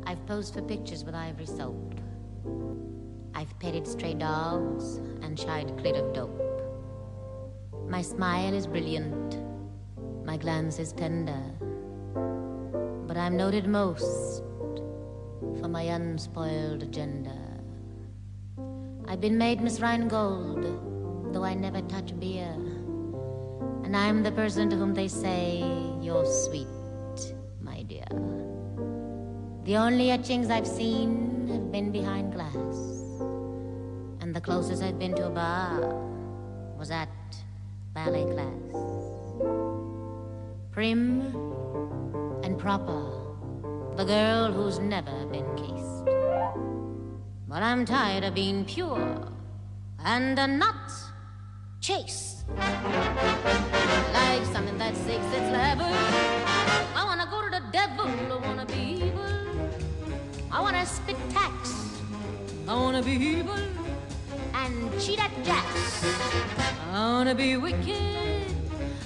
I've posed for pictures with ivory soap. I've petted stray dogs and shied clit of dope. My smile is brilliant, my glance is tender, but I'm noted most for my unspoiled gender. I've been made Miss Rheingold, though I never touch beer, and I'm the person to whom they say, "You're sweet, my dear." The only etchings I've seen have been behind glass, and the closest I've been to a bar was at ballet class. Prim and proper, the girl who's never been kissed. But I'm tired of being pure and not chaste. Like something that seeks its level. I wanna go to the devil, I wanna be evil. I wanna spit tax, I wanna be evil and cheat at jacks. I wanna be wicked,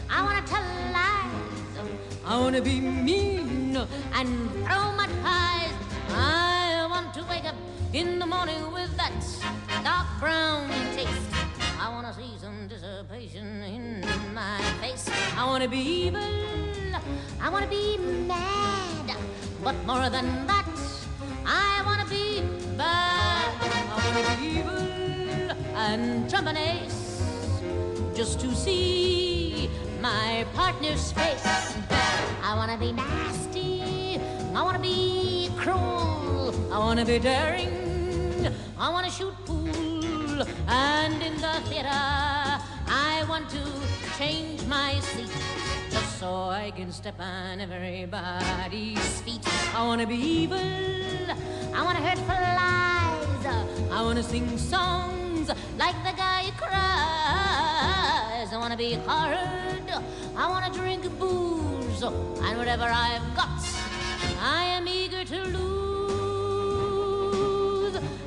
I wanna tell lies. I wanna be mean and throw mud pies. I want to wake up in the morning with that dark brown taste. I wanna see some dissipation in my face. I wanna be evil, I wanna be mad, but more than that, I wanna be bad. I wanna be evil and trump an ace, just to see my partner's face. I wanna be nasty, I wanna be cruel, I wanna be daring, I wanna shoot pool, and in the theater I want to change my seat, just so I can step on everybody's feet. I wanna be evil, I wanna hurt flies, I wanna sing songs like the guy who cries. I wanna be hard, I wanna drink booze, and whatever I've got, I am eager to lose.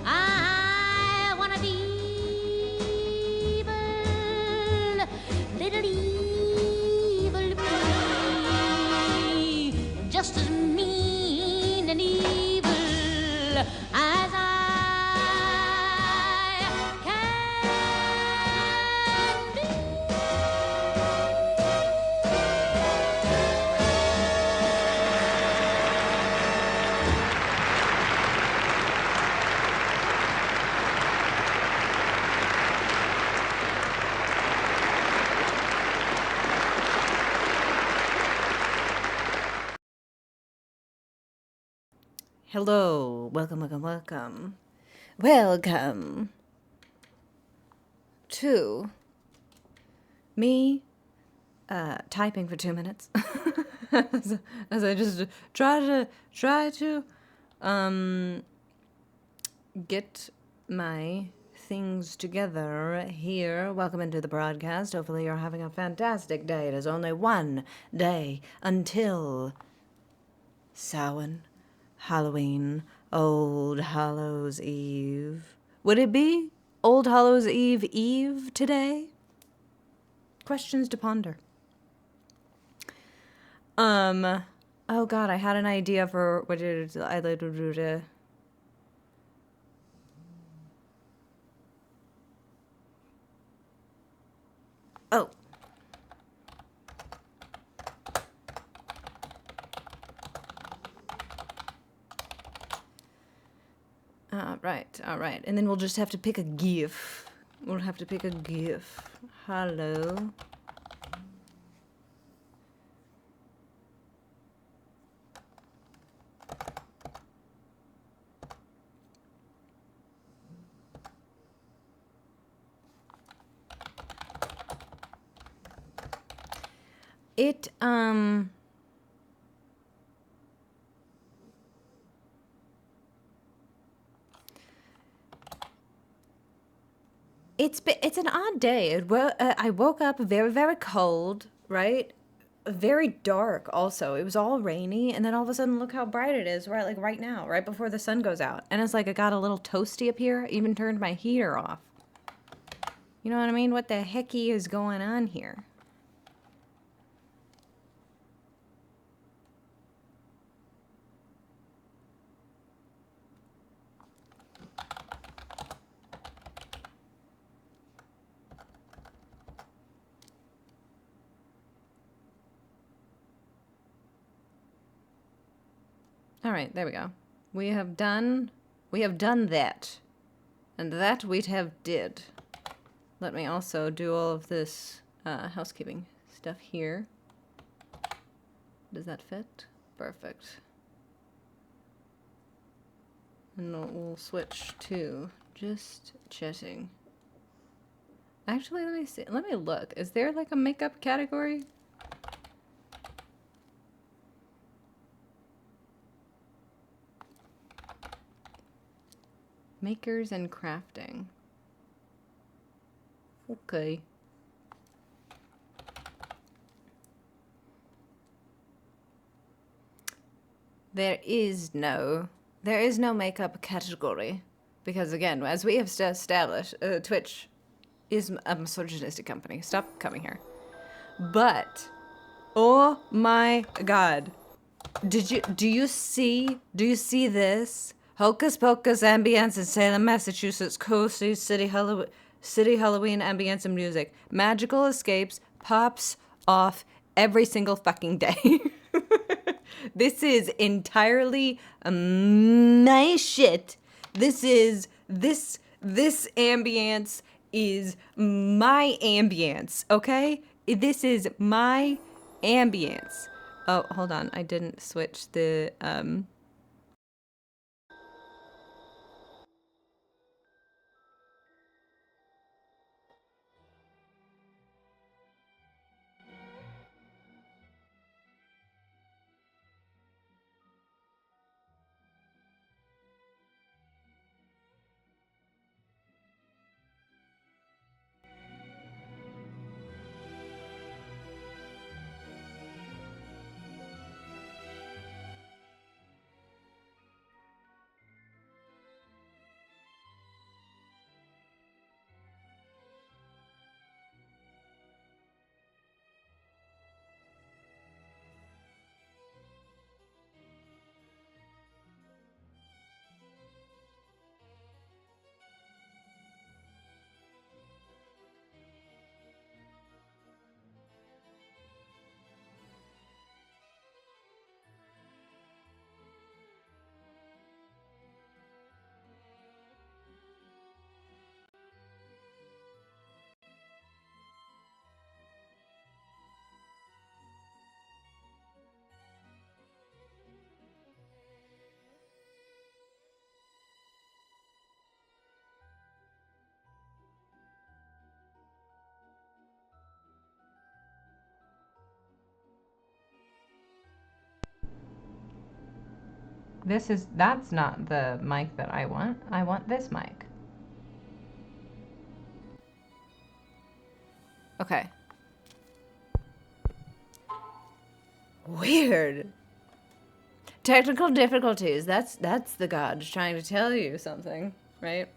I wanna be evil, little evil me, just as mean and evil as I can be. Hello, welcome to me typing for 2 minutes as I just try to get my things together here. Welcome into the broadcast. Hopefully you're having a fantastic day. It is only one day until Samhain, Halloween, Old Hallows Eve. Would it be Old Hallows Eve today? Questions to ponder. Oh God, I had an idea for what did I do? Oh. All right. And then we'll just have to pick a GIF. We'll have to pick a GIF. Hello. It's an odd day. I woke up very, very cold, right? Very dark also. It was all rainy, and then all of a sudden, look how bright it is, right? Like right now, right before the sun goes out. And it's like it got a little toasty up here. I even turned my heater off. You know what I mean? What the hecky is going on here? All right, there we go. We have done that. And that we have did. Let me also do all of this housekeeping stuff here. Does that fit? Perfect. And we'll switch to just chatting. Actually, let me see. Let me look. Is there like a makeup category? Makers and crafting. Okay. There is no makeup category. Because again, as we have established, Twitch is a misogynistic company. Stop coming here. But, oh my god. Do you see this? Hocus Pocus ambience in Salem, Massachusetts, cozy city Halloween ambience and music. Magical escapes pops off every single fucking day. This is entirely my shit. This ambience is my ambience, okay? This is my ambience. Oh, hold on. I didn't switch the that's not the mic that I want. I want this mic. Okay. Weird. Technical difficulties. That's the gods trying to tell you something, right?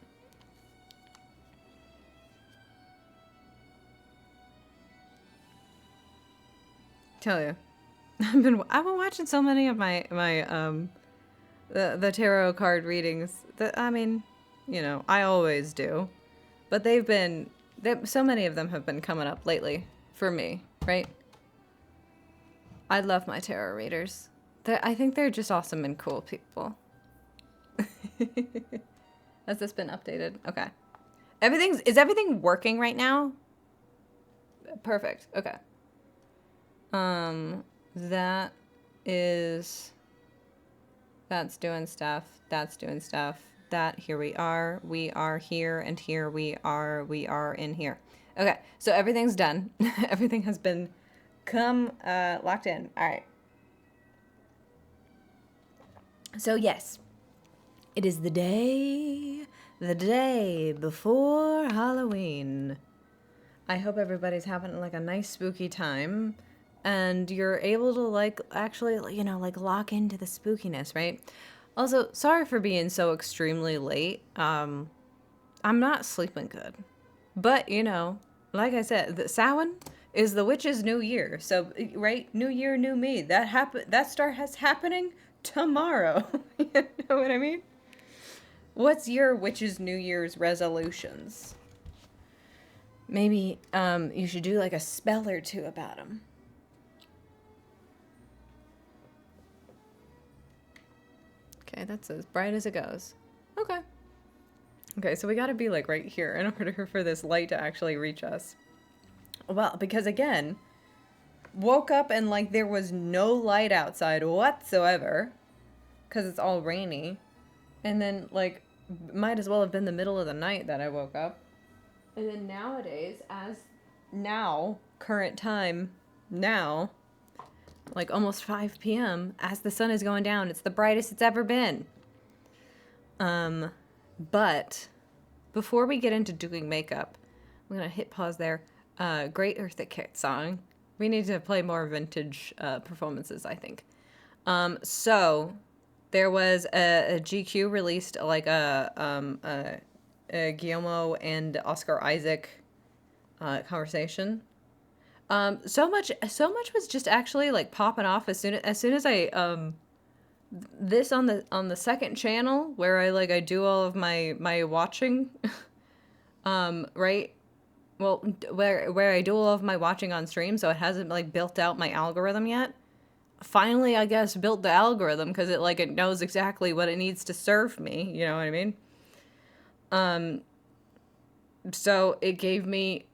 Tell you. I've been watching so many of my the tarot card readings that, I mean, you know, I always do. But so many of them have been coming up lately for me, right? I love my tarot readers. I think they're just awesome and cool people. Has this been updated? Okay. Is everything working right now? Perfect. Okay. That's doing stuff. That's doing stuff. Here we are here, and here we are in here. Okay, so everything's done. Everything has been locked in. All right. So yes, it is the day before Halloween. I hope everybody's having like a nice spooky time, and you're able to like actually, you know, like lock into the spookiness, right? Also, sorry for being so extremely late. I'm not sleeping good, but you know, like I said, the Samhain is the witch's new year. So right, new year, new me. That starts happening tomorrow. You know what I mean? What's your witch's New Year's resolutions? Maybe you should do like a spell or two about them. Okay, that's as bright as it goes. Okay. Okay, so we gotta be like right here in order for this light to actually reach us. Well, because again, woke up and like there was no light outside whatsoever because it's all rainy. And then like might as well have been the middle of the night that I woke up. And then nowadays, current time, now, like almost 5 p.m., as the sun is going down, it's the brightest it's ever been. But before we get into doing makeup, I'm gonna hit pause there. Great Eartha Kitt song. We need to play more vintage performances, I think. So there was a GQ released like a Guillermo and Oscar Isaac conversation. So much was just actually like popping off as soon as I this on the second channel where I do all of my watching, right? Well, where I do all of my watching on stream, so it hasn't like built out my algorithm yet. Finally, I guess built the algorithm because it knows exactly what it needs to serve me. You know what I mean? So it gave me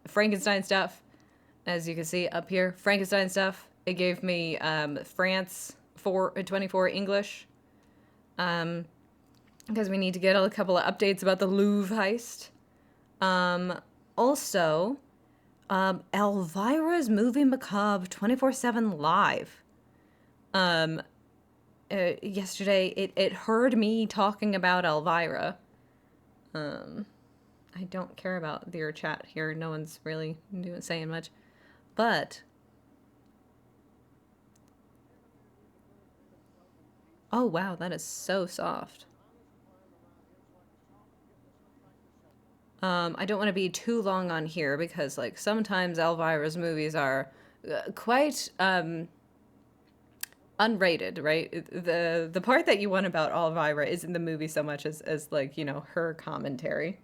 Frankenstein stuff, as you can see up here. Frankenstein stuff. It gave me France 24 English, because we need to get a couple of updates about the Louvre heist. Also, Elvira's Movie Macabre 24/7 live. Yesterday it heard me talking about Elvira. I don't care about your chat here. No one's really saying much. But oh wow, that is so soft. I don't want to be too long on here because like sometimes Elvira's movies are quite unrated, right? The part that you want about Elvira isn't the movie so much as like, you know, her commentary.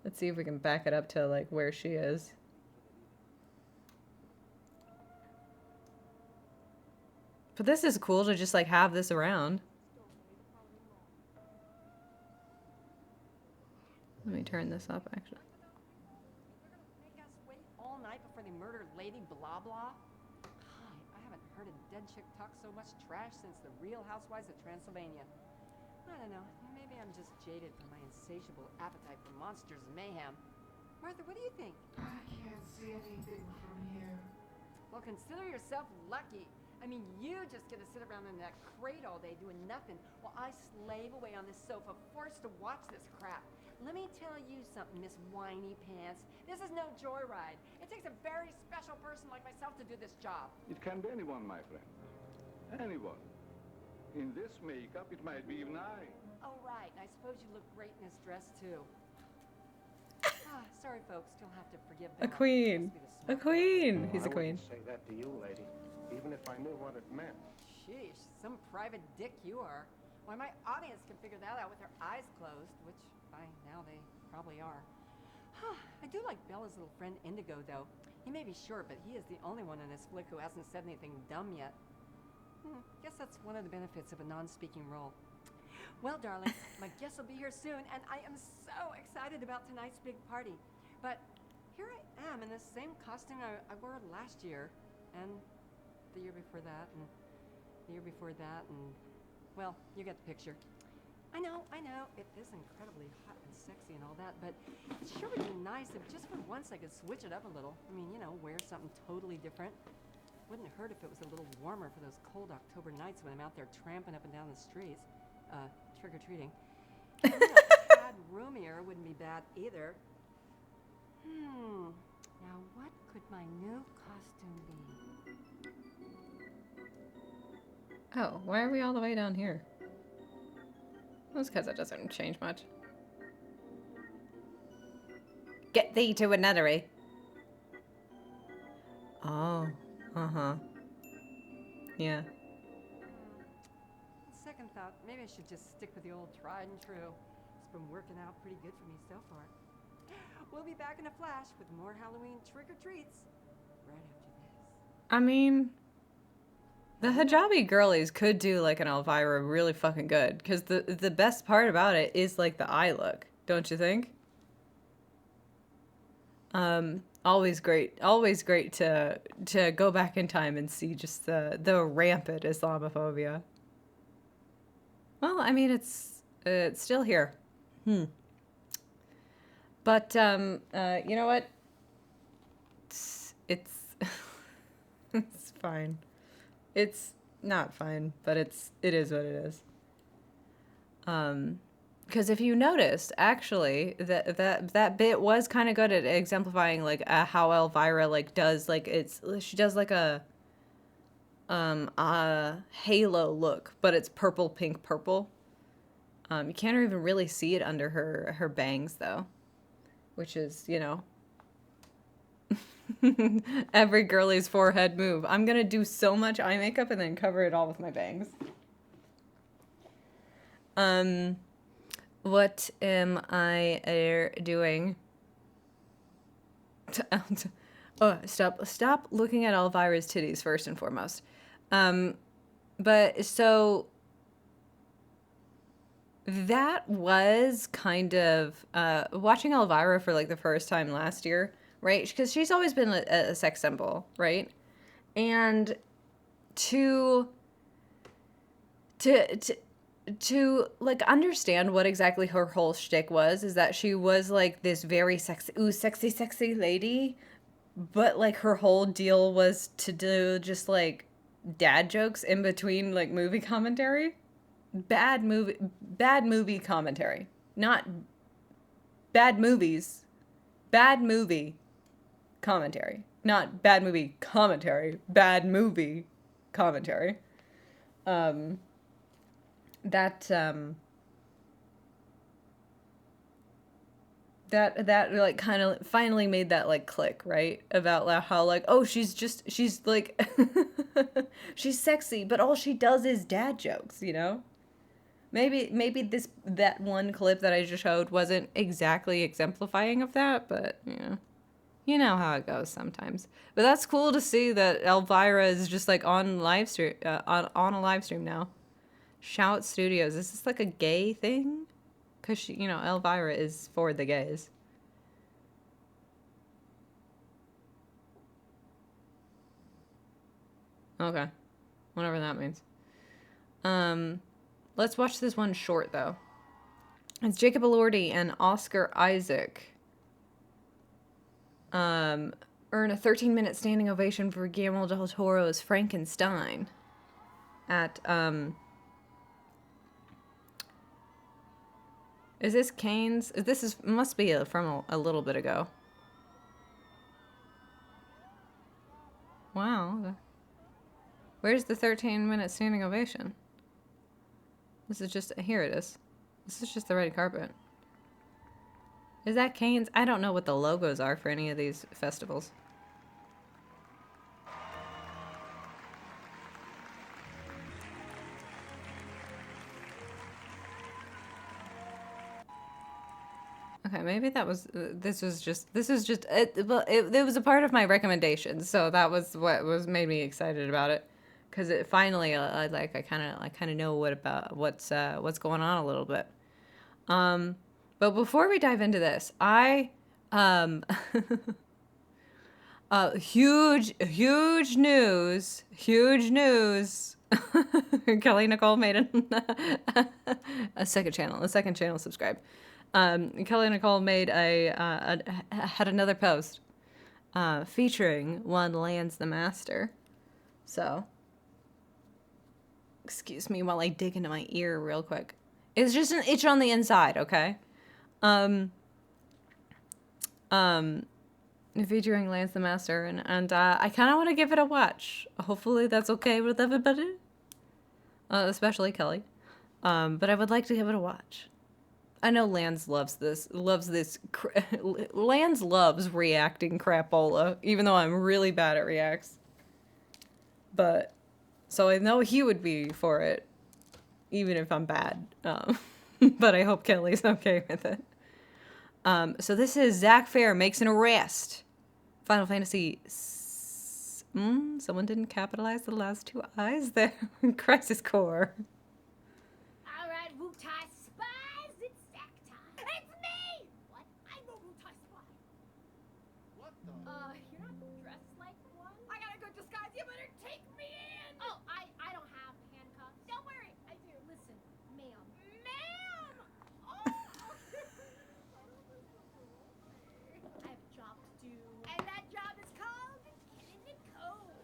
Let's see if we can back it up to like where she is. But this is cool to just like have this around. Let me turn this up actually. Make us wait all night before they murder Lady Blah Blah? I haven't heard a dead chick talk so much trash since the Real Housewives of Transylvania. I don't know. Maybe I'm just jaded from my insatiable appetite for monsters and mayhem. Martha, what do you think? I can't see anything from here. Well, consider yourself lucky. I mean, you just get to sit around in that crate all day doing nothing while I slave away on this sofa, forced to watch this crap. Let me tell you something, Miss Whiny Pants. This is no joyride. It takes a very special person like myself to do this job. It can be anyone, my friend. Anyone. In this makeup, it might be even I. Oh, right. And I suppose you look great in this dress, too. Sorry, folks. You'll have to forgive A them. queen. A queen. He's a queen. I wouldn't say that to you, lady, even if I knew what it meant. Sheesh, some private dick you are. Why, my audience can figure that out with their eyes closed, which by now they probably are. I do like Bella's little friend Indigo, though. He may be short, but he is the only one in this flick who hasn't said anything dumb yet. Guess that's one of the benefits of a non-speaking role. Well, darling, my guests will be here soon, and I am so excited about tonight's big party. But here I am in the same costume I wore last year, and the year before that, and the year before that, and, well, you get the picture. I know, it is incredibly hot and sexy and all that, but it sure would be nice if just for once I could switch it up a little. I mean, you know, wear something totally different. Wouldn't hurt if it was a little warmer for those cold October nights when I'm out there tramping up and down the streets, trick-or-treating. And, you know, a tad roomier wouldn't be bad either. Now what could my new costume be? Oh, why are we all the way down here? That's because it doesn't change much. Get thee to a nunnery. Oh, yeah. Second thought, maybe I should just stick with the old tried and true. It's been working out pretty good for me so far. We'll be back in a flash with more Halloween trick-or-treats right after this. I mean, The hijabi girlies could do like an Elvira really fucking good, because the best part about it is like the eye look, don't you think? Always great to go back in time and see just the rampant Islamophobia. Well, I mean, it's still here. But you know what? It's it's fine. It's not fine, but it is what it is. Because if you noticed, actually, that bit was kind of good at exemplifying like how Elvira like does like she does like a halo look, but it's purple, pink, purple. You can't even really see it under her bangs though, which is, you know, every girly's forehead move. I'm gonna do so much eye makeup and then cover it all with my bangs. What am I doing? Oh, stop looking at Elvira's titties first and foremost. But so that was kind of watching Elvira for like the first time last year, right? Because she's always been a sex symbol, right? And to like understand what exactly her whole shtick was, is that she was like this very sexy lady, but like her whole deal was to do just like dad jokes in between like movie commentary. Bad movie commentary, not bad movies. Bad movie commentary, not bad movie commentary. Bad movie commentary. That like kind of finally made that like click, right? About how like, oh, she's like she's sexy, but all she does is dad jokes, you know? Maybe that one clip that I just showed wasn't exactly exemplifying of that, but yeah. You know how it goes sometimes. But that's cool to see that Elvira is just like on live stream on a live stream now. Shout Studios. Is this like a gay thing? Because she, you know, Elvira is for the gays. Okay. Whatever that means. Let's watch this one short, though. It's Jacob Elordi and Oscar Isaac. Earn a 13-minute standing ovation for Guillermo del Toro's Frankenstein at, is this Cannes? This must be from a little bit ago. Wow. Where's the 13-minute standing ovation? This is just, here it is. This is just the red carpet. Is that Cannes? I don't know what the logos are for any of these festivals. Okay, maybe that was, this was just, it was a part of my recommendations, so that was what made me excited about it. Because it finally, I kind of know what's going on a little bit. But before we dive into this, huge news. Kelly Nicole made a second channel subscribe. Kelly Nicole made had another post featuring one Lance the Master. So, excuse me while I dig into my ear real quick. It's just an itch on the inside, okay? Featuring Lance the Master, and I kind of want to give it a watch. Hopefully that's okay with everybody, especially Kelly. But I would like to give it a watch. I know Lance loves this. Lance loves reacting crapola, even though I'm really bad at reacts. But so I know he would be for it, even if I'm bad. But I hope Kelly's okay with it. So this is Zach Fair makes an arrest. Final Fantasy Someone didn't capitalize the last two I's there. Crisis core. All right, Wu-Tai spies, it's sack time. It's me! What? I'm a Wu-Tai spy. What the? You're not dressed like one? I got a good disguise. You better take me in. Oh, I don't have handcuffs. Don't worry, I do. Listen, ma'am. Ma'am! Oh! I have a job to do. And that job is called killing the code.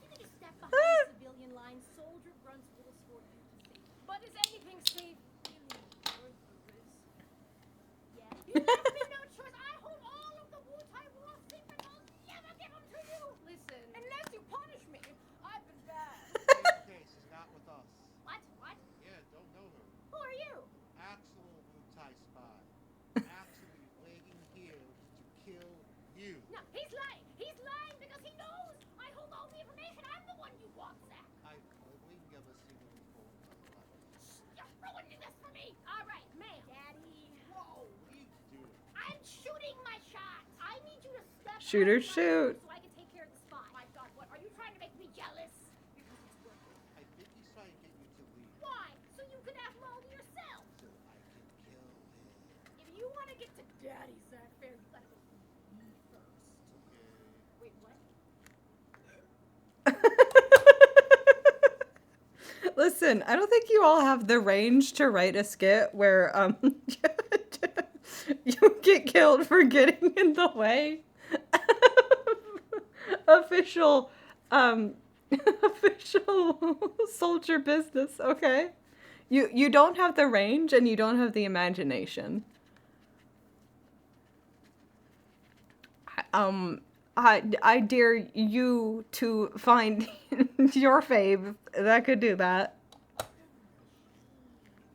If you step behind civilian lines, soldier grunts will escort you to safety. But is anything safe in the murderers? Yeah. You left me no choice. I hold all of the Wu-Tai war secrets. I'll never give them to you. Listen, unless you punish me, I've been bad. Case is not with us. What? What? Yeah, don't know her. Who are you? Actual Wu-Tai spy. Actually waiting here to kill you. No, he's lying. He's lying because he knows I hold all the information. I'm the one you want, Zach. We can give a secret before. You're ruining this for me. All right, ma'am. Daddy. Whoa, what are you doing? I'm shooting my shot. I need you to step Shoot or outside shoot. so I can take care of the spy. My God, what? Are you trying to make me jealous? Because it's working. I think he's trying to get you to leave Why? So you can have Lol yourself. so I can kill him. If you want to get to Daddy, Zach Fair, you gotta go through me first. Okay. Wait, what? Listen, I don't think you all have the range to write a skit where you get killed for getting in the way of official soldier business, okay? You don't have the range and you don't have the imagination. I dare you to find your fave that could do that.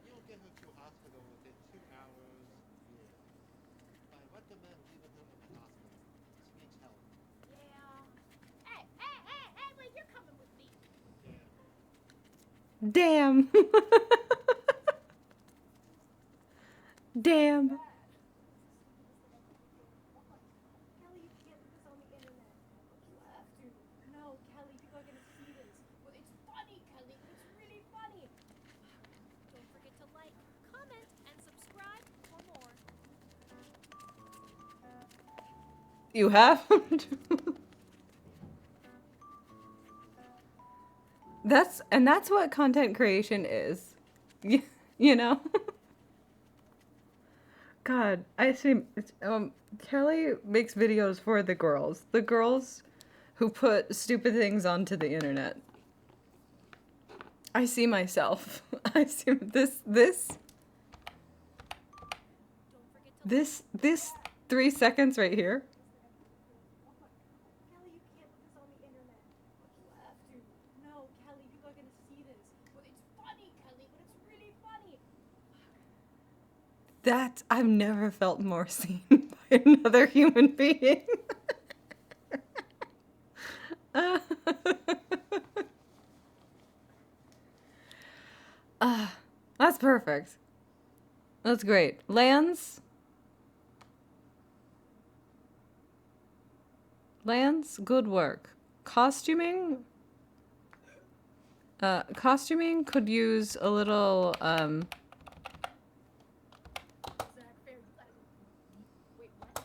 You'll get her to hospital within 2 hours. Yeah. I recommend leaving her in the hospital. She needs help. Yeah. Hey, wait, you're coming with me. Yeah. Damn. Damn. Kelly, you can't put this on the internet. You have to. No, Kelly, people are gonna see this. But it's funny, Kelly. It's really funny. Don't forget to like, comment, and subscribe for more. You have? That's what content creation is. You know? God, I see. Kelly makes videos for the girls who put stupid things onto the internet. I see myself. I see this 3 seconds right here. Kelly, you can't put this on the internet. You have to. No, Kelly, people are gonna see this. But it's funny, Kelly. But it's really funny. That I've never felt more seen by another human being. That's perfect. That's great. Lance, good work. Costuming could use a little Zach Fair, you gotta go. Wait, what?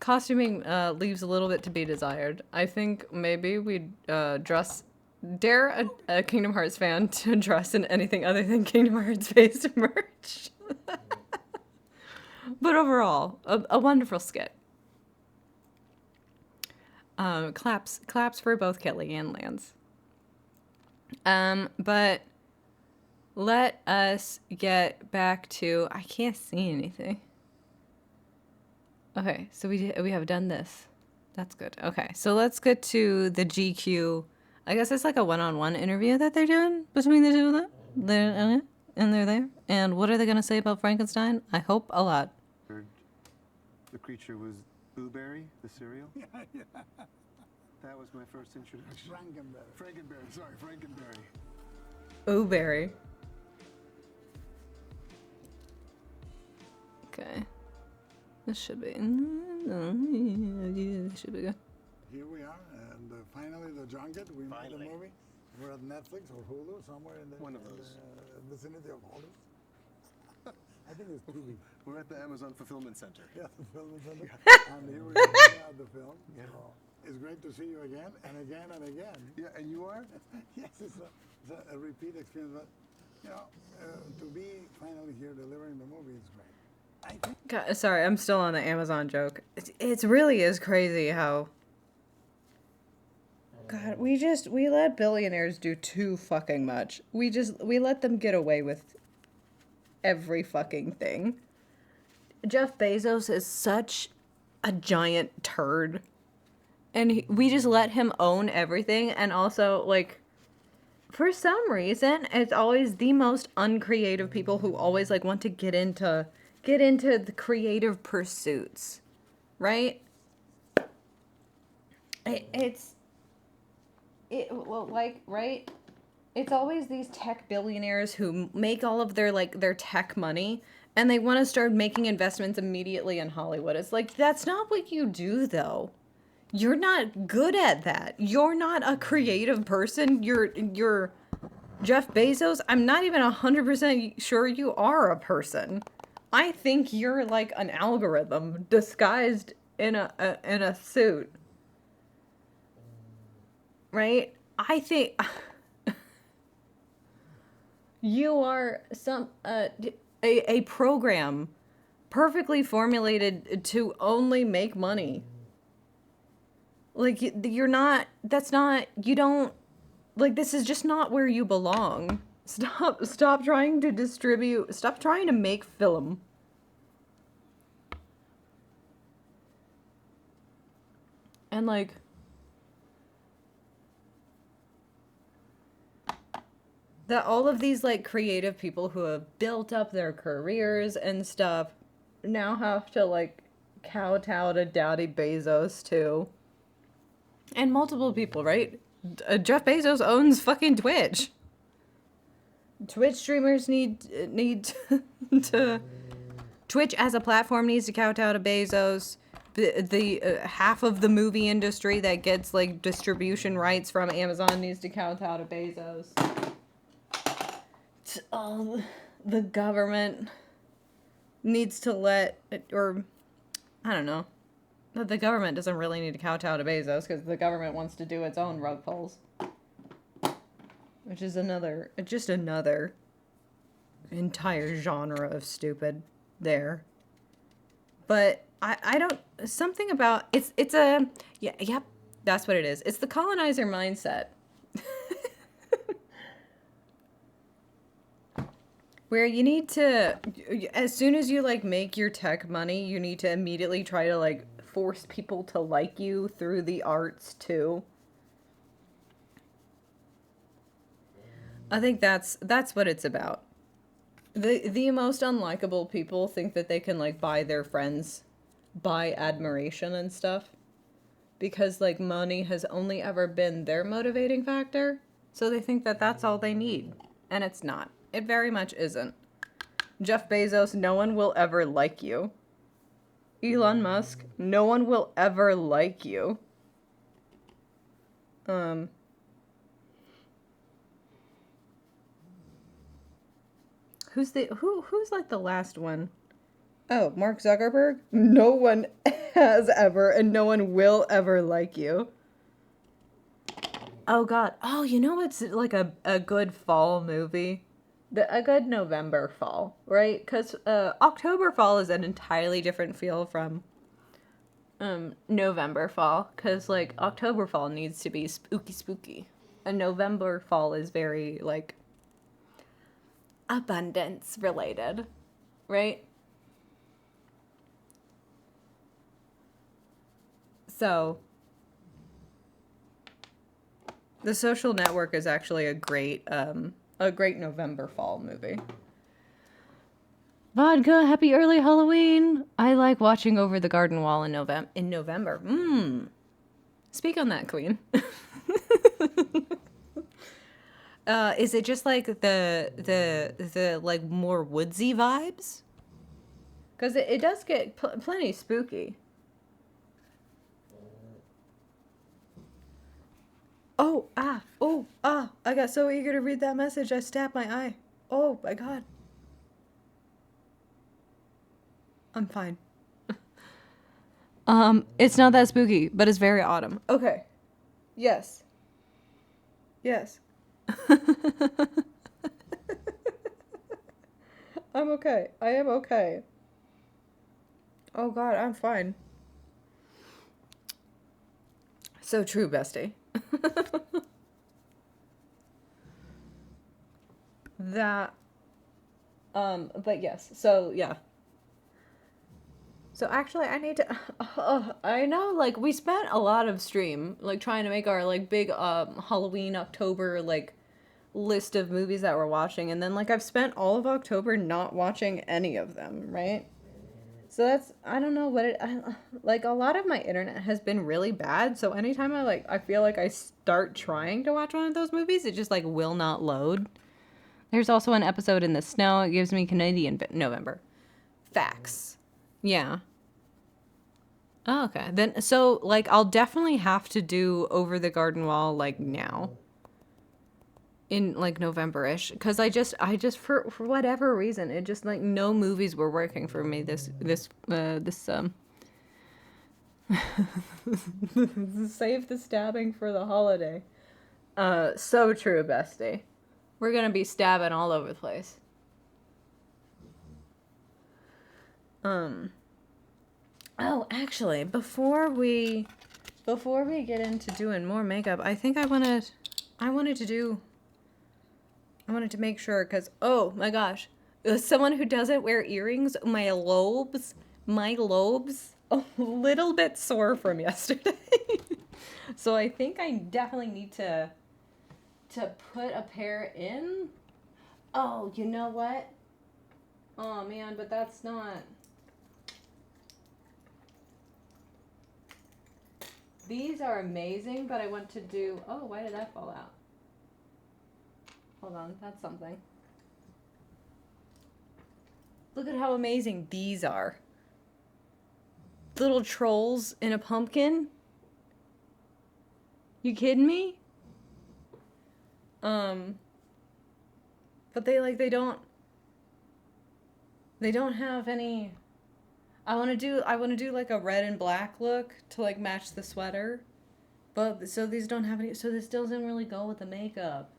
costuming leaves a little bit to be desired. I think maybe we'd dare a Kingdom Hearts fan to dress in anything other than Kingdom Hearts based merch. But overall, a wonderful skit. Claps for both Kelly and Lance. But let us get back to, I can't see anything. Okay, so we have done this. That's good. Okay, so let's get to the GQ. I guess it's like a one-on-one interview that they're doing between the two of them. They're there. And what are they gonna say about Frankenstein? I hope a lot. The creature was Blueberry, the cereal? Yeah. That was my first introduction. Frankenberry. Ooh, berry. Okay. This should be. Yeah, this should be good. Here we are, and finally the junket. We made Finally. the movie. We're at Netflix or Hulu, somewhere in the One of those. vicinity of Hulu. I think it's Tubi. We're at the Amazon Fulfillment Center. Yeah, the film is in it. And here we're checking out the film. Yeah. So it's great to see you again and again and again. Yeah, and you are? Yes, it's a repeat experience, but you know, to be finally here delivering the movie is great. I think God, sorry, I'm still on the Amazon joke. It really is crazy how. God, we let billionaires do too fucking much. We let them get away with every fucking thing. Jeff Bezos is such a giant turd. And we just let him own everything. And also, like, for some reason, it's always the most uncreative people who always, like, want to get into the creative pursuits. Right? Right? It's always these tech billionaires who make all of their tech money, and they want to start making investments immediately in Hollywood. It's like, that's not what you do, though. You're not good at that. You're not a creative person. You're Jeff Bezos. I'm not even 100% sure you are a person. I think you're like an algorithm disguised in a suit. Right? I think you are a program perfectly formulated to only make money. Like, you're not, that's not, you don't, like, this is just not where you belong. Stop trying to distribute, stop trying to make film. And, like, that all of these, like, creative people who have built up their careers and stuff now have to, like, kowtow to Daddy Bezos, too. And multiple people, right? Jeff Bezos owns fucking Twitch. Twitch streamers need to... Twitch as a platform needs to kowtow to Bezos. The half of the movie industry that gets, like, distribution rights from Amazon needs to kowtow to Bezos. The government needs to let... Or, I don't know. The government doesn't really need to kowtow to Bezos because the government wants to do its own rug pulls. Which is just another entire genre of stupid there. But I don't, something about, yep, that's what it is. It's the colonizer mindset. Where you need to, as soon as you, like, make your tech money, you need to immediately try to, like, force people to like you through the arts, too. I think that's what it's about. The most unlikable people think that they can, like, buy their friends, buy admiration and stuff. Because, like, money has only ever been their motivating factor. So they think that that's all they need. And it's not. It very much isn't. Jeff Bezos, no one will ever like you. Elon Musk, no one will ever like you. Who's like the last one? Oh, Mark Zuckerberg? No one has ever, and no one will ever like you. Oh God. Oh, you know what's like a good fall movie? A good November fall, right? Because October fall is an entirely different feel from November fall. Because, like, October fall needs to be spooky. And November fall is very, like, abundance related, right? So, The Social Network is actually a great November fall movie. Vodka, happy early Halloween. I like watching Over the Garden Wall in November. Speak on that, Queen. Is it just like the like more woodsy vibes? Because it does get plenty spooky. I got so eager to read that message, I stabbed my eye. Oh my god. I'm fine. It's not that spooky, but it's very autumn. Okay. Yes. Yes. I'm okay. I am okay. Oh god, I'm fine. So true, bestie. That, but yes, so yeah. So actually, I need to, I know, like, we spent a lot of stream, like, trying to make our, like, big, Halloween, October, like, list of movies that we're watching, and then, like, I've spent all of October not watching any of them, right? So that's, I don't know what like, a lot of my internet has been really bad, so anytime I feel like I start trying to watch one of those movies, it just, like, will not load. There's also an episode in the snow. It gives me Canadian November. Facts. Yeah. Oh, okay. Then, so, like, I'll definitely have to do Over the Garden Wall, like, now. In, like, November-ish. Because I just, for whatever reason, it just, like, no movies were working for me this save the stabbing for the holiday. So true, bestie. We're gonna be stabbing all over the place. Oh, actually, before we get into doing more makeup, I think I wanted to make sure, because, oh my gosh, as someone who doesn't wear earrings, my lobes, a little bit sore from yesterday. So I think I definitely need to put a pair in. Oh, you know what? Oh man, but that's not. These are amazing, but I want to do. Oh, why did that fall out? Hold on, that's something. Look at how amazing these are. Little trolls in a pumpkin. You kidding me? But they don't have any. I want to do like a red and black look to like match the sweater. But so these don't have any, so this doesn't really go with the makeup.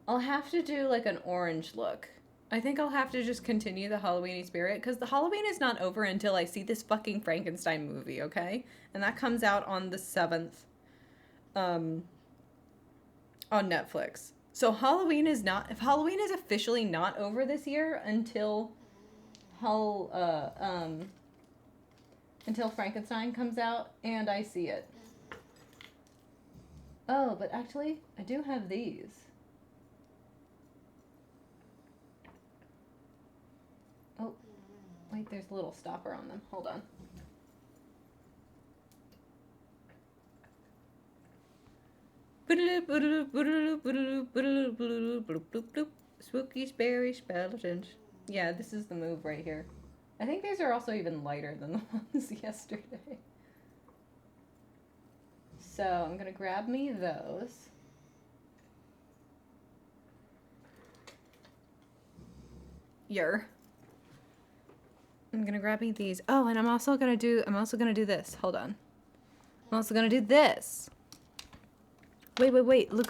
I'll have to do like an orange look. I think I'll have to just continue the Halloween-y spirit, because the Halloween is not over until I see this fucking Frankenstein movie, okay? And that comes out on the 7th, on Netflix. So Halloween is officially not over this year until Frankenstein comes out and I see it. Oh, but actually, I do have these. Oh, wait, there's a little stopper on them. Hold on. Spooky, scary skeletons. Yeah, this is the move right here. I think these are also even lighter than the ones yesterday. So I'm gonna grab me those. I'm gonna grab me these. Oh, and I'm also gonna do this. Hold on. I'm also gonna do this. Wait. Look. Wait. Look.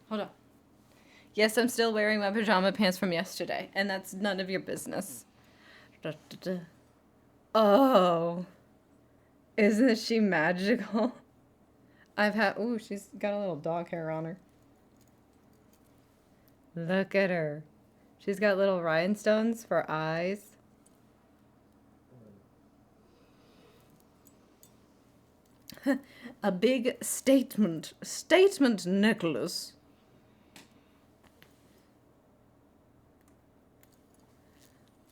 Hold on. Yes, I'm still wearing my pajama pants from yesterday, and that's none of your business. Oh. Isn't she magical? Ooh, she's got a little dog hair on her. Look at her. She's got little rhinestones for eyes. A big statement necklace.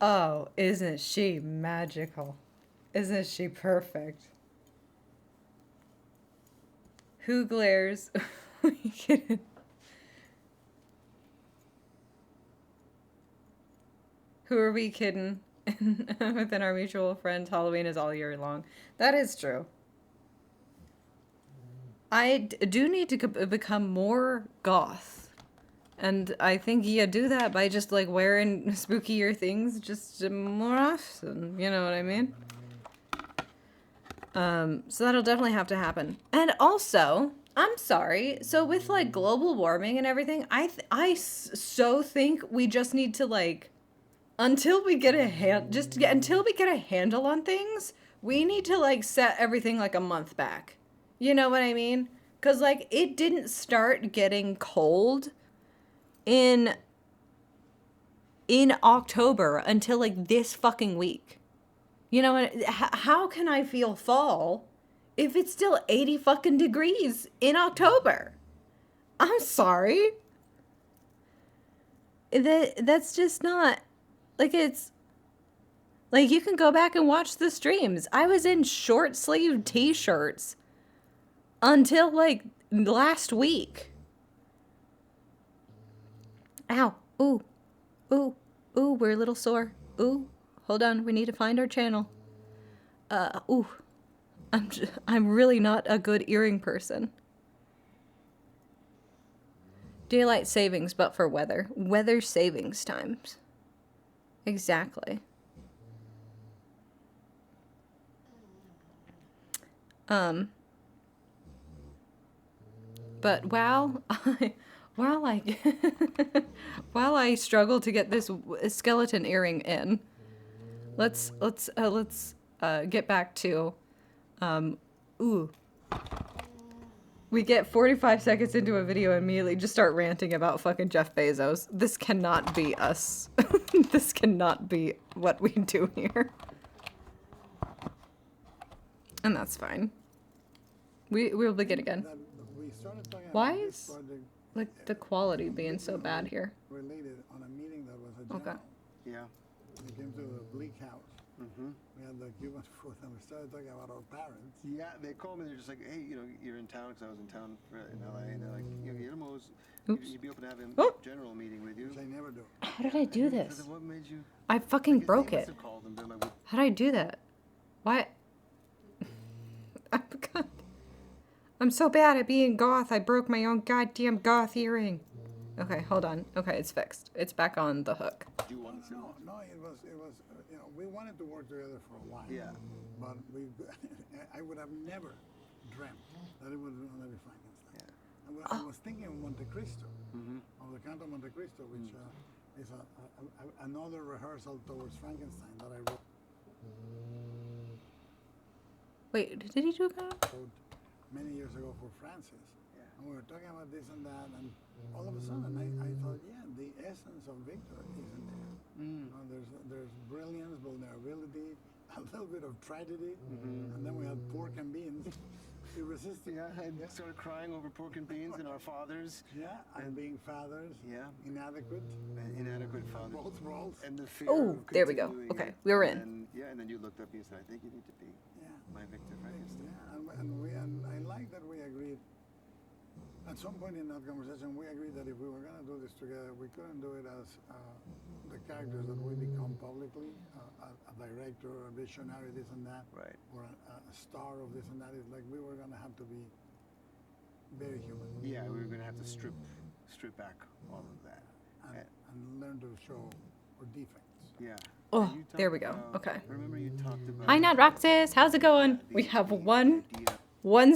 Oh, isn't she magical? Isn't she perfect? Who glares? Who are we kidding? Within our mutual friends, Halloween is all year long. That is true. I do need to become more goth. And I think you do that by just like wearing spookier things just more often. You know what I mean? So that'll definitely have to happen. And also, I'm sorry. So with like global warming and everything, I so think we just need to like, until we get until we get a handle on things, we need to like set everything like a month back. You know what I mean? Cause like it didn't start getting cold in October until like this fucking week. You know what? How can I feel fall if it's still 80 fucking degrees in October? I'm sorry. That's just not like it's like you can go back and watch the streams. I was in short sleeve t-shirts until like last week. Ow. Ooh. Ooh. Ooh, we're a little sore. Ooh. Hold on, we need to find our channel. Ooh. I'm really not a good earring person. Daylight savings, but for weather. Weather savings times. Exactly. But while I struggle to get this skeleton earring in, let's get back to ooh. We get 45 seconds into a video and immediately just start ranting about fucking Jeff Bezos. This cannot be us. This cannot be what we do here. And that's fine. We'll begin again. Why is like the quality being so bad here? Related on a meeting that was a general. Okay. Yeah. We came to the Bleak House. Mm-hmm. We had the Cuban food and we started talking about our parents. Yeah, they called me. They're just like, hey, you know, you're in town, because I was in town in LA, and they're like, you know, Guillermo's, you'd be open to having a general meeting with you. Which I never do. How did I do this? So what made you? I fucking guess broke they it. must have called them. They're like, How did I do that? Why? I'm so bad at being goth. I broke my own goddamn goth earring. Okay, hold on. Okay, it's fixed. It's back on the hook. do you want to? No, it was, you know, we wanted to work together for a while. Yeah. But I would have never dreamt that it was going to be Frankenstein. Yeah. I was thinking of Monte Cristo, of the Count of Monte Cristo, which is another rehearsal towards Frankenstein that I wrote Wait, did he do that? many years ago for Francis. Yeah. And we were talking about this and that, and all of a sudden I thought, yeah, the essence of Victor is in there. You know, there's brilliance, vulnerability, a little bit of tragedy, and then we had pork and beans. Irresistible. Yeah, I started crying over pork and beans and our fathers. Yeah, and being fathers. Yeah. Inadequate. Inadequate fathers. Both roles. And the fear Oh, of there we go. continuing Okay, it. we're in. And, yeah, and then you looked up and you said, I think you need to be my Victor Frankenstein. Yeah, and I like that we agreed. At some point in that conversation, we agreed that if we were going to do this together, we couldn't do it as the characters that we become publicly, a director, a visionary, this and that, Right. or a star of this and that. It's like we were going to have to be very human. Yeah, we were going to have to strip back all of that. And learn to show our defects. Yeah. Oh, And you there we talked go. about- Okay. Remember you talked about... Hi, Not Roxas. How's it going? We have one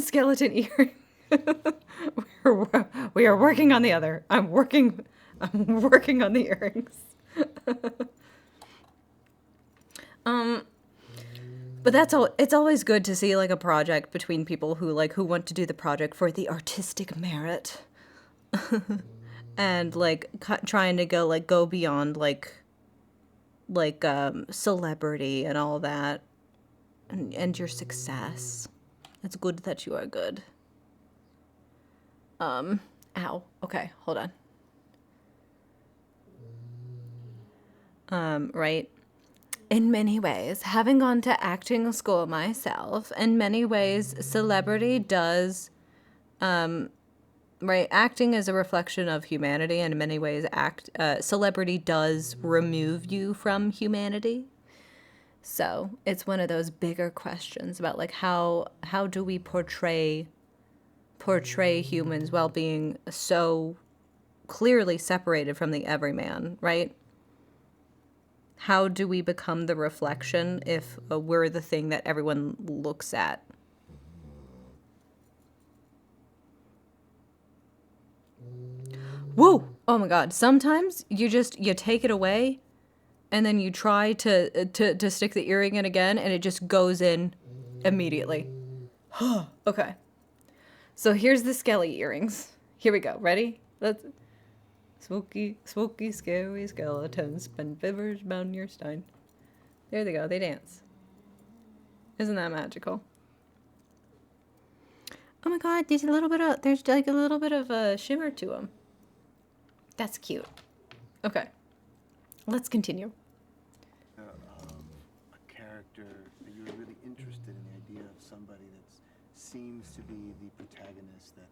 skeleton earring. We are working on the other. I'm working on the earrings. But that's all. It's always good to see like a project between people who want to do the project for the artistic merit, and like trying to go beyond celebrity and all that, and your success. It's good that you are good. Ow. Okay, hold on. Right. In many ways, having gone to acting school myself, in many ways, celebrity does right, acting is a reflection of humanity, and in many ways celebrity does remove you from humanity. So it's one of those bigger questions about like how do we portray humans while being so clearly separated from the everyman, right? How do we become the reflection if we're the thing that everyone looks at? Woo! Oh my God. Sometimes you take it away and then you try to stick the earring in again and it just goes in immediately. Okay. So here's the Skelly earrings. Here we go. Ready? Let's... Spooky, spooky, scary skeletons, spin fivers bound your stein. There they go. They dance. Isn't that magical? Oh my God, there's like a little bit of a shimmer to them. That's cute. Okay. Let's continue. A character that you're really interested in, the idea of somebody that seems to be the protagonist that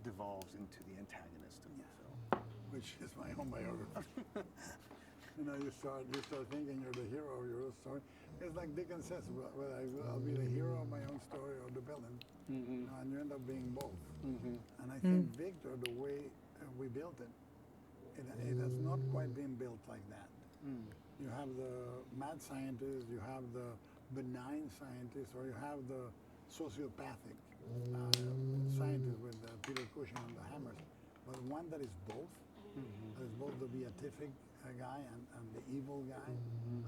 devolves into the antagonist of the film. Which is my own biography. You know, you start thinking you're the hero of your own story. It's like Dickens says, whether I'll be the hero of my own story or the villain. You know, and you end up being both. And I think Victor, the way we built it has not quite been built like that. You have the mad scientist, you have the benign scientist, or you have the sociopathic scientist with Peter Cushing and the hammers. But one that is both, that is both the beatific guy and the evil guy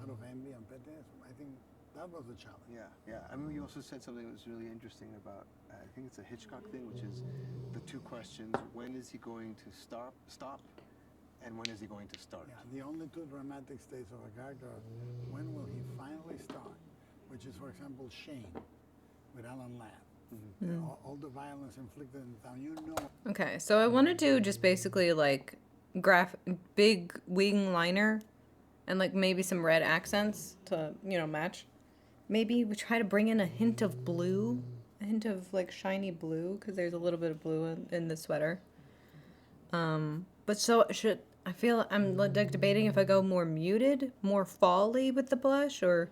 out of envy and pettiness, I think that was the challenge. Yeah. I mean, you also said something that was really interesting about, I think it's a Hitchcock thing, which is the two questions: when is he going to stop, and when is he going to start? Yeah, the only two dramatic states of a character are when will he finally start, which is, for example, Shane with Alan Ladd. All the violence inflicted in the town, you know. Okay, so I want to do just basically like big wing liner and like maybe some red accents to, you know, match. Maybe we try to bring in a hint of blue, a hint of like shiny blue, because there's a little bit of blue in the sweater. But so I feel I'm like debating if I go more muted, more fall-y with the blush, or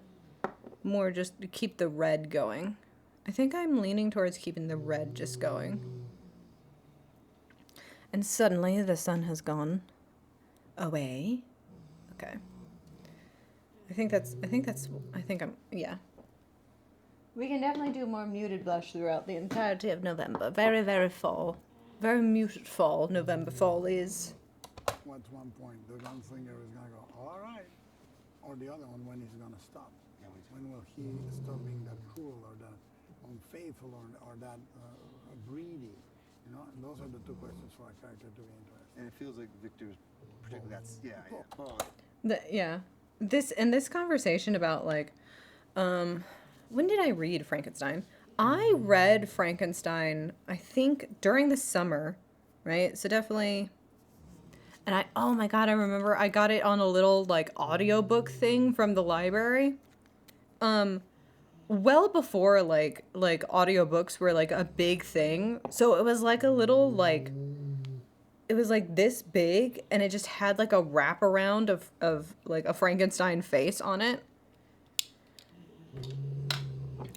more just to keep the red going. I think I'm leaning towards keeping the red just going. And suddenly the sun has gone away. Okay. Yeah. We can definitely do more muted blush throughout the entirety of November. Very, very fall. Very muted fall. November fall is. What's one point? The gunslinger is going to go, all right. Or the other one, when he's going to stop. When will he stop being that cruel or that unfaithful or that greedy? You know, and those are the two questions for a character to be interested. And it feels like Victor's particularly This conversation about like, when did I read Frankenstein? I read Frankenstein, I think during the summer, right? So definitely. And oh my God, I remember I got it on a little like audiobook thing from the library. Well before like audiobooks were like a big thing. So it was like a little like, it was like this big and it just had like a wraparound of like a Frankenstein face on it.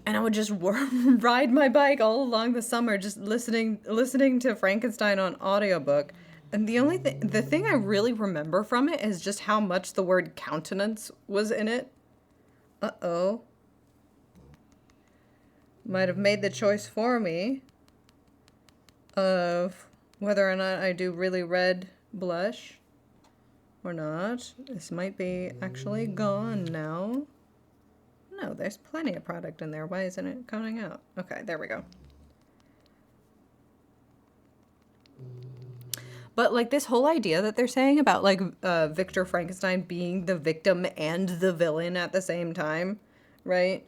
And I would just ride my bike all along the summer just listening to Frankenstein on audiobook. And the thing I really remember from it is just how much the word countenance was in it. Uh-oh. Might have made the choice for me of whether or not I do really red blush or not. This might be actually gone now. No, there's plenty of product in there. Why isn't it coming out? Okay, there we go. But like this whole idea that they're saying about like Victor Frankenstein being the victim and the villain at the same time, right?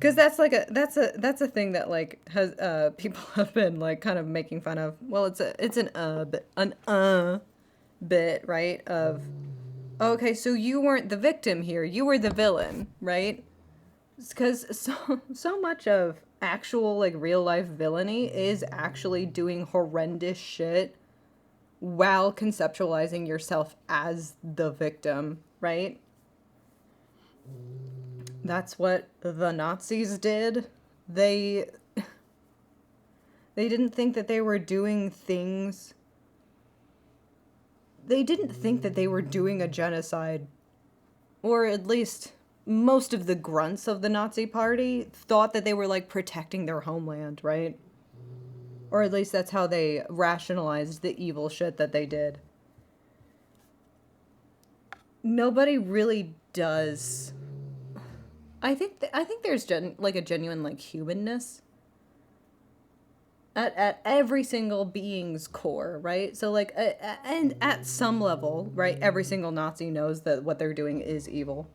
Because that's a thing that like has people have been like kind of making fun of. Well, it's an bit, right? Of okay, so you weren't the victim here, you were the villain, right? Because so much of actual, like, real-life villainy is actually doing horrendous shit while conceptualizing yourself as the victim, right? That's what the Nazis did. They didn't think that they were doing things. They didn't think that they were doing a genocide. Or at least most of the grunts of the Nazi party thought that they were, like, protecting their homeland, right? Or at least that's how they rationalized the evil shit that they did. Nobody really does. I think there's like a genuine, like, humanness at every single being's core, right? So, like, and at some level, right, every single Nazi knows that what they're doing is evil.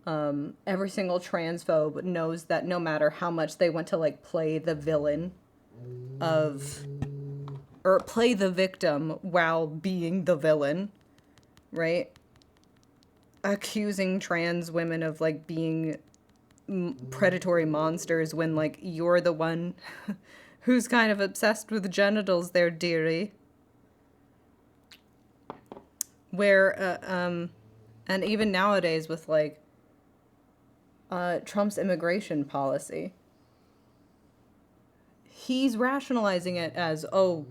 Every single transphobe knows that no matter how much they want to, like, play the villain or play the victim while being the villain, right? Accusing trans women of, like, being predatory monsters when, like, you're the one who's kind of obsessed with genitals there, dearie. Where, and even nowadays with, like, Trump's immigration policy, he's rationalizing it as, oh,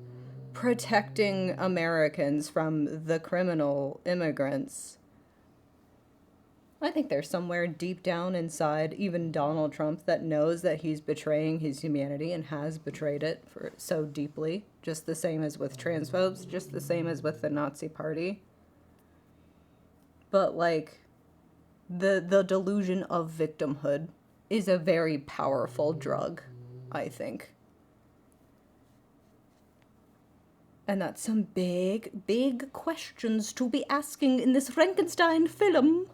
protecting Americans from the criminal immigrants. I think there's somewhere deep down inside even Donald Trump that knows that he's betraying his humanity and has betrayed it for so deeply. Just the same as with transphobes, just the same as with the Nazi party. But, like, the delusion of victimhood is a very powerful drug, I think. And that's some big, big questions to be asking in this Frankenstein film.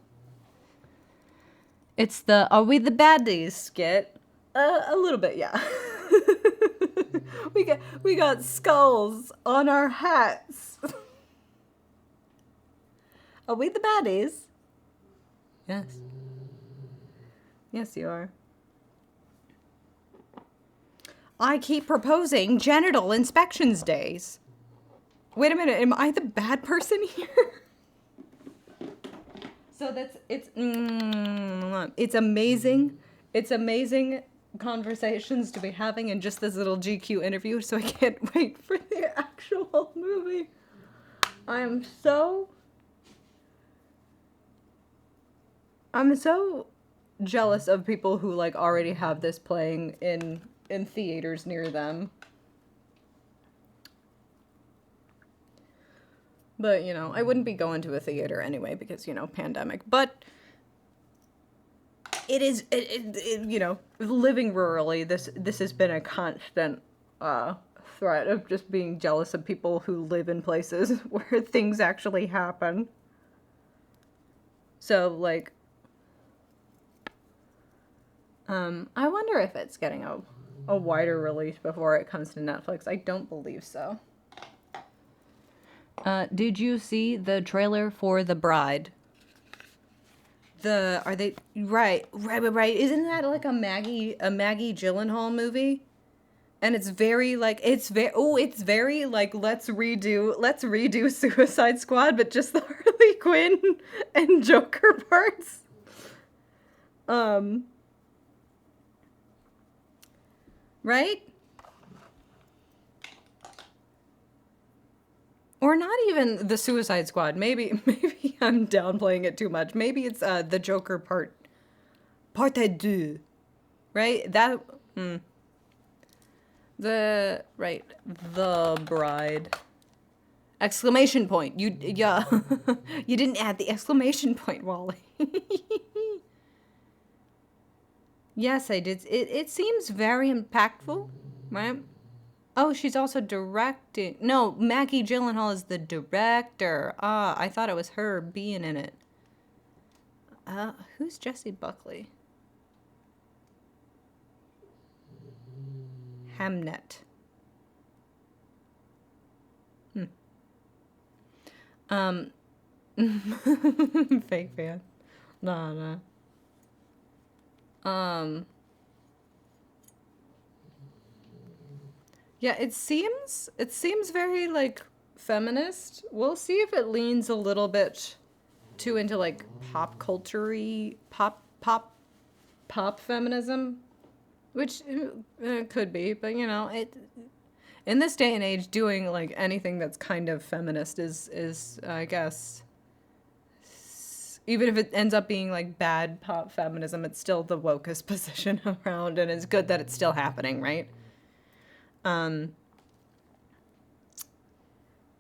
It's the "Are we the baddies?" skit. A little bit, yeah. we got skulls on our hats. Are we the baddies? Yes. Yes, you are. I keep proposing genital inspections days. Wait a minute, am I the bad person here? So it's amazing. It's amazing conversations to be having in just this little GQ interview, so I can't wait for the actual movie. I'm so jealous of people who, like, already have this playing in theaters near them. But, you know, I wouldn't be going to a theater anyway because, you know, pandemic. But it is, you know, living rurally, this has been a constant threat of just being jealous of people who live in places where things actually happen. So, like, I wonder if it's getting a wider release before it comes to Netflix. I don't believe so. Did you see the trailer for The Bride? Right. Isn't that like a Maggie Gyllenhaal movie? And it's very like, it's very like, let's redo Suicide Squad, but just the Harley Quinn and Joker parts. Right? Or not even the Suicide Squad. Maybe I'm downplaying it too much. Maybe it's the Joker part 2. Right? The Bride. Exclamation point. You didn't add the exclamation point, Wally. Yes, I did. It seems very impactful, right? Oh, she's also directing. No, Maggie Gyllenhaal is the director. Ah, I thought it was her being in it. Who's Jessie Buckley? Hamnet. Fake fan. No. Yeah, it seems very like feminist. We'll see if it leans a little bit too into like pop culture-y, pop feminism, which could be, but you know, it in this day and age doing like anything that's kind of feminist is I guess even if it ends up being like bad pop feminism, it's still the wokest position around, and it's good that it's still happening, right?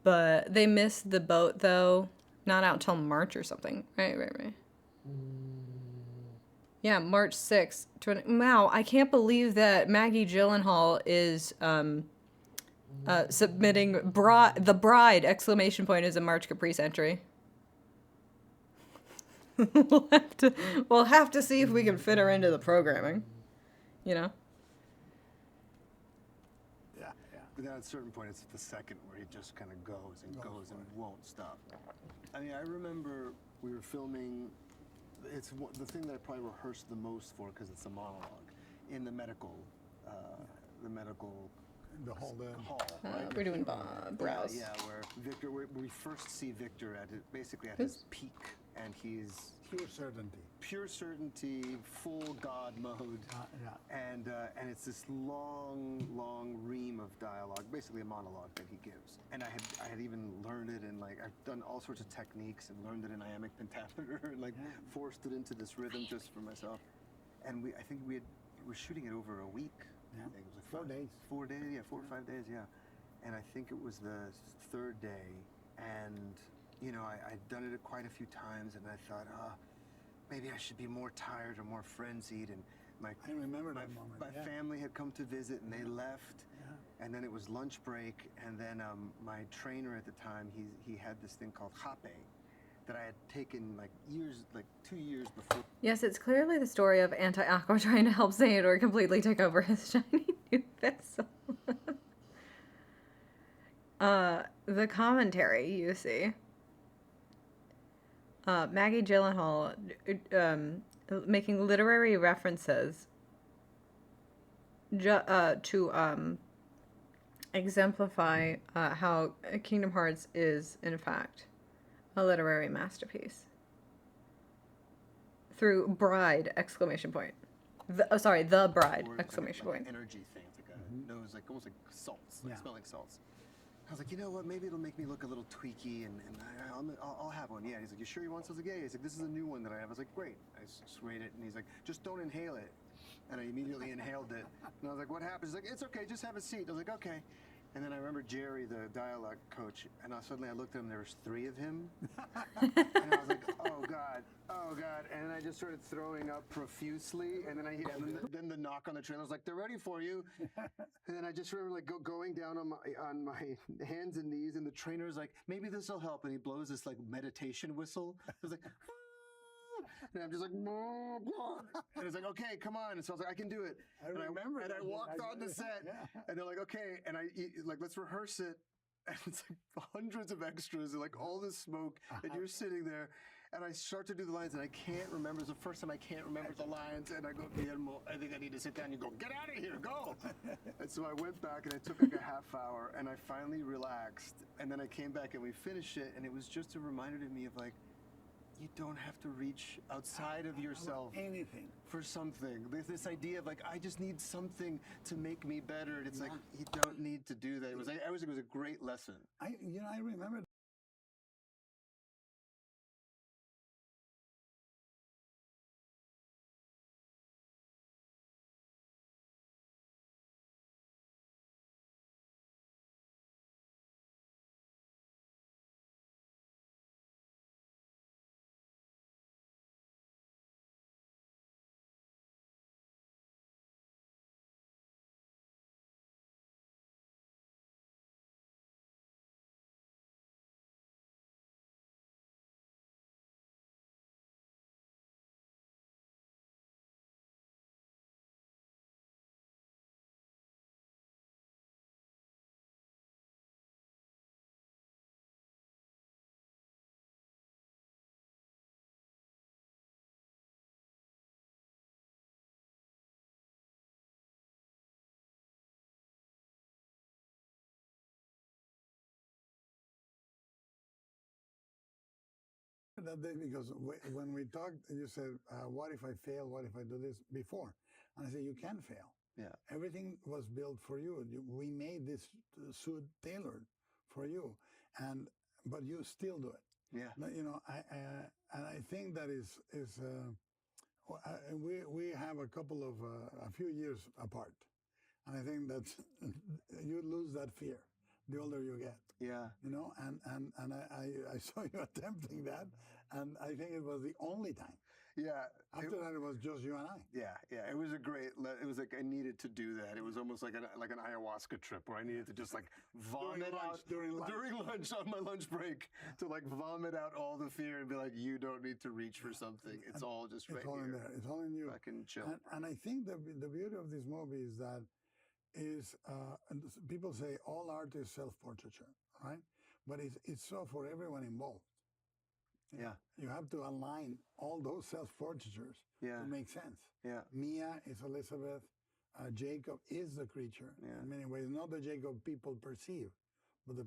But they missed the boat though. Not out till March or something. Right. Yeah, March 6th. Wow, I can't believe that Maggie Gyllenhaal is submitting the bride exclamation point is a March Caprice entry. we'll have to see if we can fit her into the programming. You know? Yeah. But then at a certain point, it's the second where he just kind of goes and goes and won't stop. I mean, I remember we were filming. It's the thing that I probably rehearsed the most for because it's a monologue in the medical, The whole hall. Right? We're doing brows. Yeah, where Victor, we first see Victor basically at his peak, and he's pure certainty. full God mode, and it's this long ream of dialogue, basically a monologue that he gives. And I had even learned it, and like I've done all sorts of techniques and learned it in iambic pentameter, and like forced it into this rhythm just for myself. And I think we were shooting it over a week. Yeah. I think it was like 4 days. 4 days, yeah, 4 or 5 days, yeah. And I think it was the third day, and you know, I'd done it quite a few times, and I thought, maybe I should be more tired or more frenzied. And I remember that moment. My family had come to visit, and they left. Yeah. And then it was lunch break, and then my trainer at the time, he had this thing called Hape that I had taken like 2 years before. Yes, it's clearly the story of Anti-Aqua trying to help Xehanort completely take over his shiny new vessel. The commentary, you see. Maggie Gyllenhaal making literary references to exemplify how Kingdom Hearts is, in fact, a literary masterpiece. Through bride, exclamation point. The bride, exclamation point. Energy thing. It's like a nose, like almost like salts, like smelling salts. I was like, you know what? Maybe it'll make me look a little tweaky, and I'll have one. Yeah. He's like, you sure you want something? Yeah. He's like, this is a new one that I have. I was like, great. I sprayed it, and he's like, just don't inhale it. And I immediately inhaled it. And I was like, what happens? He's like, it's okay. Just have a seat. I was like, okay. And then I remember Jerry, the dialogue coach, and suddenly I looked at him. There was 3 of him, and I was like, oh god. And I just started throwing up profusely. And then the knock on the trailer was like, they're ready for you. And then I just remember like going down on my hands and knees, and the trainer's like, maybe this will help. And he blows this like meditation whistle. I was like. And I'm just like, and it's like, okay, come on. And so I was like, I can do it. I remember. And I walked on the set, and they're like, okay, and like, let's rehearse it. And it's like hundreds of extras, and like all this smoke, and you're sitting there, and I start to do the lines, and I can't remember. It's the first time I can't remember the lines, and I go, Guillermo, I think I need to sit down. You go, get out of here, go. And so I went back, and I took like a half hour, and I finally relaxed, and then I came back, and we finished it, and it was just a reminder to me of like, you don't have to reach outside of yourself anything for something. There's this idea of like, I just need something to make me better. And it's like, you don't need to do that. I was a great lesson. I remember That day because when we talked, you said, "What if I fail? What if I do this before?" And I said, "You can fail. Yeah. Everything was built for you. We made this suit tailored for you, but you still do it. Yeah. You know, and I think that we have a few years apart, and I think that you lose that fear the older you get. Yeah. You know, and I saw you attempting that, and I think it was the only time. Yeah. After that, it was just you and I. Yeah, yeah. It was it was like I needed to do that. It was almost like an ayahuasca trip where I needed to just like vomit during lunch on my lunch break to like vomit out all the fear and be like, you don't need to reach for something. It's all just right It's all here. in there. It's all in you. I can chill. And I think the beauty of this movie is that and people say all art is self-portraiture, right? But it's so for everyone involved. Yeah. You have to align all those self-portraitures to make sense. Yeah. Mia is Elizabeth. Jacob is the creature in many ways. Not the Jacob people perceive, but the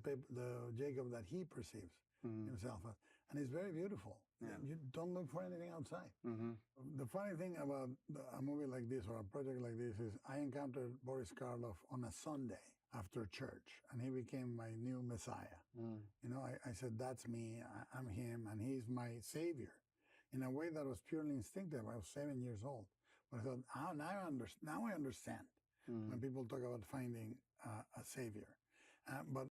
Jacob that he perceives himself as. And it's very beautiful. Yeah. You don't look for anything outside. Mm-hmm. The funny thing about a movie like this or a project like this is I encountered Boris Karloff on a Sunday after church, and he became my new messiah. You know, I said, that's me, I'm him, and he's my savior. In a way that was purely instinctive. I was 7 years old. But I thought, now I understand when people talk about finding a savior. But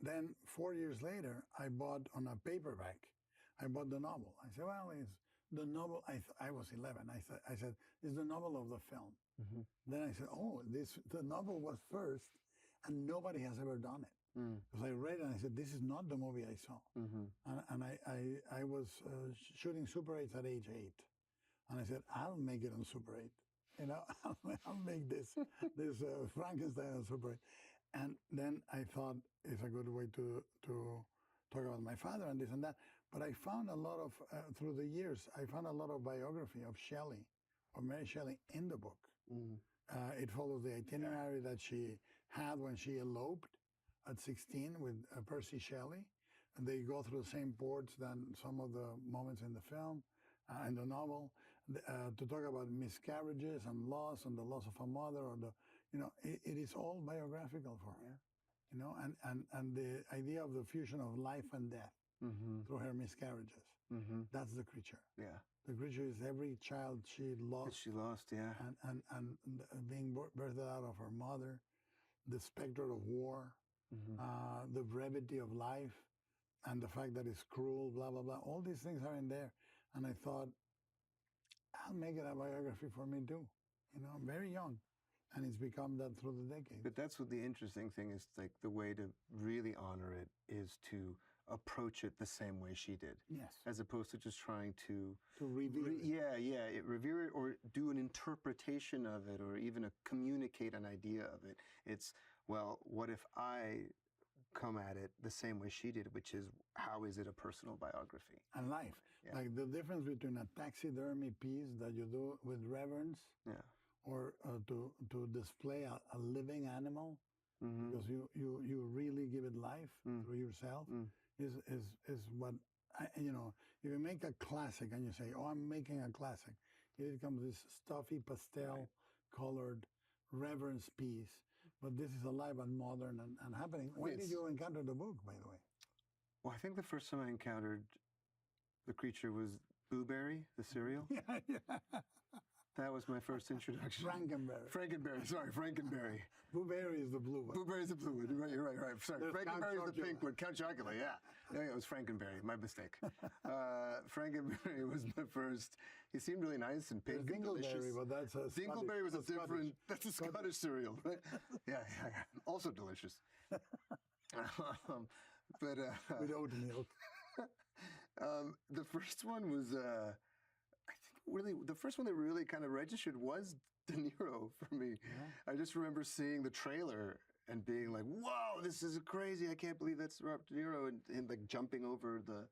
then 4 years later, I bought on a paperback, I bought the novel. I said, well, it's the novel. I was 11. I said, it's the novel of the film. Then I said, oh, the novel was first, and nobody has ever done it. Because I read it and I said, this is not the movie I saw. And I was shooting Super 8s at age 8. And I said, I'll make it on Super 8. You know, I'll make this Frankenstein on Super 8. And then I thought it's a good way to talk about my father and this and that. But I found a lot of, through the years, I found a lot of biography of Shelley, of Mary Shelley, in the book. It follows the itinerary that she had when she eloped at 16 with Percy Shelley. And they go through the same ports than some of the moments in the film, in the novel, to talk about miscarriages and loss and the loss of a mother, or it is all biographical for her. You know, and the idea of the fusion of life and death through her miscarriages. That's the creature. Yeah. The creature is every child she lost. And being birthed out of her mother, the specter of war, the brevity of life, and the fact that it's cruel, blah, blah, blah. All these things are in there. And I thought, I'll make it a biography for me too. You know, I'm very young. And it's become that through the decades. But that's what the interesting thing is, like the way to really honor it is to approach it the same way she did. Yes. As opposed to just trying to revere it. revere it or do an interpretation of it or even communicate an idea of it. It's, well, what if I come at it the same way she did, which is, how is it a personal biography? And life. Yeah. Like the difference between a taxidermy piece that you do with reverence or to display a living animal because you really give it life through yourself is what, if you make a classic and you say, oh, I'm making a classic, it becomes this stuffy pastel colored reverence piece. But this is alive and modern and happening. When did you encounter the book, by the way? Well, I think the first time I encountered the creature was Blueberry, the cereal. Yeah. That was my first introduction. Frankenberry. Blueberry is the blue one. Blueberry's the blue one. You're right. Sorry, Frankenberry's the pink one. Count Chocula, yeah. It was Frankenberry. My mistake. Frankenberry was my first. He seemed really nice and pink and delicious. But that's a Dingleberry was a different. That's a Scottish cereal, right? Yeah. Also delicious. But with oat milk. The first one was. I think really the first one that really kind of registered was De Niro for me. Yeah. I just remember seeing the trailer and being like, "Whoa, this is crazy! I can't believe that's Robert De Niro!" And like jumping over the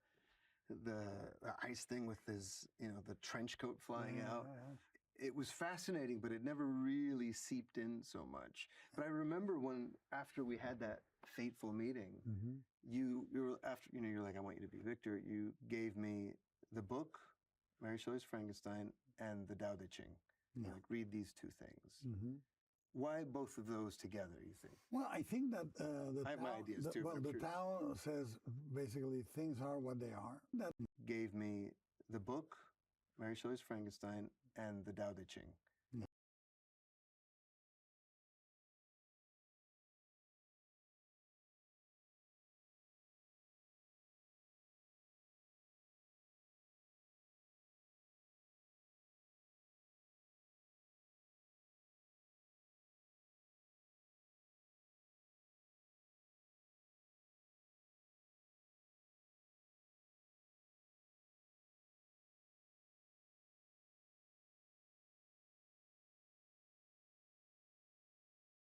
ice thing with his, the trench coat flying out. Yeah. It was fascinating, but it never really seeped in so much. But I remember after we had that fateful meeting, you're like, "I want you to be Victor." You gave me the book, Mary Shelley's Frankenstein, and the Tao Te Ching. Yeah. Like, read these two things. Why both of those together, you think? Well, I think that I have my ideas too. Well, the Tao says basically things are what they are. That gave me the book, Mary Shelley's Frankenstein, and the Tao Te Ching. Yeah.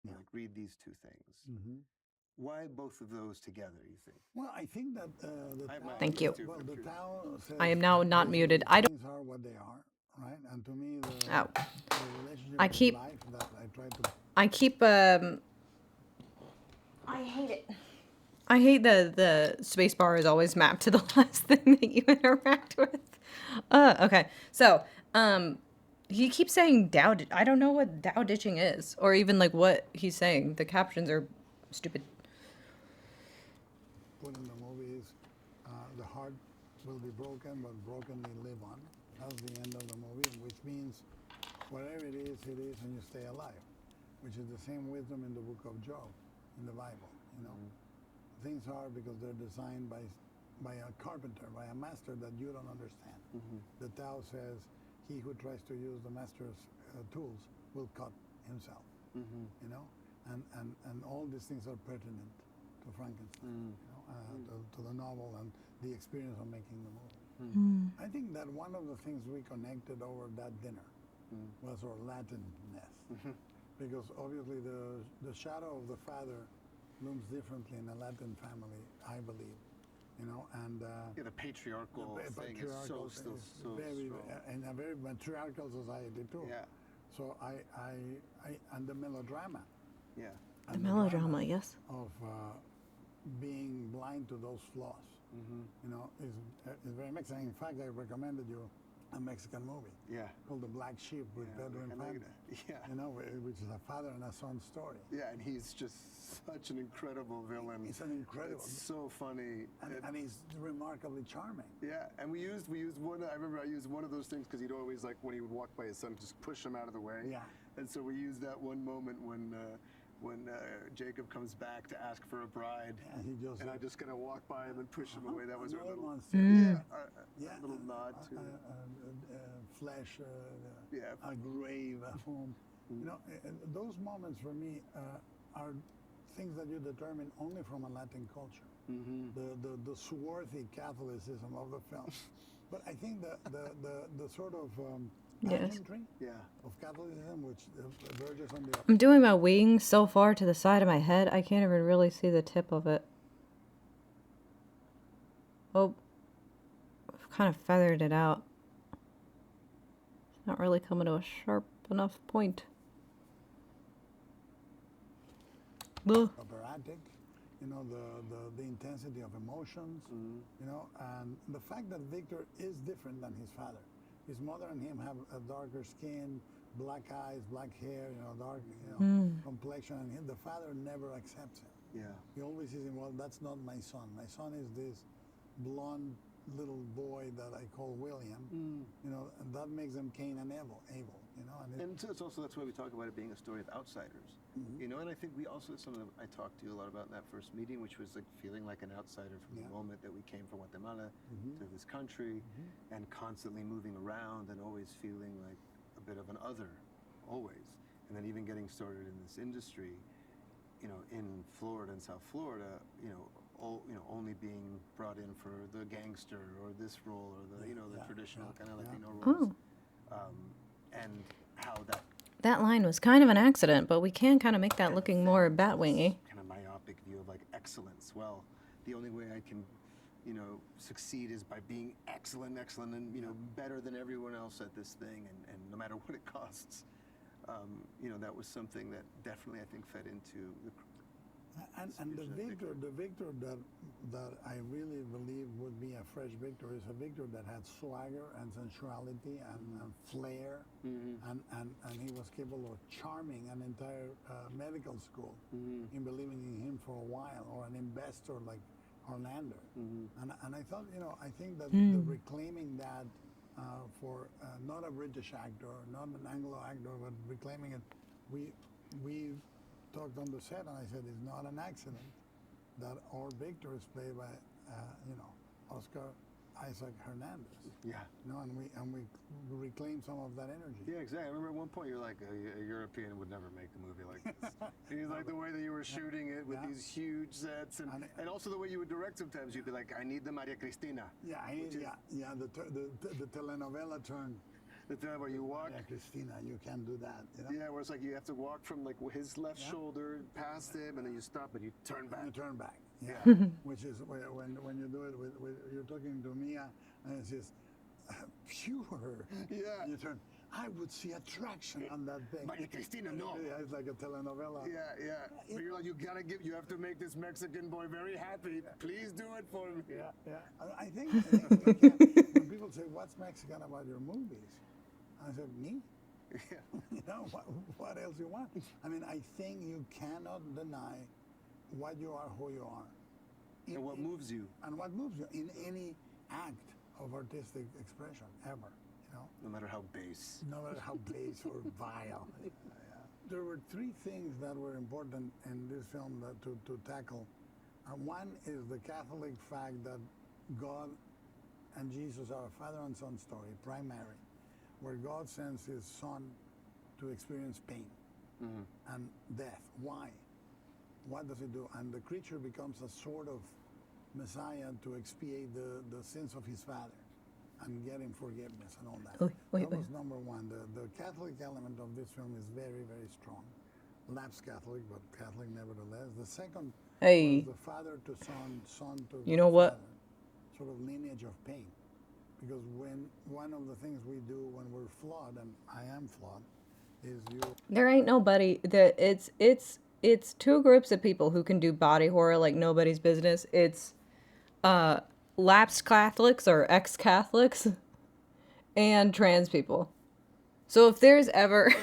Like, read these two things. Why both of those together, you think? Well, I think that Thank you. Well, the Tao says I am now not muted. I don't. Things are what they are, right? And to me, the relationship I keep. with life that I try to. I keep. I hate it. I hate the space bar is always mapped to the last thing that you interact with. Okay. So, he keeps saying Dow. I don't know what Dow ditching is, or even like what he's saying. The captions are stupid. Put in the movie is the heart will be broken, but brokenly live on. That's the end of the movie, which means whatever it is, and you stay alive, which is the same wisdom in the book of Job, in the Bible. Things are because they're designed by a carpenter, by a master that you don't understand. The Tao says, he who tries to use the master's tools will cut himself. And all these things are pertinent to Frankenstein, to the novel and the experience of making the movie. I think that one of the things we connected over that dinner was our Latinness, because obviously the shadow of the father looms differently in a Latin family, I believe. The patriarchal thing is so very strong. in a very matriarchal society too. Yeah. So I and the melodrama. Yeah. The melodrama, yes. Of being blind to those flaws, is very Mexican. In fact, I recommended you a Mexican movie. Yeah. Called The Black Sheep with Pedro Infante. Yeah. Which is a father and a son story. Yeah, and he's just such an incredible villain. He's an incredible. It's so funny. And he's remarkably charming. Yeah, and we used one. I remember I used one of those things because he'd always, like, when he would walk by his son, just push him out of the way. Yeah. And so we used that one moment when Jacob comes back to ask for a bride, and I just kind of walk by him and push him away. That was our little little nod to flesh, a grave, a home. Those moments for me are things that you determine only from a Latin culture. the swarthy Catholicism of the film. But I think the sort of pageantry of Catholicism, which verges on the I'm doing my wing so far to the side of my head, I can't even really see the tip of it. Oh, I've kind of feathered it out. It's not really coming to a sharp enough point. Ugh. operatic, you know, the intensity of emotions, you know, and the fact that Victor is different than his father. His mother and him have a darker skin, black eyes, black hair, you know, dark, you know, complexion, and the father never accepts him. Yeah. He always sees him, well, that's not my son. My son is this blonde little boy that I call William, you know, and that makes them Cain and Abel, you know. And so it's also, that's why we talk about it being a story of outsiders, you know, and I think we also, something that I talked to you a lot about in that first meeting, which was like feeling like an outsider from the moment that we came from Guatemala to this country and constantly moving around and always feeling like a bit of an other, always. And then even getting started in this industry, you know, in Florida and South Florida, you know, only being brought in for the gangster or this role or the, you know, the traditional kind of Latino roles. And how that line was kind of an accident, but we can kind of make that looking more bat-wingy. Kind of myopic view of like excellence. Well, the only way I can, you know, succeed is by being excellent, and, you know, better than everyone else at this thing, and no matter what it costs. You know, that was something that definitely I think fed into the. And the Victor that I really believe would be a fresh Victor is a Victor that had swagger and sensuality and flair, and he was capable of charming an entire medical school in believing in him for a while, or an investor like Orlando. And I thought, you know, I think that the reclaiming that for not a British actor, not an Anglo actor, but reclaiming it, we talked on the set, and I said it's not an accident that our Victor is played by, you know, Oscar Isaac Hernandez. Yeah. You know, and we reclaim some of that energy. Yeah, exactly. I remember at one point you're like, a European would never make a movie like this. He's like the way that you were shooting it with these huge sets, and also the way you would direct sometimes. You'd be like, I need the Maria Cristina. Yeah, the telenovela turn. The time where you walk. Yeah, Cristina, you can't do that. You know? Yeah, where it's like you have to walk from like his left shoulder past him, and then you stop and you turn back. And you turn back. Yeah. Which is when you do it with you're talking to Mia, and it's just pure. Yeah. You turn. I would see attraction on that thing. Maria Cristina, no. Yeah, it's like a telenovela. Yeah. But you're like, you have to make this Mexican boy very happy. Please do it for me. Yeah. I think when people say, "What's Mexican about your movies?" I said, me? Yeah. You know, what else you want? I mean, I think you cannot deny what you are, who you are. And what moves you. And what moves you in any act of artistic expression, ever, you know? No matter how base. No matter how base or vile. There were three things that were important in this film to tackle. One is the Catholic fact that God and Jesus are a father and son story, primary, where God sends his son to experience pain and death. Why? What does he do? And the creature becomes a sort of Messiah to expiate the sins of his father and get him forgiveness and all that. That was number one. The Catholic element of this film is very, very strong. Lapsed Catholic, but Catholic nevertheless. The second was the father to son to you know what? Father, sort of lineage of pain. Because when one of the things we do when we're flawed, and I am flawed, is there ain't nobody that it's two groups of people who can do body horror like nobody's business. It's lapsed Catholics or ex-Catholics and trans people. So if there's ever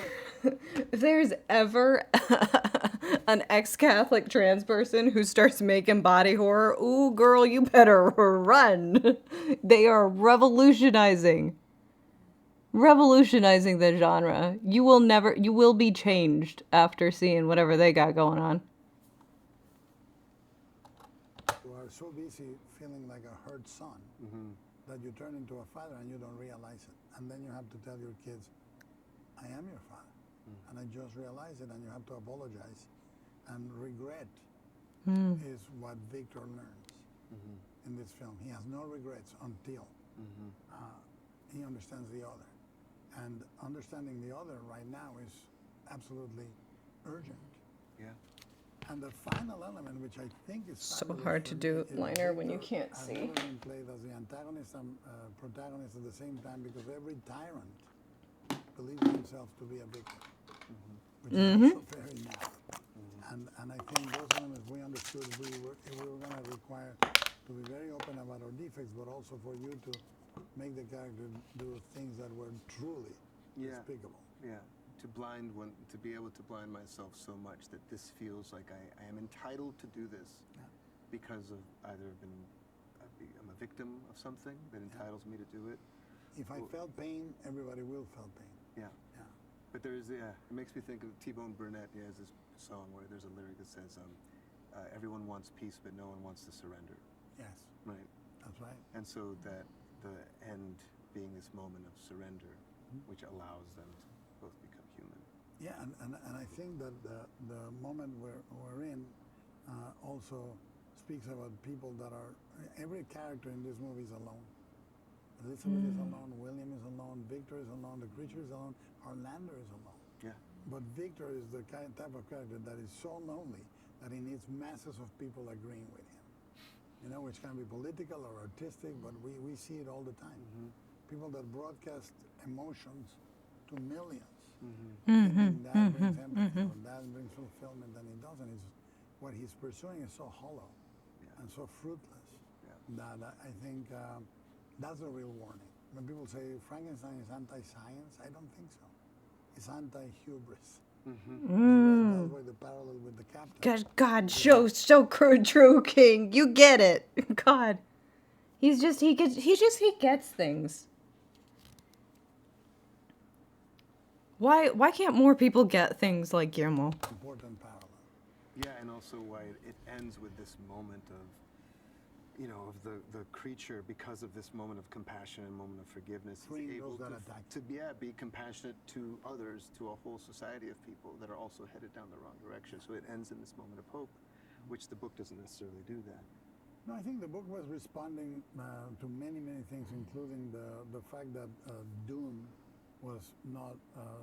an ex-Catholic trans person who starts making body horror, ooh, girl, you better run. They are revolutionizing the genre. You will be changed after seeing whatever they got going on. You are so busy feeling like a hurt son that you turn into a father and you don't realize it. And then you have to tell your kids, I am your father. And I just realized it, and you have to apologize. And regret is what Victor learns. in this film. He has no regrets until he understands the other. And understanding the other right now is absolutely urgent. Yeah. And the final element, which I think is So fabulous hard to for me, do is liner when you Victor can't has see. never been played as the antagonist and protagonist at the same time, because every tyrant believes himself to be a victim, which is also very narrow. And I think those elements we understood we were going to require to be very open about our defects, but also for you to make the character do things that were truly despicable. Yeah. To be able to blind myself so much that this feels like I am entitled to do this because of either I'm a victim of something that entitles me to do it. If I felt pain, everybody will feel pain. Yeah. But it makes me think of T-Bone Burnett. He has this song where there's a lyric that says, everyone wants peace, but no one wants to surrender. Yes. Right. That's right. And so that the end being this moment of surrender, which allows them to both become human. Yeah, and I think that the moment we're in also speaks about people that are, every character in this movie is alone. Elizabeth is alone, William is alone, Victor is alone, the creature is alone, Orlando is alone. Yeah. But Victor is the type of character that is so lonely that he needs masses of people agreeing with him. You know, which can be political or artistic, but we see it all the time. People that broadcast emotions to millions. Thinking that brings empathy, or that brings fulfillment, and it doesn't. What he's pursuing is so hollow and so fruitless that I think that's a real warning. When people say Frankenstein is anti-science, I don't think so. It's anti-hubris. That's why the parallel with the captain. God, so true, King. You get it. God, he gets things. Why can't more people get things like Guillermo? Important parallel. Yeah, and also why it ends with this moment of, of the creature, because of this moment of compassion and moment of forgiveness, is able to be compassionate to others, to a whole society of people that are also headed down the wrong direction. So it ends in this moment of hope, which the book doesn't necessarily do that. No, I think the book was responding to many things, including the fact that Doom was not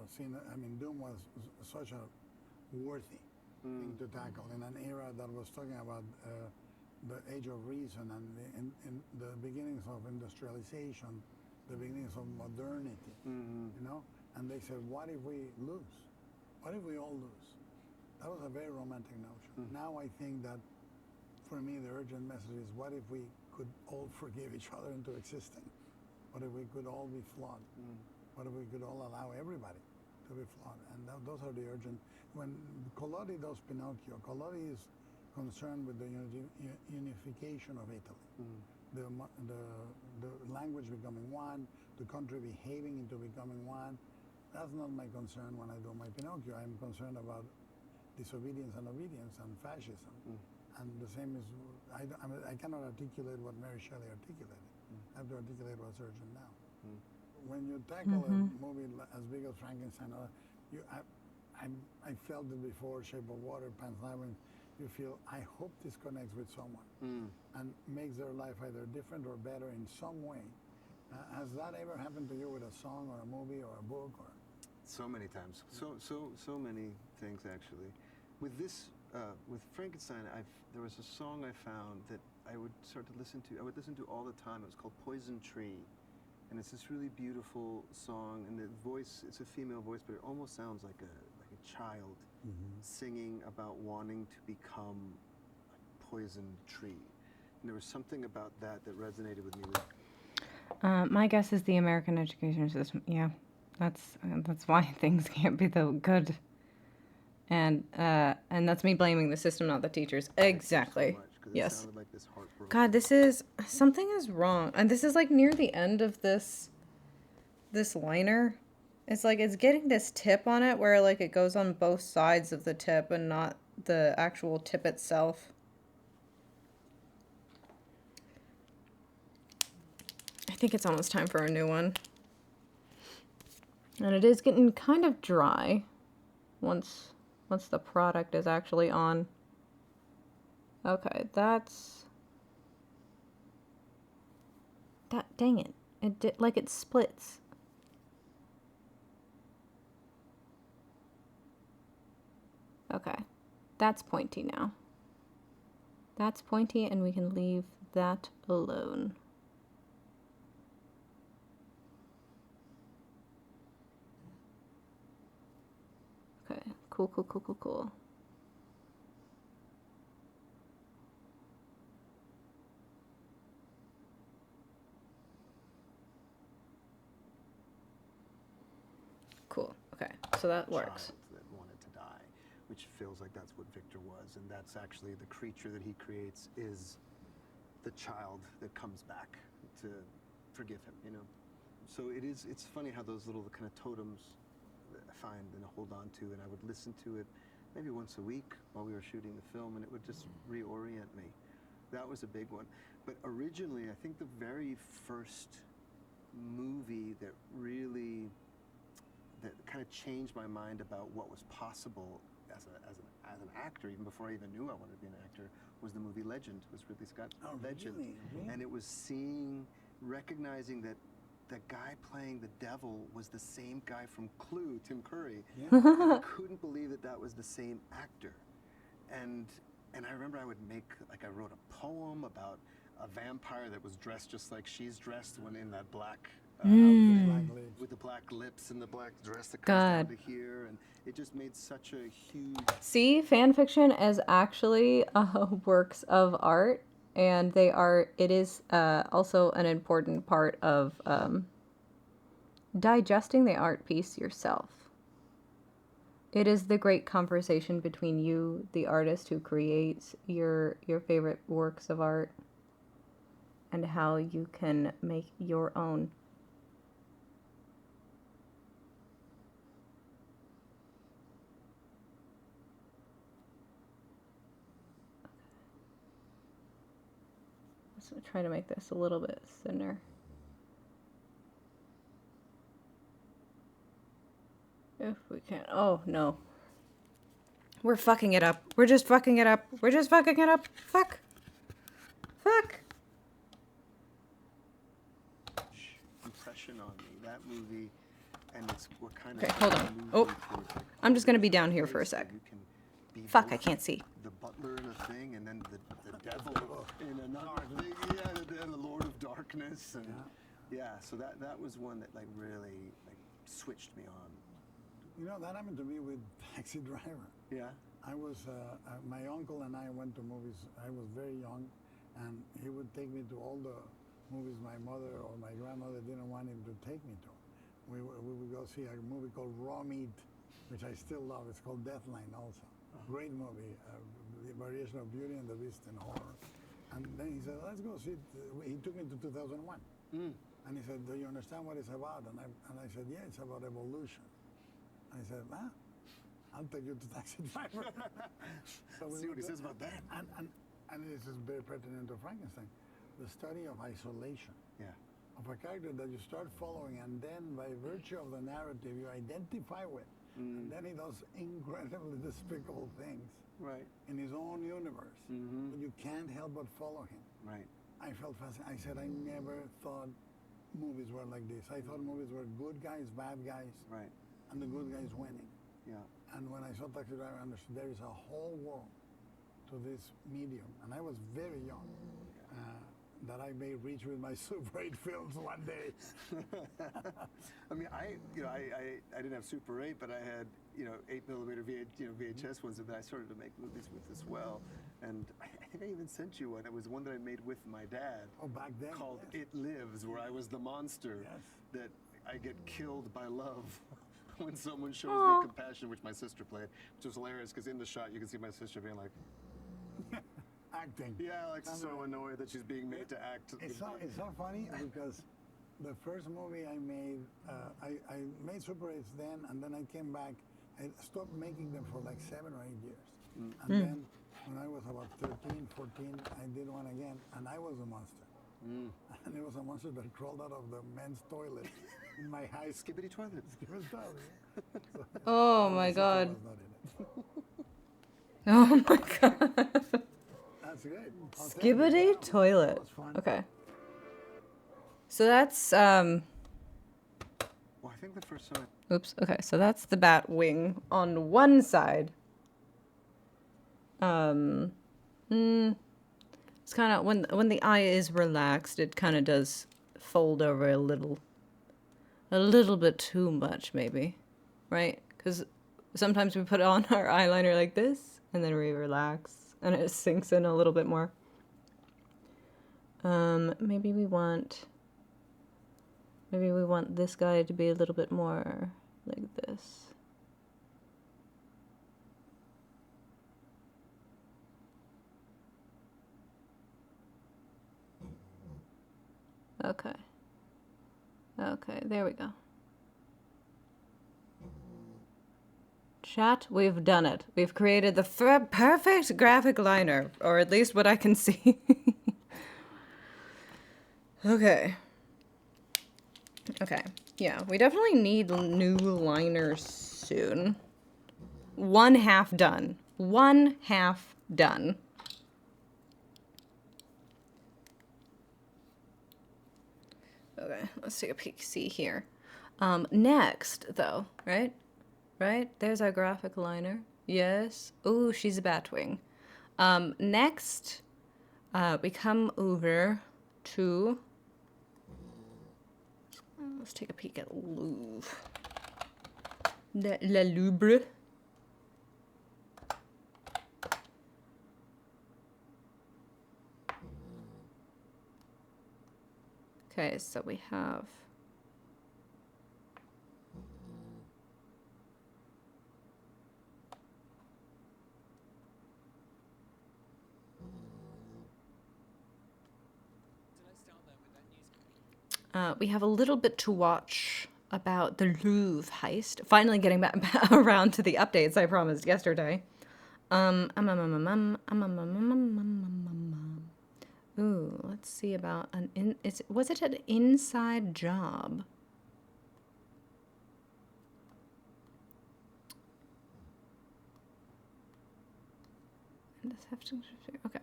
seen. I mean, Doom was such a worthy thing to tackle in an era that was talking about the age of reason and in the beginnings of industrialization, the beginnings of modernity, And they said, what if we lose? What if we all lose? That was a very romantic notion. Now I think that, for me, the urgent message is, what if we could all forgive each other into existing? What if we could all be flawed? What if we could all allow everybody to be flawed? And those are the urgent. When Collodi does Pinocchio, Collodi is concerned with the unification of Italy, the language becoming one, the country behaving into becoming one. That's not my concern when I do my Pinocchio. I'm concerned about disobedience and obedience and fascism. And the same is, I cannot articulate what Mary Shelley articulated. I have to articulate what's urgent now. When you tackle a movie as big as Frankenstein, I felt it before, Shape of Water, Pan's Labyrinth. You feel, I hope this connects with someone and makes their life either different or better in some way. Has that ever happened to you with a song or a movie or a book? Or so many times, so many things actually. With this, with Frankenstein, there was a song I found that I would start to listen to. I would listen to all the time. It was called "Poison Tree," and it's this really beautiful song. And the voice, it's a female voice, but it almost sounds like a child singing about wanting to become a poison tree. And there was something about that resonated with me. My guess is the American education system. Yeah, that's why things can't be so good. And that's me blaming the system, not the teachers. Exactly. So much, yes. It sounded like this heartbroken. God, this is something is wrong, and this is like near the end of this liner. It's like it's getting this tip on it where like it goes on both sides of the tip and not the actual tip itself. I think it's almost time for a new one. And it is getting kind of dry once the product is actually on. Okay, that's Dang it. It splits. Okay. That's pointy now. That's pointy, and we can leave that alone. Okay. Cool. Cool. Okay. So that works. Child that wanted to die, which feels like that's what Victor was, and that's actually the creature that he creates is the child that comes back to forgive him, you know? So it's funny how those little kind of totems I find and hold on to, and I would listen to it maybe once a week while we were shooting the film, and it would just reorient me. That was a big one. But originally, I think the very first movie that kind of changed my mind about what was possible as an actor, even before I even knew I wanted to be an actor, was the movie Legend. It was Ridley Scott Legend. Really? And it was recognizing that the guy playing the devil was the same guy from Clue, Tim Curry. Yeah. And I couldn't believe that that was the same actor. And I remember I wrote a poem about a vampire that was dressed just like she's dressed when in that black outfit, with the black lips and the black dress that comes down to here, and it just made such a huge... See, fan fiction is actually works of art, and it is also an important part of digesting the art piece yourself. It is the great conversation between you, the artist who creates your favorite works of art, and how you can make your own. Let's try to make this a little bit thinner. If we can. Oh, no. We're fucking it up. We're just fucking it up. Fuck. Impression on me, that movie, and it's what kind Okay, of... hold on. Oh, I'm just gonna be down here for a sec. You can be Fuck, I both can't see. the butler in a thing, and then the devil in another thing. Yeah, and the Lord of Darkness, and so that was one that really switched me on. You know, that happened to me with Taxi Driver. Yeah. I was, my uncle and I went to movies. I was very young, and he would take me to all the movies my mother or my grandmother didn't want him to take me to. We would go see a movie called Raw Meat, which I still love. It's called Deathline also. Great movie, the variation of Beauty and the Beast and horror. And then he said, let's go see it. He took me to 2001. And he said, do you understand what it's about? And I said, yeah, it's about evolution. I said, I'll take you to Taxi Driver. So see what he says about that. And this is very pertinent to Frankenstein. The study of isolation. Yeah. Of a character that you start following, and then by virtue of the narrative you identify with. And then he does incredibly despicable things in his own universe. But you can't help but follow him. Right. I felt fascinated. I said, I never thought movies were like this. I thought movies were good guys, bad guys, and the good guys winning. Yeah. And when I saw Taxi Driver, I understood there is a whole world to this medium. And I was very young. That I may reach with my Super 8 films one day. I mean, I didn't have Super 8, but I had 8mm VHS ones that I started to make movies with as well. And I think I even sent you one. It was one that I made with my dad. Oh, back then. Called It Lives, where I was the monster that I get killed by love. When someone shows me compassion, which my sister played, which was hilarious because in the shot you can see my sister being like. Acting. Yeah, so annoyed that she's being made to act. It's so funny because the first movie I made, I made Super 8s then, and then I came back. I stopped making them for like 7 or 8 years. And then when I was about 13, 14, I did one again, and I was a monster. And it was a monster that crawled out of the men's toilet in my high school. Skibbity toilet. Skibbity toilet. So, oh my God. Was not in it. Oh my God. That's good. Skibbity toilet. Okay. So that's Well, I think the first time. oops. Okay, so that's the bat wing on one side. It's kind of when the eye is relaxed, it kind of does fold over a little bit too much, maybe, right? Because sometimes we put on our eyeliner like this, and then we relax, and it sinks in a little bit more. Maybe we want this guy to be a little bit more like this. Okay. Okay, there we go. Chat, we've done it. We've created the perfect graphic liner, or at least what I can see. Okay. Okay. Yeah, we definitely need new liners soon. 1/2 done. 1/2 done. Okay, let's take a peek. See here. Next, though, right? Right? There's our graphic liner. Yes. Ooh, she's a batwing. Next, we come over to... Let's take a peek at Louvre. La Louvre. Okay, so we have... we have a little bit to watch about the Louvre heist. Finally getting back around to the updates I promised yesterday. Ooh, let's see about was it an inside job? Okay.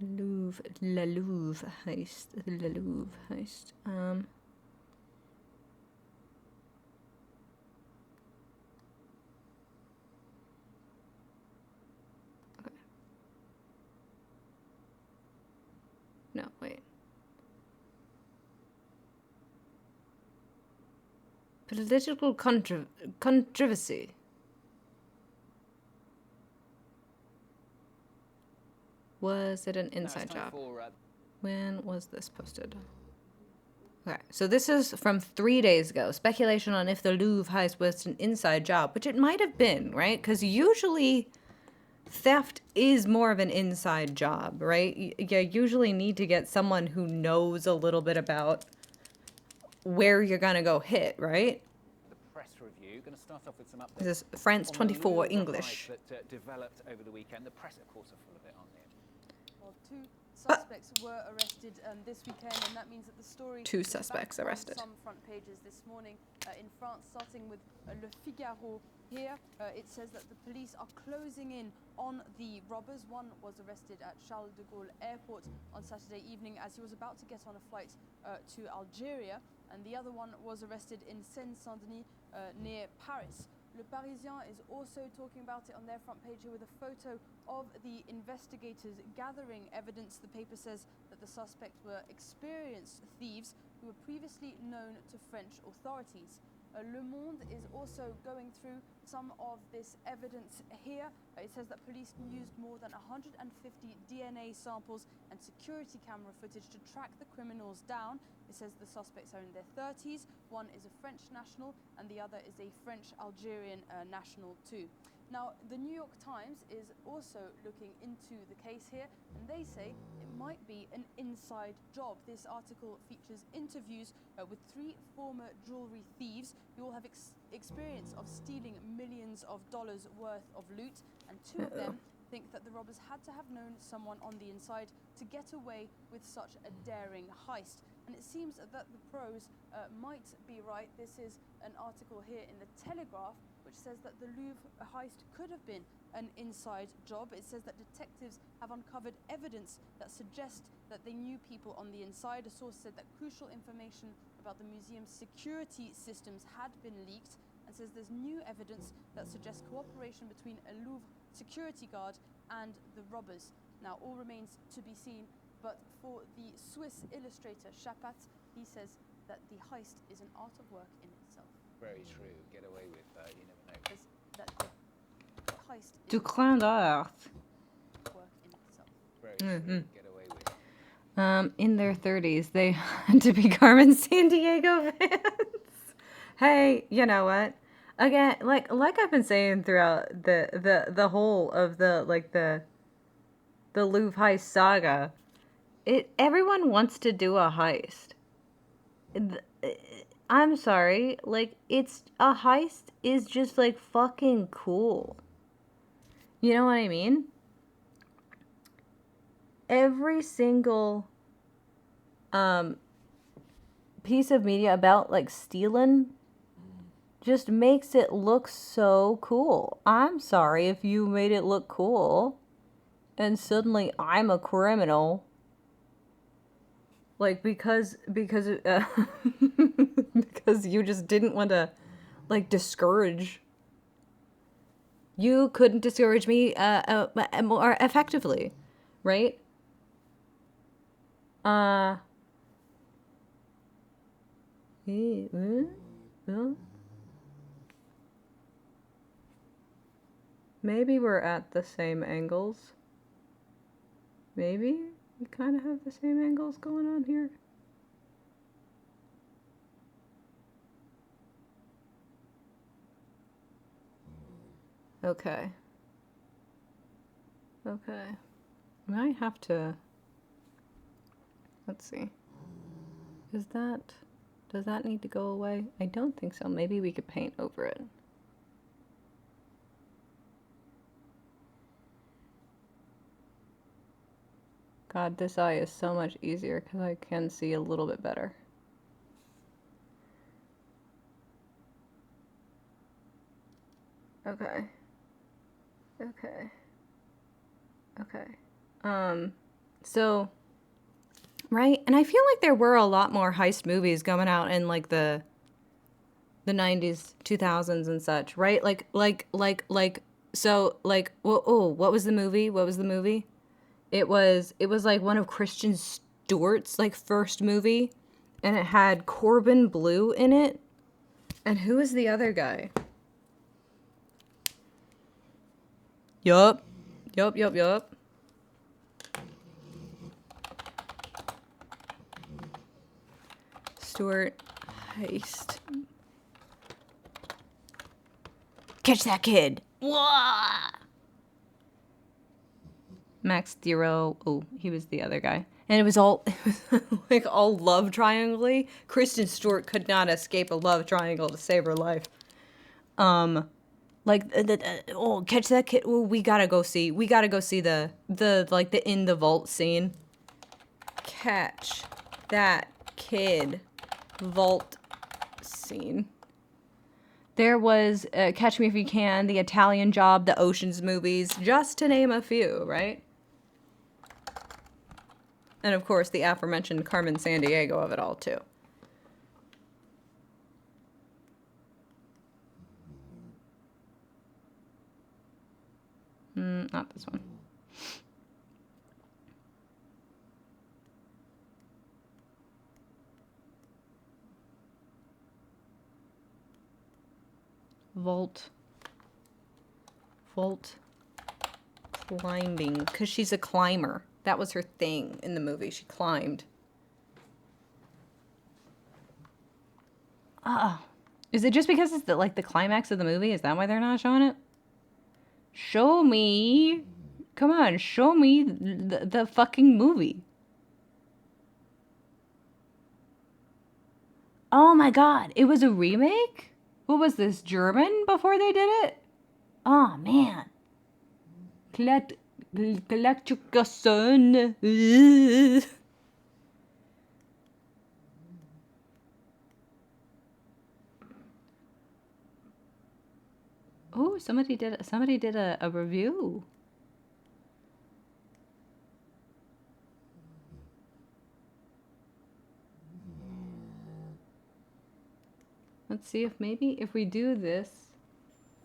Louvre, La Louvre heist, La Louvre heist. Okay. No, wait. Political controversy. Was it an inside job? When was this posted? Okay, so this is from 3 days ago. Speculation on if the Louvre heist was an inside job, which it might have been, right? Because usually theft is more of an inside job, right? You usually need to get someone who knows a little bit about where you're gonna go hit, right? The press review. Going to start off with some updates. This is France 24 English. That developed over the weekend. The press, of course, are full of it, aren't they? Well, 2 suspects were arrested this weekend, and that means that the story... 2 suspects arrested. Some front pages this morning in France, starting with Le Figaro. Here, it says that the police are closing in on the robbers. One was arrested at Charles de Gaulle Airport on Saturday evening as he was about to get on a flight to Algeria, and the other one was arrested in Seine-Saint-Denis near Paris. Le Parisien is also talking about it on their front page here with a photo of the investigators gathering evidence. The paper says that the suspects were experienced thieves who were previously known to French authorities. Le Monde is also going through some of this evidence here. It says that police used more than 150 DNA samples and security camera footage to track the criminals down. It says the suspects are in their 30s. One is a French national and the other is a French-Algerian national too. Now, the New York Times is also looking into the case here, and they say it might be an inside job. This article features interviews with 3 former jewelry thieves who all have experience of stealing millions of dollars worth of loot, and 2 of them think that the robbers had to have known someone on the inside to get away with such a daring heist. and it seems that the pros might be right. This is an article here in the Telegraph which says that the Louvre heist could have been an inside job. It says that detectives have uncovered evidence that suggests that they knew people on the inside. A source said that crucial information about the museum's security systems had been leaked, and says there's new evidence that suggests cooperation between a Louvre security guard and the robbers. Now, all remains to be seen, but for the Swiss illustrator Chapat, he says that the heist is an art of work in itself. Very true. Get away with that. You never know. That the heist is Du clin d'œil. work in itself. Very true. Get away with it. In their 30s, they had to be Carmen Sandiego fans. Hey, you know what? Again, like I've been saying throughout the whole of the Louvre heist saga, everyone wants to do a heist. I'm sorry, like, it's a heist is just like fucking cool. You know what I mean? Every single piece of media about like stealing just makes it look so cool. I'm sorry if you made it look cool and suddenly I'm a criminal. Like, because because you just didn't want to, like, discourage. You couldn't discourage me more effectively, right? Maybe we're at the same angles. Maybe we kind of have the same angles going on here. Okay. Okay. I might have to... Let's see. Does that need to go away? I don't think so. Maybe we could paint over it. God, this eye is so much easier because I can see a little bit better. Okay. Okay. Okay. So, right? And I feel like there were a lot more heist movies coming out in like the 90s, 2000s and such, right? So like, what was the movie? What was the movie? It was like one of Kristen Stewart's like first movie, and it had Corbin Bleu in it. And who was the other guy? Yup. Stewart heist. Catch that kid. Wah! Max Zero. Oh, he was the other guy. And it was like all love triangle-y. Kristen Stewart could not escape a love triangle to save her life. Like catch that kid. Oh, we gotta go see the like the in the vault scene. Catch that kid vault scene. There was Catch Me If You Can, The Italian Job, the Ocean's movies, just to name a few, right? And of course, the aforementioned Carmen Sandiego of it all, too. Not this one. Vault climbing, because she's a climber. That was her thing in the movie. She climbed. Is it just because it's the climax of the movie? Is that why they're not showing it? Show me. Come on, show me the fucking movie. Oh my god, it was a remake? What was this, German before they did it? Oh man. Electrication. Oh, somebody did a review. Let's see if maybe if we do this,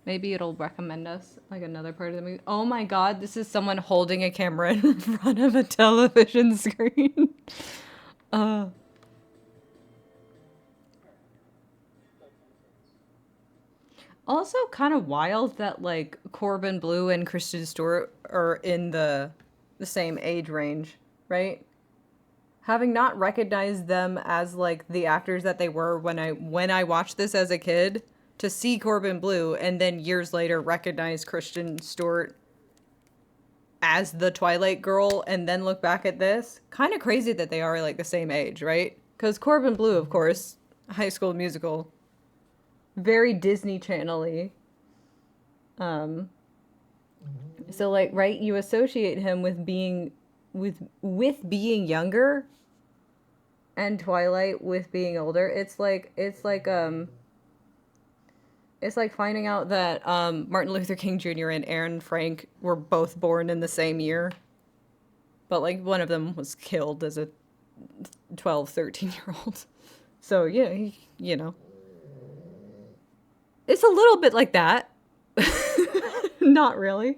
maybe it'll recommend us like another part of the movie. Oh my god, this is someone holding a camera in front of a television screen. Also kind of wild that like Corbin Bleu and Kristen Stewart are in the same age range, right? Having not recognized them as like the actors that they were when I watched this as a kid, to see Corbin Bleu and then years later recognize Kristen Stewart as the Twilight girl and then look back at this, kind of crazy that they are like the same age, right? Because Corbin Bleu, of course, High School Musical, very Disney Channel-y. So like, right, you associate him with being being younger, and Twilight with being older. It's like finding out that Martin Luther King Jr. and Aaron Frank were both born in the same year, but like one of them was killed as a 12, 13-year-old. So yeah, you know, it's a little bit like that. Not really.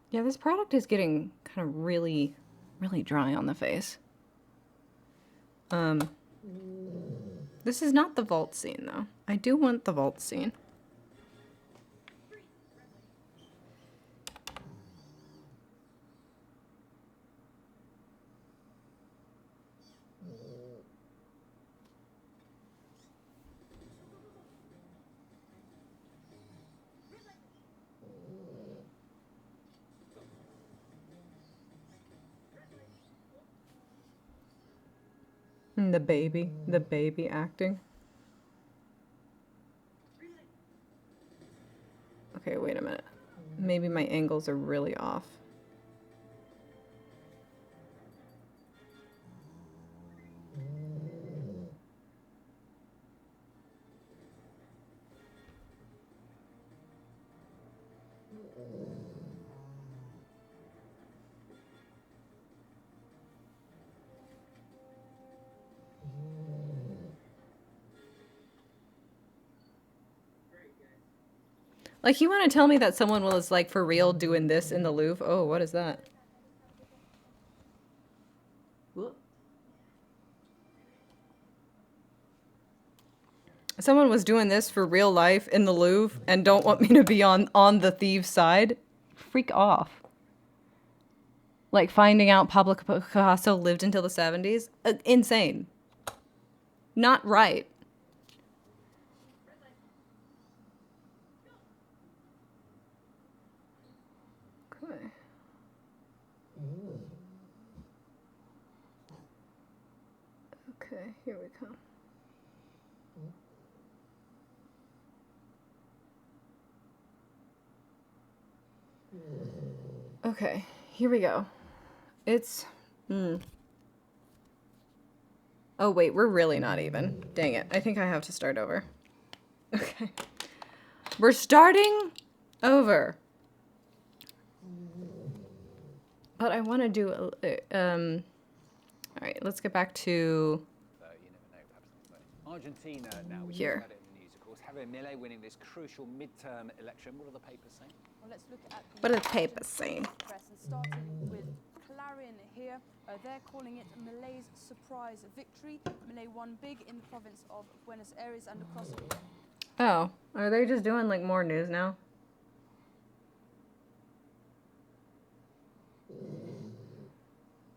Yeah, this product is getting kind of really, really dry on the face. This is not the vault scene, though. I do want the vault scene. And the baby acting. Okay, wait a minute. Maybe my angles are really off. Like, you want to tell me that someone was, like, for real doing this in the Louvre? Oh, what is that? Someone was doing this for real life in the Louvre and don't want me to be on the thieves' side? Freak off. Like, finding out Pablo Picasso lived until the 70s? Insane. Not right. Okay. Okay, here we come. Okay, here we go. It's... Oh, wait, we're really not even. Dang it. I think I have to start over. Okay. We're starting over. But I want to do... Alright, let's get back to... You never know, perhaps. Argentina now. We Here. talked about it in the news, of course. Javier Milei winning this crucial midterm election. What are the papers saying? Well, let's look at What are the papers saying? press, and starting with Clarin here. They're calling it Milei's surprise victory. Milei won big in the province of Buenos Aires and across. Oh, are they just doing like more news now?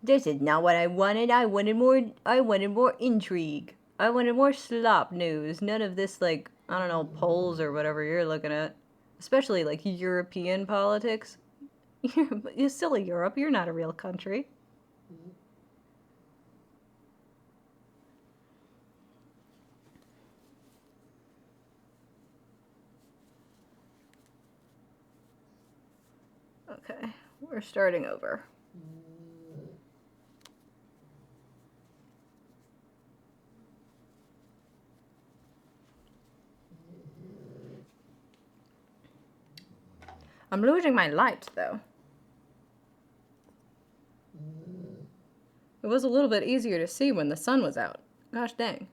This is not what I wanted. I wanted more intrigue. I wanted more slop news. None of this, like, I don't know, polls or whatever you're looking at. Especially like European politics. You're silly, Europe. You're not a real country. Okay, we're starting over. I'm losing my light, though. It was a little bit easier to see when the sun was out. Gosh dang.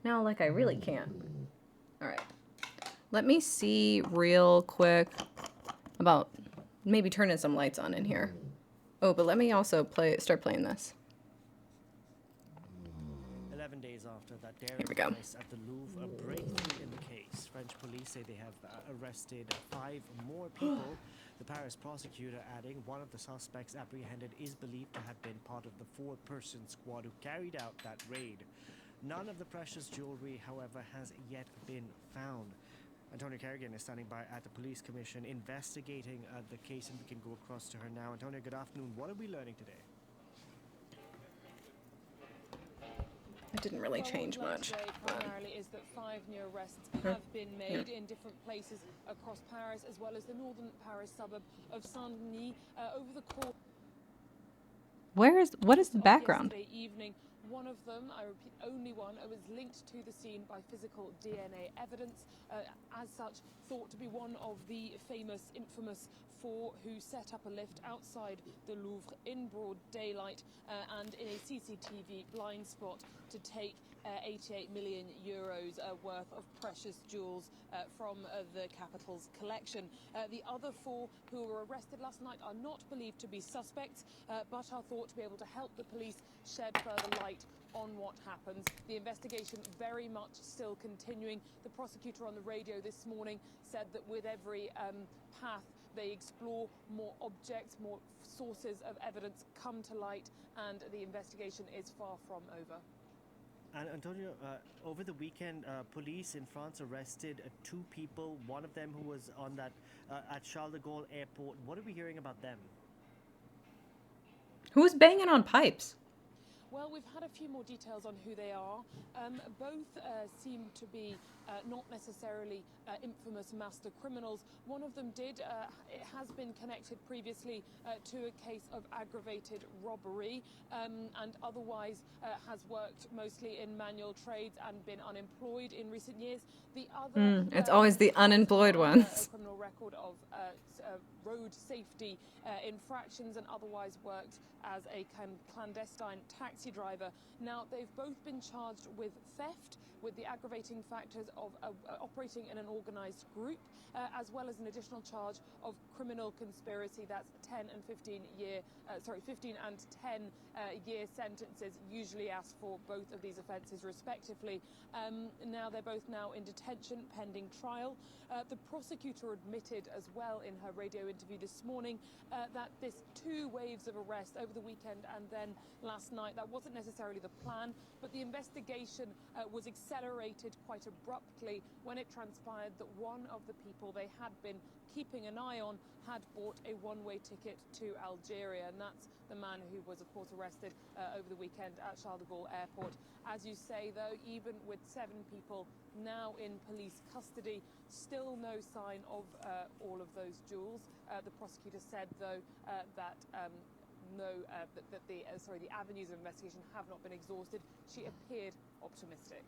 Now, like, I really can't. All right. Let me see real quick about maybe turning some lights on in here. Oh, but let me also start playing this. 11 days after that daring Here we go. heist at the Louvre, a breakthrough in the case. French police say they have arrested 5 more people. The Paris prosecutor adding one of the suspects apprehended is believed to have been part of the 4-person squad who carried out that raid. None of the precious jewelry, however, has yet been found. Antonia Kerrigan is standing by at the police commission investigating the case, and we can go across to her now. Antonia, good afternoon. What are we learning today? It didn't really change much. Primarily is that 5 new arrests have been made in different places across Paris, as well as the northern Paris suburb of Saint-Denis over the course. What is the background? Yesterday evening, one of them, I repeat, only one, was linked to the scene by physical DNA evidence, as such thought to be one of the infamous 4 who set up a lift outside the Louvre in broad daylight and in a CCTV blind spot to take 88 million euros worth of precious jewels from the capital's collection. The other 4 who were arrested last night are not believed to be suspects, but are thought to be able to help the police shed further light on what happens. The investigation very much still continuing. The prosecutor on the radio this morning said that with every path they explore, more objects, more sources of evidence come to light, and the investigation is far from over. And Antonio, over the weekend, police in France arrested 2 people, one of them who was on that at Charles de Gaulle airport. What are we hearing about them? Who's banging on pipes? Well, we've had a few more details on who they are. Both seem to be not necessarily infamous master criminals. One of them it has been connected previously to a case of aggravated robbery and otherwise has worked mostly in manual trades and been unemployed in recent years. The other it's always the unemployed ones. A criminal record of road safety infractions and otherwise worked as a clandestine taxi driver. Now, they've both been charged with theft, with the aggravating factors of operating in an organized group, as well as an additional charge of criminal conspiracy. That's 15 and 10 year sentences, usually asked for both of these offences respectively. Now they're both now in detention pending trial. The prosecutor admitted as well in her radio interview this morning that this 2 waves of arrest over the weekend and then last night, that wasn't necessarily the plan, but the investigation was accelerated quite abruptly when it transpired that one of the people they had been keeping an eye on had bought a one-way ticket to Algeria, and that's the man who was, of course, arrested over the weekend at Charles de Gaulle airport. As you say, though, even with 7 people now in police custody, still no sign of all of those jewels. The prosecutor said, though, that the avenues of investigation have not been exhausted. She appeared optimistic.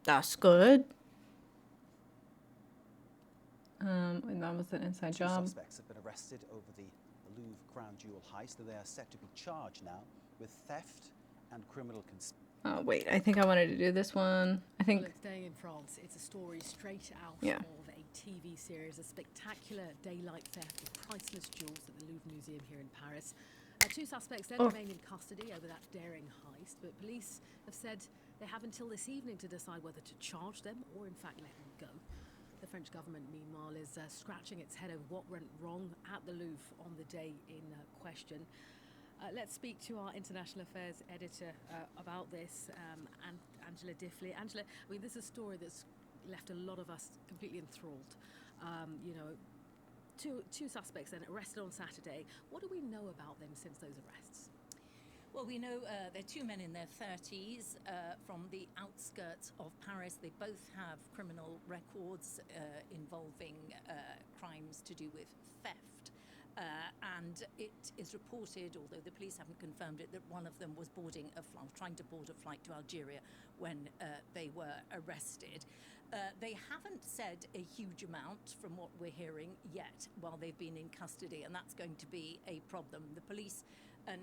That's good. And that was an inside job. 2 suspects have been arrested over the Louvre crown jewel heist. They are set to be charged now with theft and criminal conspiracy. Oh, wait, I think I wanted to do this one. I think... Well, staying in France, it's a story straight out of a TV series, a spectacular daylight theft of priceless jewels at the Louvre Museum here in Paris. 2 suspects then remain in custody over that daring heist, but police have said they have until this evening to decide whether to charge them or, in fact, let them go. The French government, meanwhile, is scratching its head over what went wrong at the Louvre on the day in question. Let's speak to our international affairs editor about this, and Angela Diffley. Angela, I mean, this is a story that's left a lot of us completely enthralled. Two suspects then arrested on Saturday. What do we know about them since those arrests? Well, we know they're two men in their 30s from the outskirts of Paris. They both have criminal records involving crimes to do with theft. And it is reported, although the police haven't confirmed it, that one of them was trying to board a flight to Algeria when they were arrested. They haven't said a huge amount from what we're hearing yet while they've been in custody, and that's going to be a problem. The police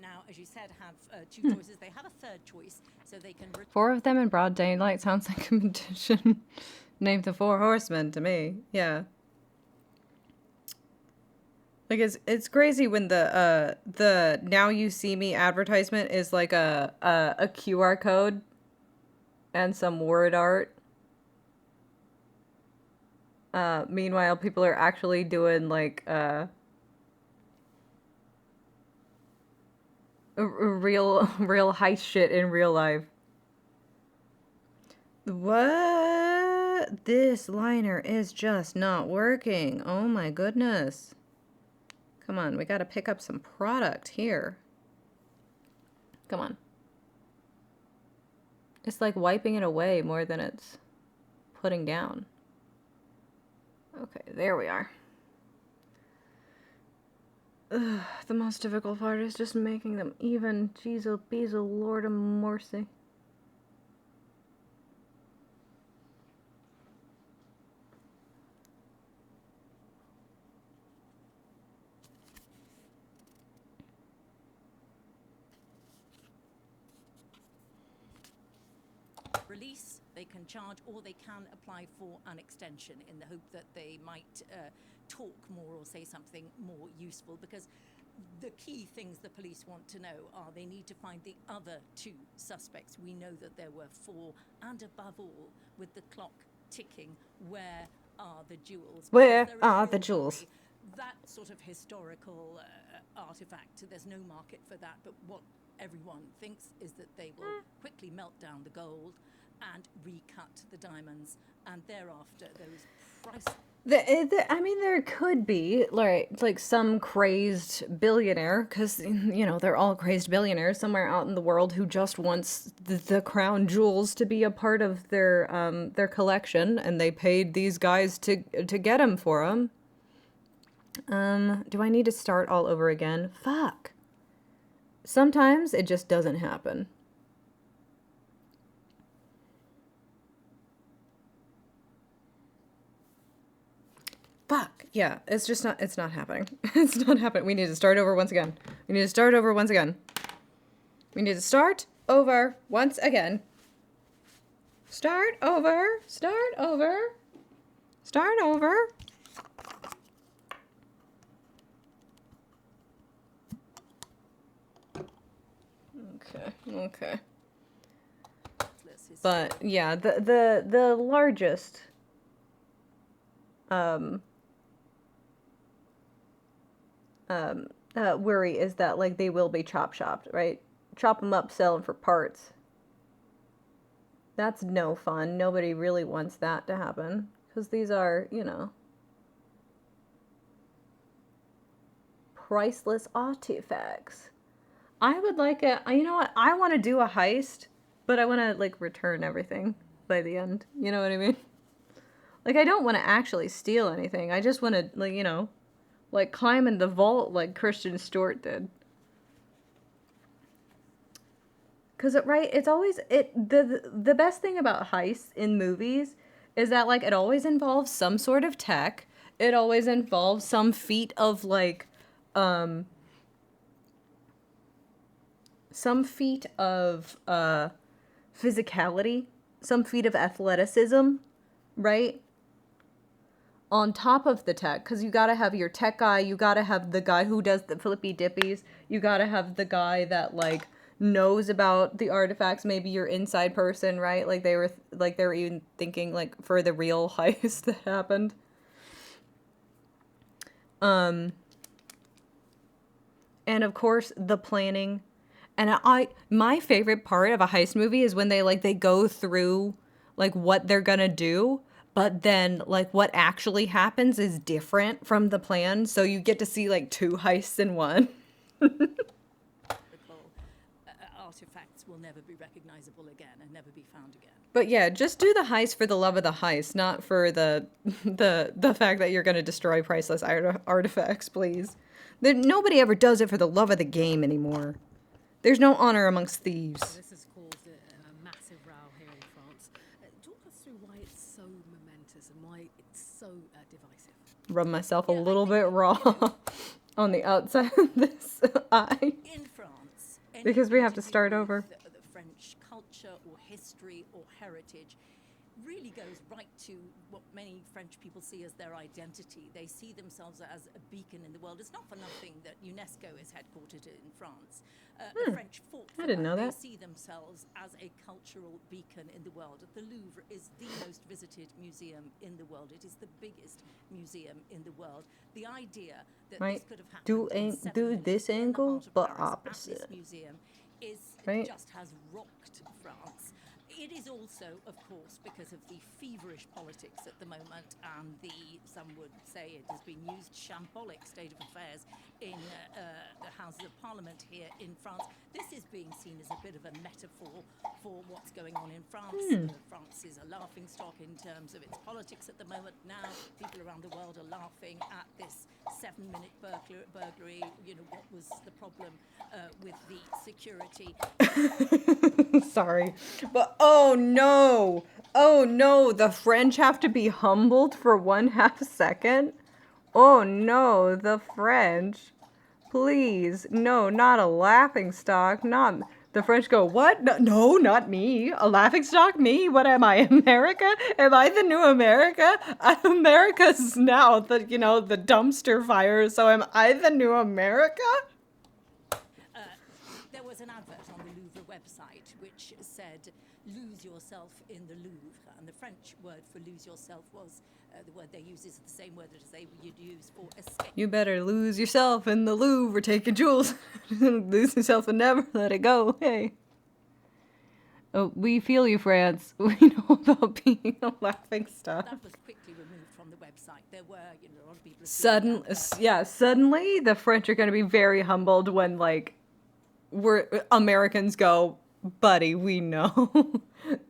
now, as you said, have two choices. They have a third choice, so they can... 4 of them in broad daylight sounds like a petition. Name the 4 horsemen to me. Yeah. Like, it's crazy when the Now You See Me advertisement is like a QR code and some word art. Meanwhile, people are actually doing like real heist shit in real life. What? This liner is just not working. Oh my goodness. Come on, we gotta pick up some product here. Come on. It's like wiping it away more than it's putting down. Okay, there we are. Ugh, the most difficult part is just making them even. Jeez, oh, bees, oh, Lord of mercy. Release, they can charge, or they can apply for an extension in the hope that they might talk more or say something more useful, because the key things the police want to know are they need to find the other 2 suspects. We know that there were 4, and above all, with the clock ticking, where are the jewels? Where are the jewels? That sort of historical artifact, there's no market for that, but what everyone thinks is that they will quickly melt down the gold and recut the diamonds, and thereafter those prices. I mean, there could be like some crazed billionaire, because you know they're all crazed billionaires somewhere out in the world who just wants the crown jewels to be a part of their collection, and they paid these guys to get them for them. Do I need to start all over again? Fuck. Sometimes it just doesn't happen. Fuck. Yeah, it's just not, it's not happening. It's not happening. We need to start over once again. We need to start over once again. We need to start over once again. Start over. Start over. Start over. Okay. But yeah, the largest worry is that like they will be chopped, right? Chop them up, sell them for parts. That's no fun. Nobody really wants that to happen, because these are, you know, priceless artifacts. I would like a, you know what, I want to do a heist, but I want to, like, return everything by the end. You know what I mean? Like, I don't want to actually steal anything. I just want to, like, you know, like, climb in the vault like Kristen Stewart did. Because, right, it's always, the best thing about heists in movies is that, like, it always involves some sort of tech. It always involves some feat of, like, some feat of physicality, some feat of athleticism, right? On top of the tech, because you gotta have your tech guy, you gotta have the guy who does the flippy dippies, you gotta have the guy that, like, knows about the artifacts, maybe your inside person, right? Like they were even thinking, like, for the real heist that happened. And of course, the planning. And my favorite part of a heist movie is when they go through, like, what they're gonna do, but then, like, what actually happens is different from the plan, so you get to see, like, 2 heists in one. artifacts will never be recognizable again and never be found again. But yeah, just do the heist for the love of the heist, not for the fact that you're going to destroy priceless artifacts, please. Nobody ever does it for the love of the game anymore. There's no honor amongst thieves. So this has caused a massive row here in France. Talk us through why it's so momentous and why it's so divisive. Rub myself a little bit raw on the outside of this eye. In France, Because we have to start over. The French culture or history or heritage really goes right to what many French people see as their identity. They see themselves as a beacon in the world. It's not for nothing that UNESCO is headquartered in France. The French fought for I didn't know that. They see themselves as a cultural beacon in the world. The Louvre is the most visited museum in the world. It is the biggest museum in the world. The idea that Right. this could have happened Do this angle, but opposite. this museum is Right. just has rocked France. It is also, of course, because of the feverish politics at the moment and some would say it has been used, shambolic state of affairs in the Houses of Parliament here in France. This is being seen as a bit of a metaphor for what's going on in France. France is a laughing stock in terms of its politics at the moment. Now, people around the world are laughing at this 7-minute burglary. You know, what was the problem with the security? Sorry. But oh no, the French have to be humbled for 1/2 second. Oh no, the French. Please, no, not a laughing stock. Not the French go, what? No, not me. A laughing stock? Me? What am I, America? Am I the new America? America's now the dumpster fire. So am I the new America? There was an advert on the Louvre website which said, lose yourself in the Louvre. And the French word for lose yourself was, the word they use is the same word as they would use for escape. You better lose yourself in the Louvre, take your jewels. Lose yourself and never let it go. Hey. Oh, we feel you, France. We know about being a laughing stock. That was quickly removed from the website. There were, a lot of people... Suddenly the French are going to be very humbled when, Americans go, buddy, we know.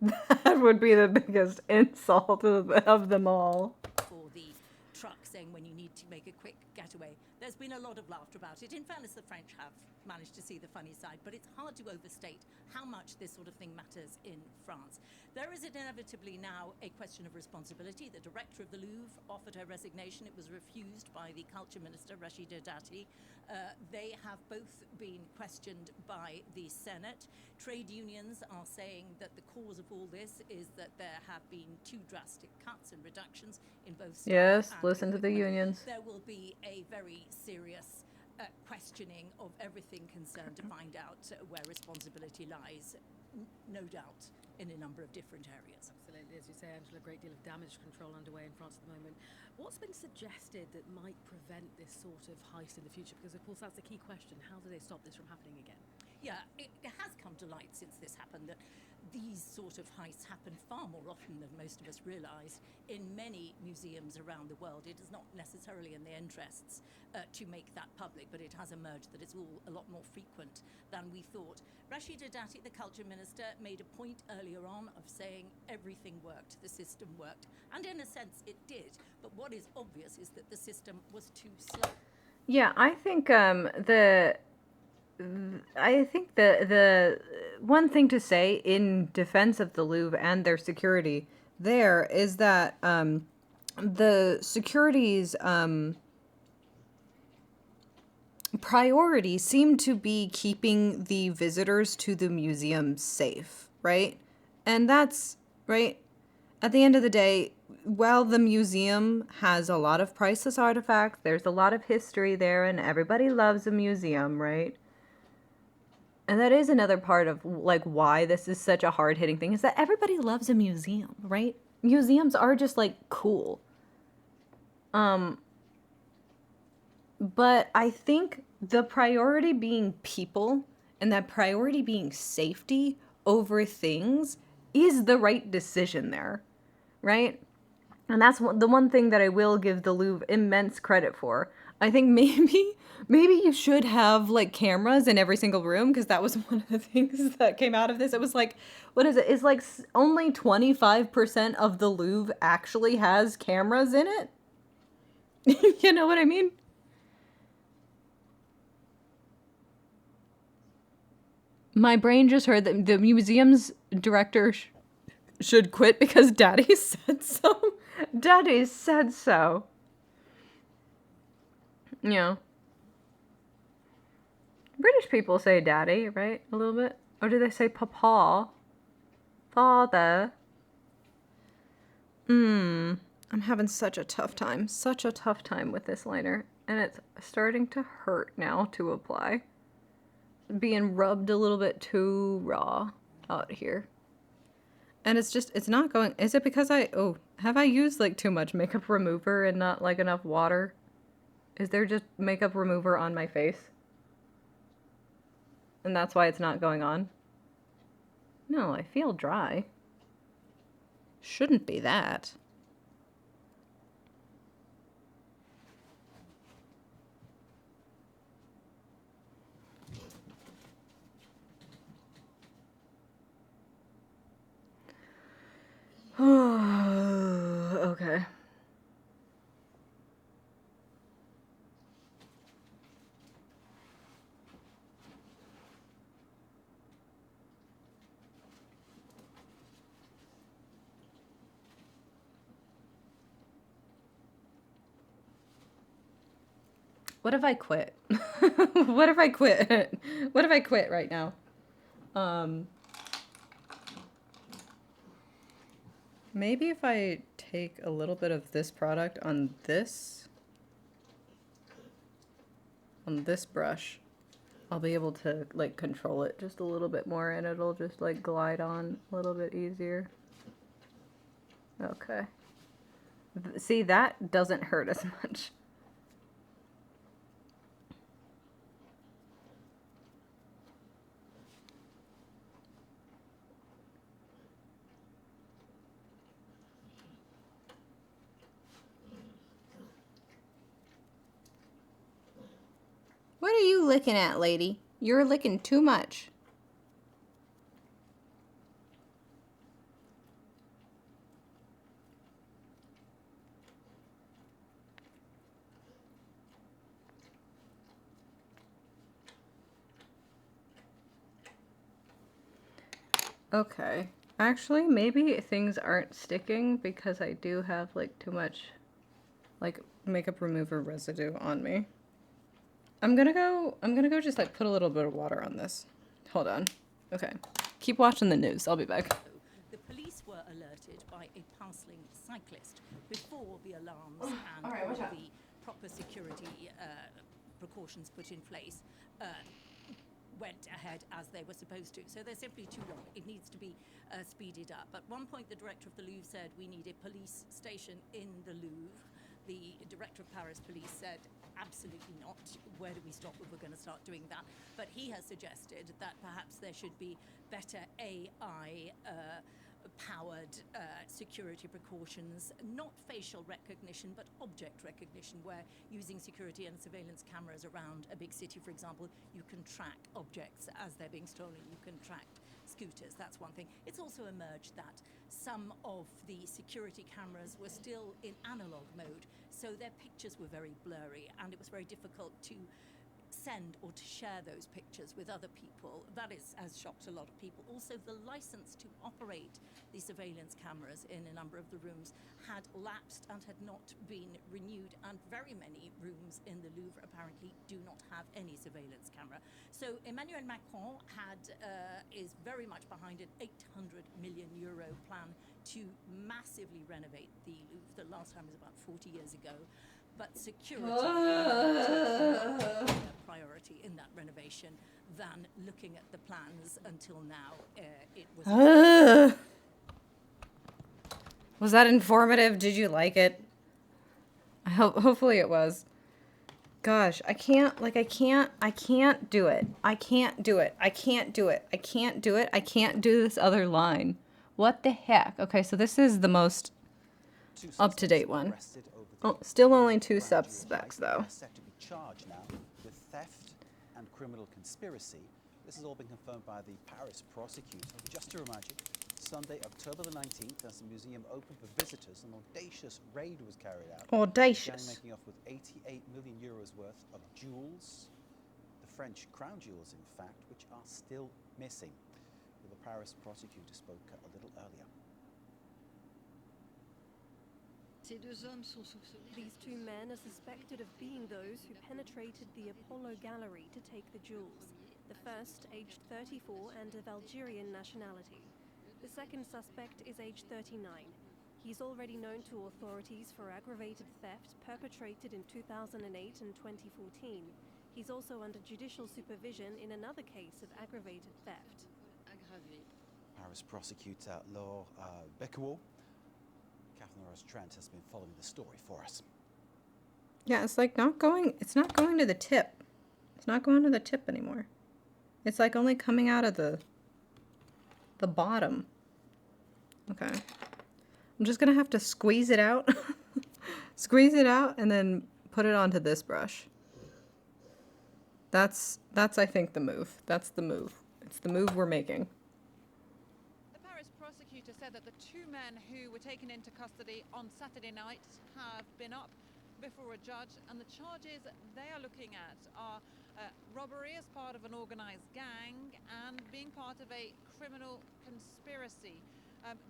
That would be the biggest insult of them all. For the truck saying when you need to make a quick getaway. There's been a lot of laughter about it. In fairness, the French have managed to see the funny side, but it's hard to overstate how much this sort of thing matters in France. There is inevitably now a question of responsibility. The director of the Louvre offered her resignation. It was refused by the culture minister, Rachida Dati. They have both been questioned by the Senate. Trade unions are saying that the cause of all this is that there have been too drastic cuts and reductions in both staff Yes, and listen to the equipment. unions. There will be a very serious questioning of everything concerned to find out where responsibility lies, no doubt, in a number of different areas. Absolutely, as you say, Angela, a great deal of damage control underway in France at the moment. What's been suggested that might prevent this sort of heist in the future? Because, of course, that's the key question. How do they stop this from happening again? Yeah, it has come to light since this happened that these sort of heists happen far more often than most of us realise in many museums around the world. It is not necessarily in their interests to make that public, but it has emerged that it's all a lot more frequent than we thought. Rachida Dati, the culture minister, made a point earlier on of saying everything worked, the system worked, and in a sense it did. But what is obvious is that the system was too slow. Yeah, I think the one thing to say in defense of the Louvre and their security there is that the security's priority seemed to be keeping the visitors to the museum safe, right? And that's, right, at the end of the day, while the museum has a lot of priceless artifacts, there's a lot of history there, and everybody loves a museum, right? And that is another part of, why this is such a hard-hitting thing, is that everybody loves a museum, right? Museums are just, cool. But I think the priority being people and that priority being safety over things is the right decision there, right? And that's the one thing that I will give the Louvre immense credit for. I think maybe you should have like cameras in every single room, because that was one of the things that came out of this. It was like, what is it? It's like only 25% of the Louvre actually has cameras in it. You know what I mean? My brain just heard that the museum's director should quit because Daddy said so. Daddy said so. Yeah. British people say daddy, right? A little bit. Or do they say papa? Father. I'm having such a tough time. Such a tough time with this liner. And it's starting to hurt now to apply. Being rubbed a little bit too raw out here. And it's just, it's not going, is it because have I used like too much makeup remover and not like enough water? Is there just makeup remover on my face? And that's why it's not going on? No, I feel dry. Shouldn't be that. Okay. What if I quit? What if I quit? What if I quit right now? Maybe if I take a little bit of this product on this brush, I'll be able to like control it just a little bit more, and it'll just like glide on a little bit easier. Okay. See, that doesn't hurt as much. What are you licking at, lady? You're licking too much. Okay. Actually, maybe things aren't sticking because I do have like too much like makeup remover residue on me. I'm gonna go just like put a little bit of water on this. Hold on. Okay. Keep watching the news. I'll be back. The police were alerted by a passing cyclist before the alarms and all the proper security precautions put in place went ahead as they were supposed to. So they're simply too long. It needs to be speeded up. At one point, the director of the Louvre said we need a police station in the Louvre. The director of Paris police said, absolutely not. Where do we stop if we're going to start doing that? But he has suggested that perhaps there should be better AI powered security precautions, not facial recognition, but object recognition, where using security and surveillance cameras around a big city, for example, you can track objects as they're being stolen. You can track scooters. That's one thing. It's also emerged that some of the security cameras were still in analog mode, so their pictures were very blurry, and it was very difficult to send or to share those pictures with other people. That has shocked a lot of people. Also, the license to operate the surveillance cameras in a number of the rooms had lapsed and had not been renewed, and very many rooms in the Louvre apparently do not have any surveillance camera. So Emmanuel Macron is very much behind an €800 million plan to massively renovate the Louvre. The last time was about 40 years ago. But security is a priority in that renovation than looking at the plans until now. It was. Was that informative? Did you like it? Hopefully it was. Gosh, I can't do it. I can't do it. I can't do it. I can't do it. I can't do this other line. What the heck? Okay, so this is the most up-to-date one. Oh, still only 2 suspects, though. Set to be charged now with theft and criminal conspiracy. This has all been confirmed by the Paris prosecutor. Just to remind you, Sunday, October the 19th, as the museum opened for visitors, an audacious raid was carried out. Audacious. The gang making off with 88 million euros worth of jewels, the French crown jewels, in fact, which are still missing. The Paris prosecutor spoke a little earlier. These two men are suspected of being those who penetrated the Apollo Gallery to take the jewels. The first, aged 34 and of Algerian nationality. The second suspect is aged 39. He's already known to authorities for aggravated theft perpetrated in 2008 and 2014. He's also under judicial supervision in another case of aggravated theft. Paris prosecutor Laure Becquot. Catherine Rose-Trent has been following the story for us. Yeah, it's like it's not going to the tip. It's not going to the tip anymore. It's like only coming out of the bottom. Okay. I'm just gonna have to squeeze it out. Squeeze it out and then put it onto this brush. That's I think the move. That's the move. It's the move we're making. The Paris prosecutor said that the two men who were taken into custody on Saturday night have been up before a judge, and the charges they are looking at are robbery as part of an organized gang and being part of a criminal conspiracy.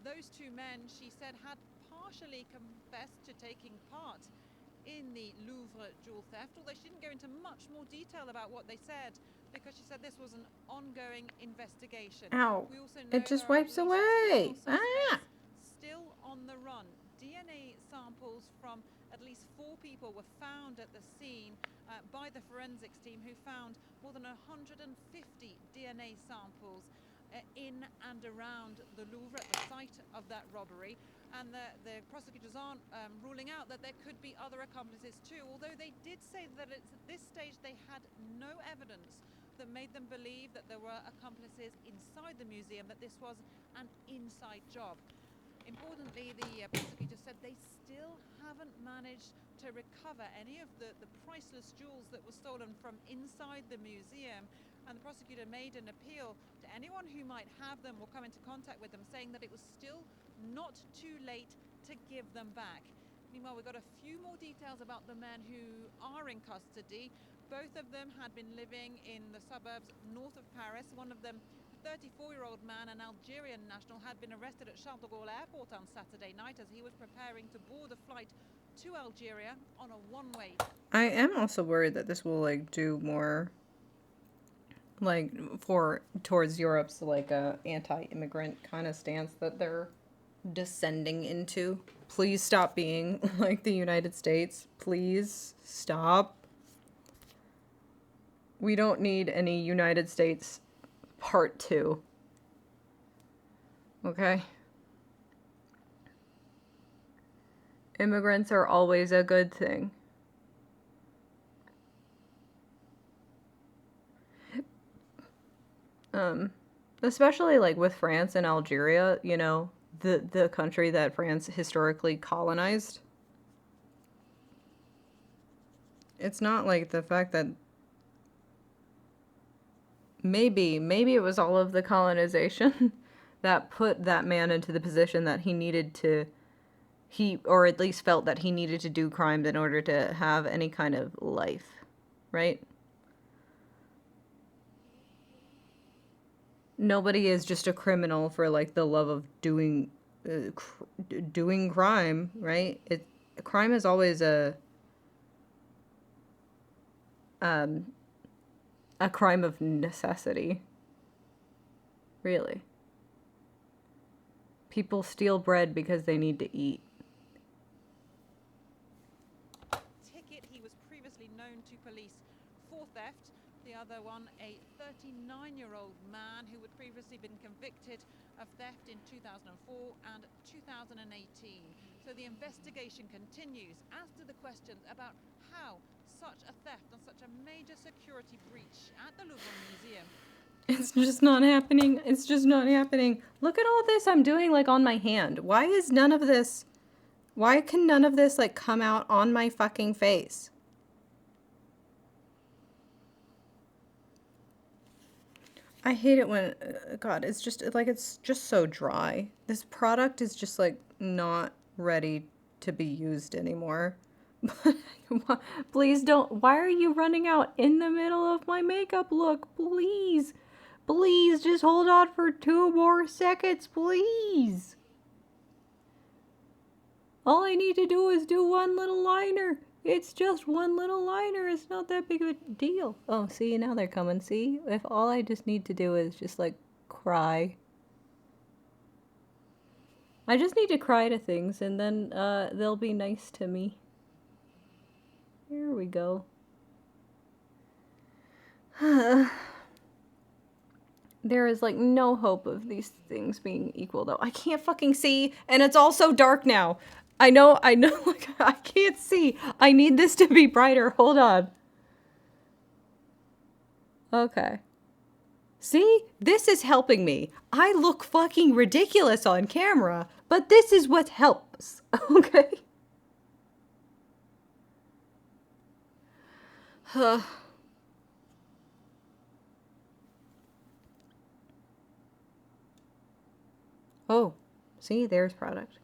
Those two men, she said, had partially confessed to taking part in the Louvre jewel theft, although she didn't go into much more detail about what they said, because she said this was an ongoing investigation. Ow. We also know It just there are wipes away. Ah! still on the run. DNA samples from at least 4 people were found at the scene by the forensics team, who found more than 150 DNA samples in and around the Louvre at the site of that robbery. And the prosecutors aren't ruling out that there could be other accomplices too, although they did say that at this stage they had no evidence that made them believe that there were accomplices inside the museum, that this was an inside job. Importantly, the prosecutor said they still haven't managed to recover any of the priceless jewels that were stolen from inside the museum. And the prosecutor made an appeal to anyone who might have them or come into contact with them, saying that it was still not too late to give them back. Meanwhile, we've got a few more details about the men who are in custody. Both of them had been living in the suburbs north of Paris. One of them, a 34-year-old man, an Algerian national, had been arrested at Charles de Gaulle airport on Saturday night as he was preparing to board a flight to Algeria on a one-way. I am also worried that this will like do more like towards Europe's like anti-immigrant kind of stance that they're descending into. Please stop being like the United States. Please stop. We don't need any United States Part 2. Okay? Immigrants are always a good thing. Especially like with France and Algeria, you know, the country that France historically colonized. It's not like the fact that maybe it was all of the colonization that put that man into the position that or at least felt that he needed to do crimes in order to have any kind of life, right? Nobody is just a criminal for like the love of doing crime, right? Crime is always a crime of necessity. Really. People steal bread because they need to eat. Ticket. He was previously known to police for theft. The other one, a 39-year-old man who had previously been convicted of theft in 2004 and 2018. So the investigation continues as to the questions about how such a theft and such a major security breach at the Louvre Museum. It's just not happening. It's just not happening. Look at all this I'm doing like on my hand. Why can none of this like come out on my fucking face? I hate it when, God, it's just so dry. This product is just like not ready to be used anymore. Please don't, why are you running out in the middle of my makeup look? Please, please just hold on for 2 more seconds, please. All I need to do is do one little liner. It's just one little liner. It's not that big of a deal. Oh, see, now they're coming. See? If all I just need to do is just, like, cry. I just need to cry to things, and then, they'll be nice to me. Here we go. There is, like, no hope of these things being equal, though. I can't fucking see, and it's all so dark now. I know, like, I can't see. I need this to be brighter. Hold on. Okay. See? This is helping me. I look fucking ridiculous on camera, but this is what helps. Okay? Oh, see? There's product.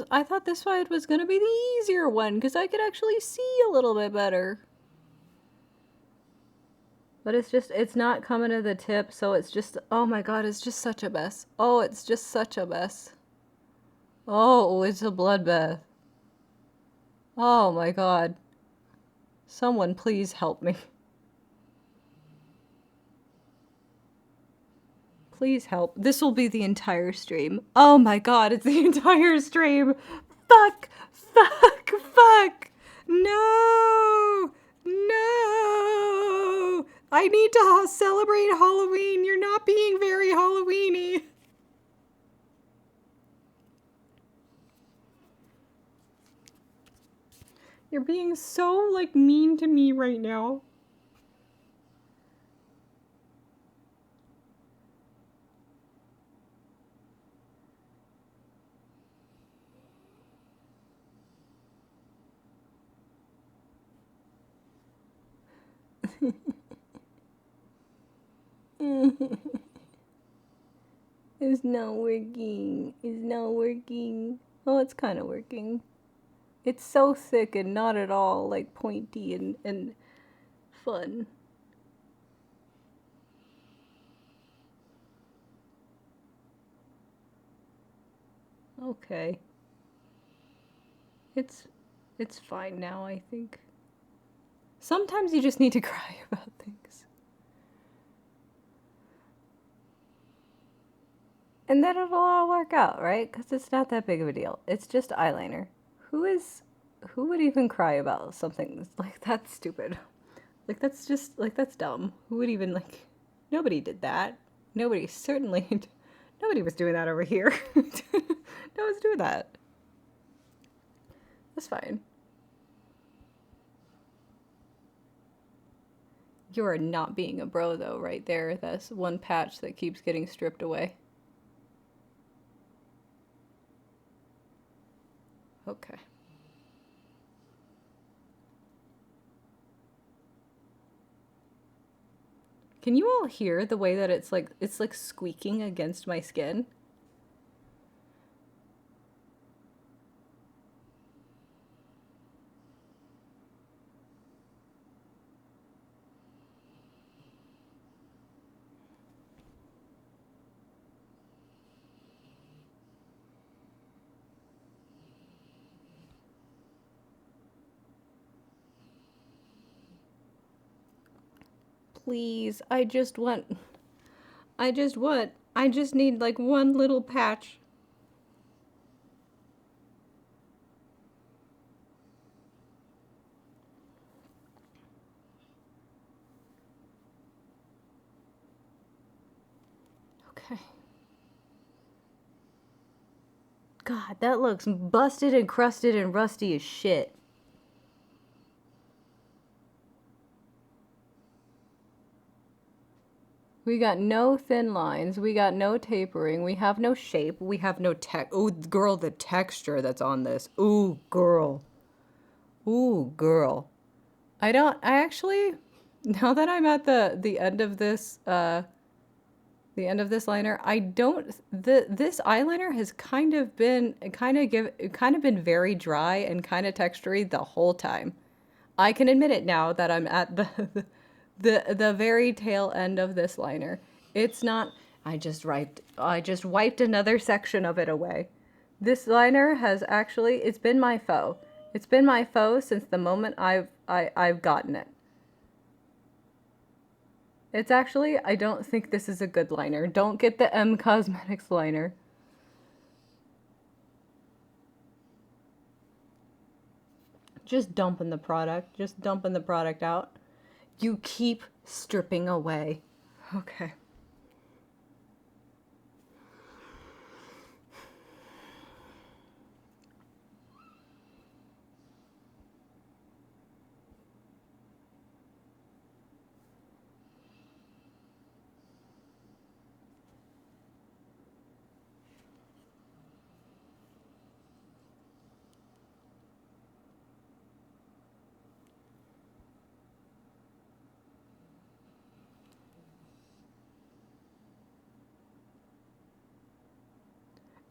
I thought this side was gonna be the easier one, because I could actually see a little bit better. But it's not coming to the tip, so it's just, oh my god, it's just such a mess. Oh, it's just such a mess. Oh, it's a bloodbath. Oh my god. Someone please help me. Please help. This will be the entire stream. Oh my god, it's the entire stream. Fuck! Fuck! Fuck! No! No! I need to celebrate Halloween. You're not being very Halloweeny. You're being so, like, mean to me right now. It's not working. It's not working. Oh, it's kind of working. It's so thick and not at all, like, pointy and fun. Okay. It's fine now, I think. Sometimes you just need to cry about things. And then it'll all work out, right? Because it's not that big of a deal. It's just eyeliner. Who would even cry about something like that stupid? Like, that's just, like, that's dumb. Who would even, like, nobody did that. Nobody was doing that over here. No one's doing that. That's fine. You are not being a bro, though, right there. That's one patch that keeps getting stripped away. Okay. Can you all hear the way that it's like squeaking against my skin? Please, I just need like one little patch. Okay. God, that looks busted and crusted and rusty as shit. We got no thin lines. We got no tapering. We have no shape. We have no oh, girl, the texture that's on this. Ooh, girl. Ooh, girl. I actually, now that I'm at the end of this, liner, this eyeliner has kind of been very dry and kind of textury the whole time. I can admit it now that I'm at the very tail end of this liner. It's not, I just wiped another section of it away. This liner has actually, it's been my foe. It's been my foe since the moment I've gotten it. It's actually, I don't think this is a good liner. Don't get the M Cosmetics liner. Just dumping the product. Just dumping the product out. You keep stripping away. Okay.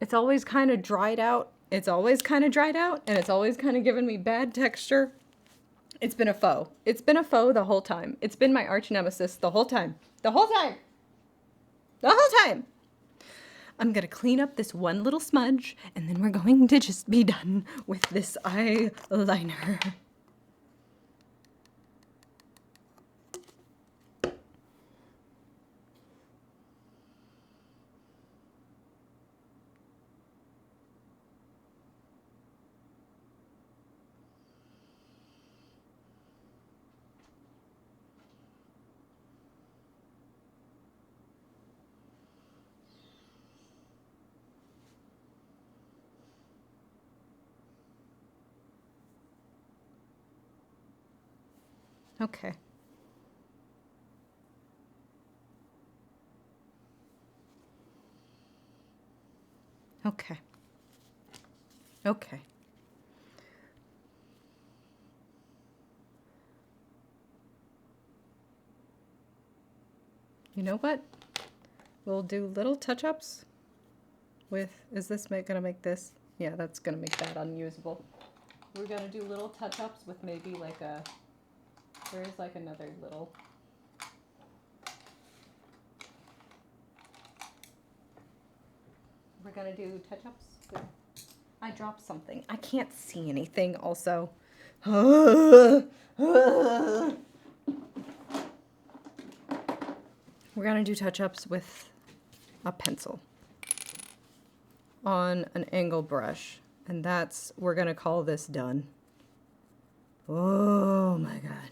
It's always kind of dried out. It's always kind of dried out, and it's always kind of given me bad texture. It's been a foe. It's been a foe the whole time. It's been my arch nemesis the whole time. The whole time! The whole time! I'm gonna clean up this one little smudge, and then we're going to just be done with this eyeliner. Okay. Okay. Okay. You know what? We'll do little touch-ups with, is this gonna make this? Yeah, that's gonna make that unusable. We're gonna do little touch-ups with maybe like a, there's like another little. We're gonna do touch-ups with, I dropped something. I can't see anything also. We're gonna do touch-ups with a pencil on an angle brush, and we're gonna call this done. Oh my god.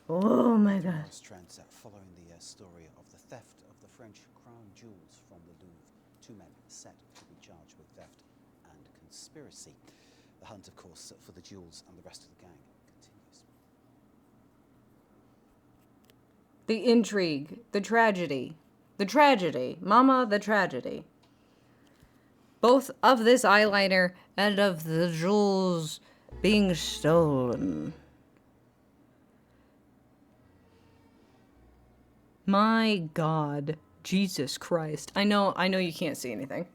Oh my god. Trends following the story of the theft of the French crown jewels from the Louvre. 2 men set to be charged with theft and conspiracy. The hunt, of course, for the jewels and the rest of the gang continues. The intrigue, the tragedy, mama, the tragedy. Both of this eyeliner and of the jewels being stolen. My God, Jesus Christ. I know you can't see anything.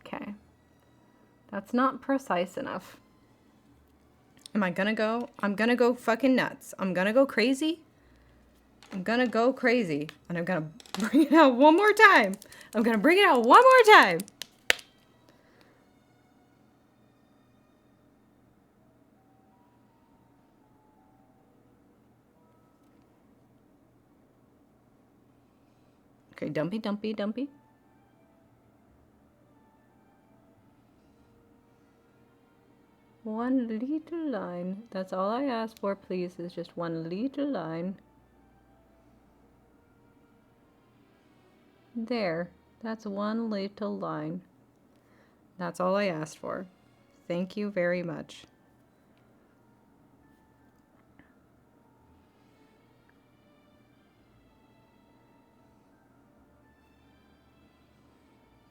Okay. That's not precise enough. I'm gonna go fucking nuts. I'm gonna go crazy. I'm gonna go crazy. And I'm gonna bring it out one more time. I'm gonna bring it out one more time. Okay, dumpy. one little line. That's all I ask for, please, is just one little line. There. That's one little line. That's all I asked for. Thank you very much.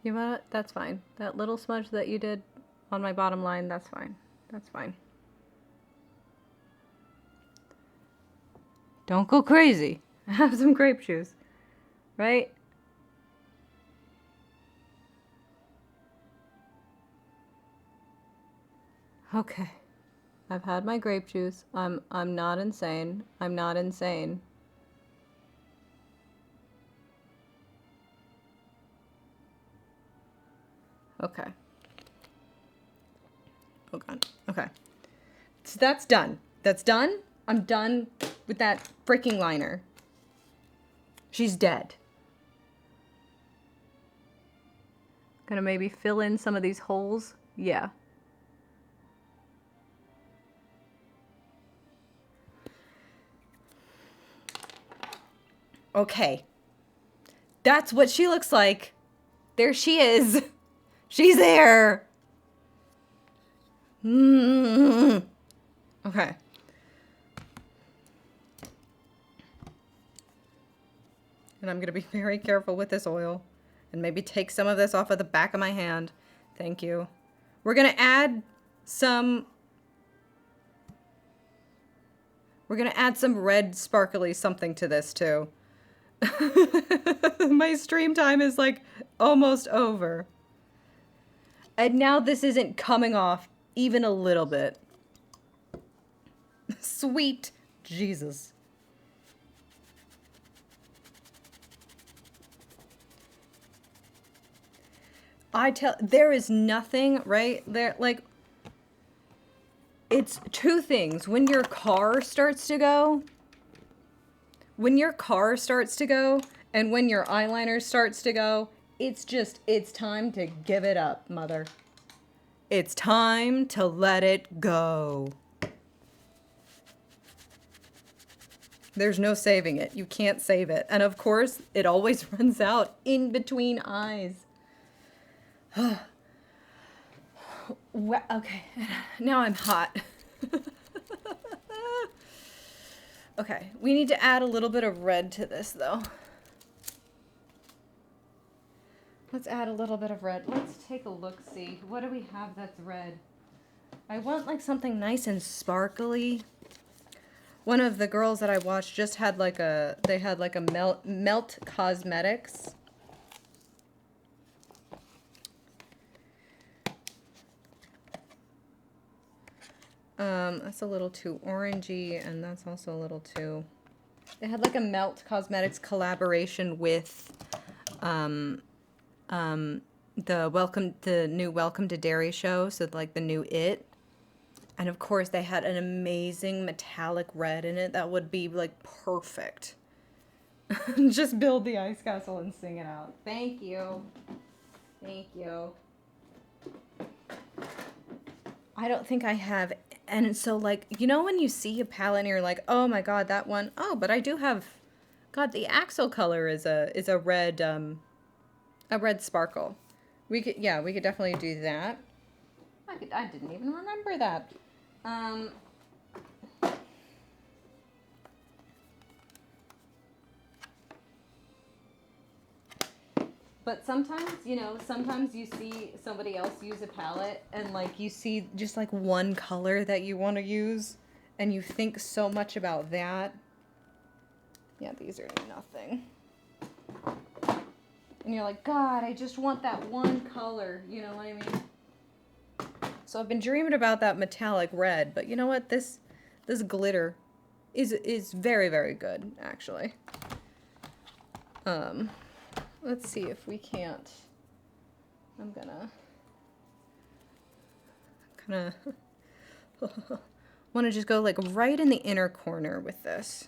You know what? That's fine. That little smudge that you did on my bottom line, that's fine. That's fine. Don't go crazy. Have some grape juice. Right? Okay. I've had my grape juice. I'm not insane. I'm not insane. Okay. Oh god. Okay. So that's done. That's done. I'm done with that freaking liner. She's dead. Gonna maybe fill in some of these holes. Yeah. Okay. That's what she looks like. There she is. She's there. Okay. And I'm going to be very careful with this oil. And maybe take some of this off of the back of my hand. Thank you. We're going to add some... We're going to add some red sparkly something to this too. My stream time is like almost over. And now this isn't coming off even a little bit. Sweet Jesus. There is nothing right there, like, it's two things. When your car starts to go, and when your eyeliner starts to go, it's time to give it up, mother. It's time to let it go. There's no saving it. You can't save it. And of course, it always runs out in between eyes. Well, okay, now I'm hot. Okay, we need to add a little bit of red to this though. Let's add a little bit of red. Let's take a look-see. What do we have that's red? I want like something nice and sparkly. One of the girls that I watched just had like a, they had like a Melt Cosmetics. That's a little too orangey, and that's also a little too... It had like a Melt Cosmetics collaboration with the new Welcome to Derry show, so like the new It. And of course they had an amazing metallic red in it that would be like perfect. Just build the ice castle and sing it out. Thank you. Thank you. I don't think I have, and so like, you know when you see a palette and you're like, oh my god, that one, oh, but I do have, god, the Axel color is a red sparkle. We could definitely do that. I didn't even remember that. But sometimes, you know, sometimes you see somebody else use a palette and like you see just like one color that you want to use and you think so much about that. Yeah, these are nothing. And you're like, God, I just want that one color, you know what I mean? So I've been dreaming about that metallic red, but you know what? This glitter is very, very good, actually. Let's see if we can't. I'm gonna want to just go like right in the inner corner with this.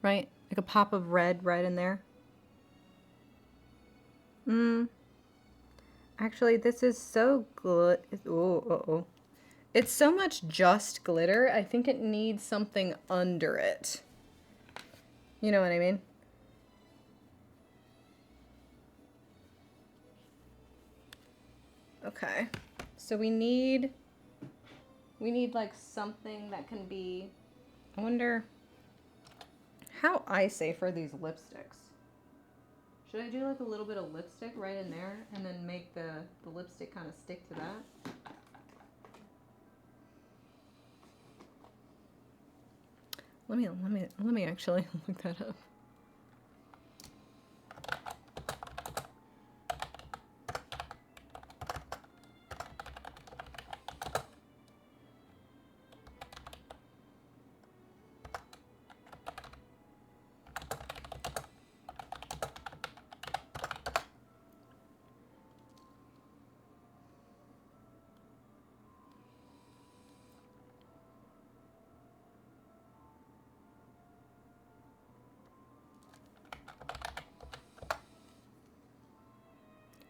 right? Like a pop of red right in there. Actually, this is so good. Oh. It's so much just glitter. I think it needs something under it. You know what I mean? Okay. So we need like something that can be, I wonder how safe are these lipsticks? Should I do like a little bit of lipstick right in there and then make the lipstick kind of stick to that? Let me actually look that up.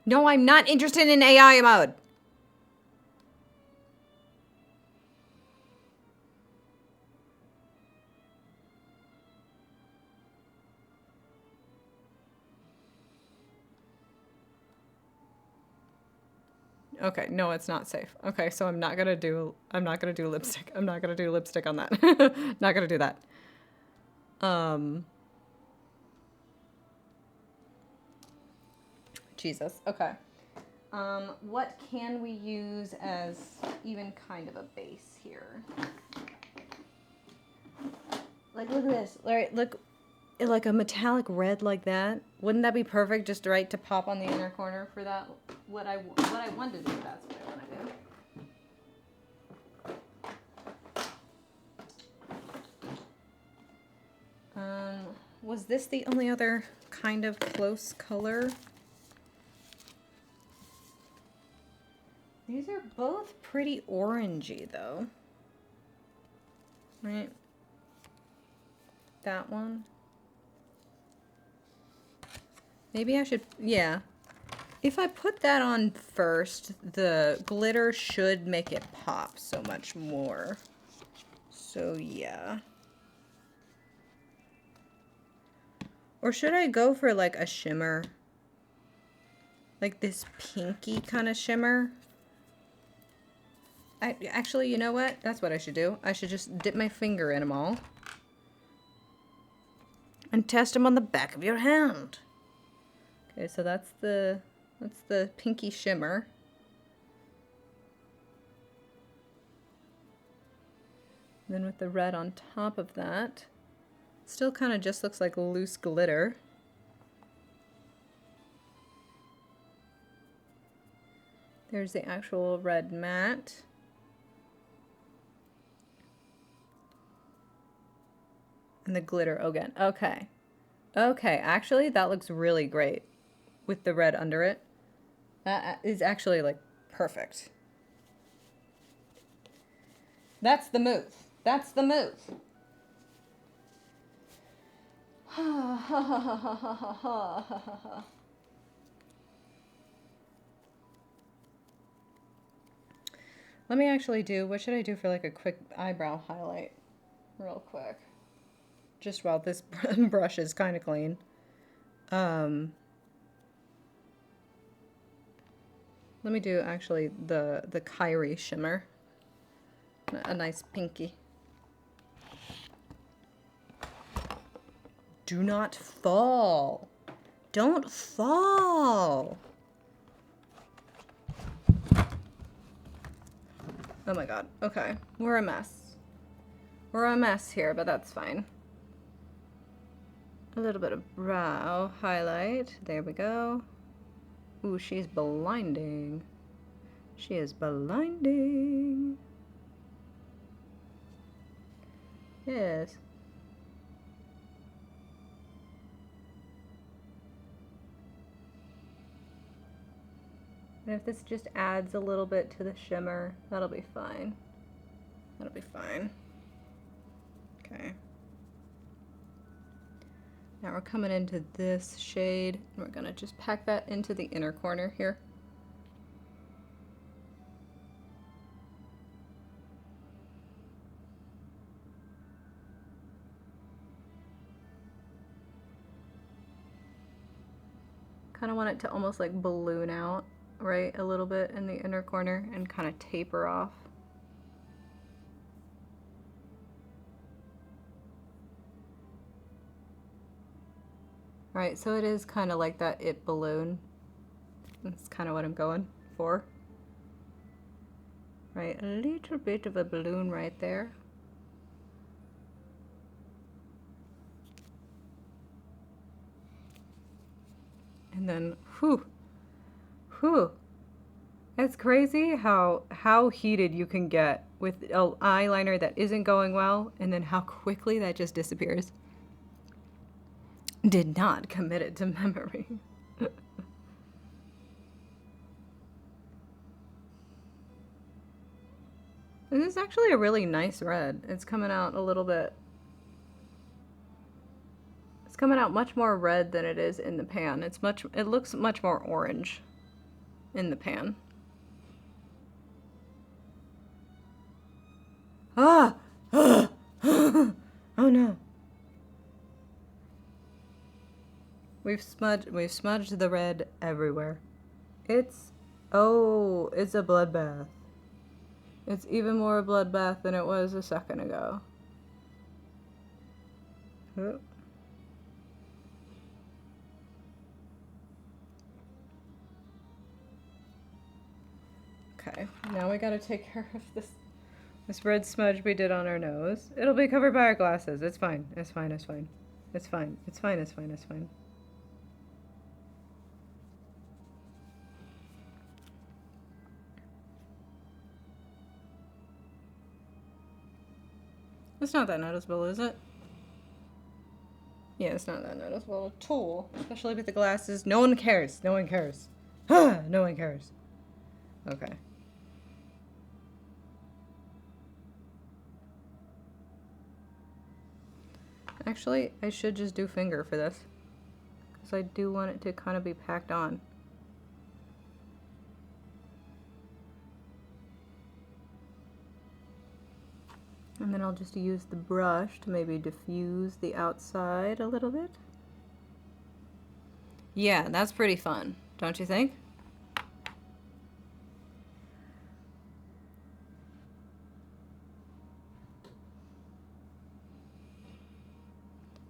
No, I'm not interested in AI mode. Okay, no, it's not safe. Okay, so I'm not gonna do lipstick. I'm not gonna do lipstick on that. Not gonna do that. Jesus. Okay. What can we use as even kind of a base here? Like, look at this. Right, look, like a metallic red like that. Wouldn't that be perfect? Just right to pop on the inner corner for that. What I want to do. That's what I want to do. Was this the only other kind of close color? These are both pretty orangey though. Right? That one. Maybe I should, yeah. If I put that on first, the glitter should make it pop so much more. So yeah. Or should I go for like a shimmer? Like this pinky kind of shimmer? Actually, you know what? That's what I should do. I should just dip my finger in them all. And test them on the back of your hand. Okay, so that's the pinky shimmer. Then with the red on top of that, still kind of just looks like loose glitter. There's the actual red matte. And the glitter again. Okay. Okay, actually that looks really great with the red under it. That is actually like perfect. That's the move. That's the move. Let me actually do, what should I do for like a quick eyebrow highlight? Real quick. Just while this brush is kind of clean. Let me do actually the Kyrie shimmer. A nice pinky. Do not fall. Don't fall. Oh my god. Okay. We're a mess. We're a mess here, but that's fine. A little bit of brow highlight. There we go. Ooh, she's blinding. She is blinding. Yes. And if this just adds a little bit to the shimmer, that'll be fine. That'll be fine. Okay. Now we're coming into this shade, and we're gonna just pack that into the inner corner here. Kind of want it to almost like balloon out, right, a little bit in the inner corner and kind of taper off. Right, so it is kind of like that it balloon. That's kind of what I'm going for. Right, a little bit of a balloon right there. And then, whew. It's crazy how heated you can get with an eyeliner that isn't going well, and then how quickly that just disappears. Did not commit it to memory. This is actually a really nice red. It's coming out a little bit. It's coming out much more red than it is in the pan. It looks much more orange in the pan. Ah! Oh no. We've smudged the red everywhere. It's a bloodbath. It's even more a bloodbath than it was a second ago. Oh. Okay, now we gotta take care of this red smudge we did on our nose. It'll be covered by our glasses. It's fine. It's fine. It's fine. It's fine. It's fine. It's fine. It's fine. It's not that noticeable, is it? Yeah, it's not that noticeable at all. Especially with the glasses. No one cares. No one cares. No one cares. Okay. Actually, I should just do finger for this. Because I do want it to kind of be packed on. And then I'll just use the brush to maybe diffuse the outside a little bit. Yeah, that's pretty fun, don't you think?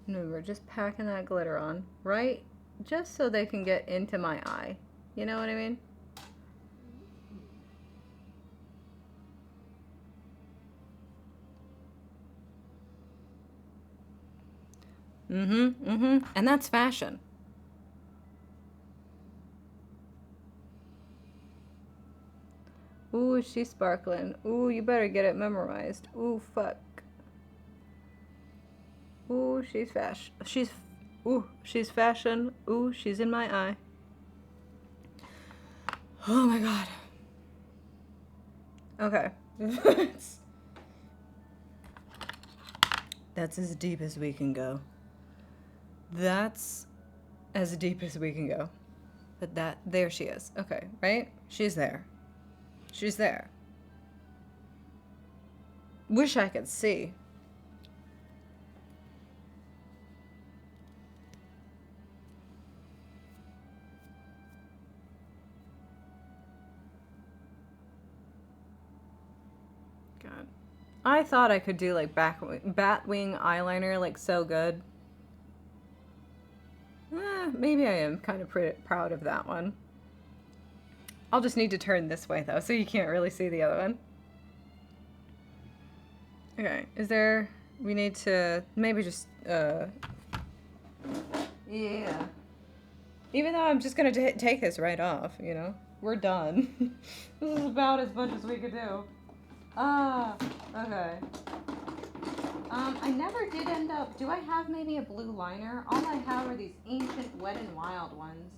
And we're just packing that glitter on, right? Just so they can get into my eye. You know what I mean? And that's fashion. Ooh, she's sparkling. Ooh, you better get it memorized. Ooh, fuck. Ooh, she's fashion. She's fashion. Ooh, she's in my eye. Oh my god. Okay. That's as deep as we can go. That's as deep as we can go. But there she is. Okay, right? She's there. She's there. Wish I could see. God. I thought I could do like Batwing eyeliner like so good. Maybe I am kind of pretty proud of that one. I'll just need to turn this way though, so you can't really see the other one. Okay, we need to maybe just, yeah. Even though I'm just gonna take this right off, you know? We're done. This is about as much as we could do. Okay. I never did end up, do I have maybe a blue liner? All I have are these ancient Wet n Wild ones.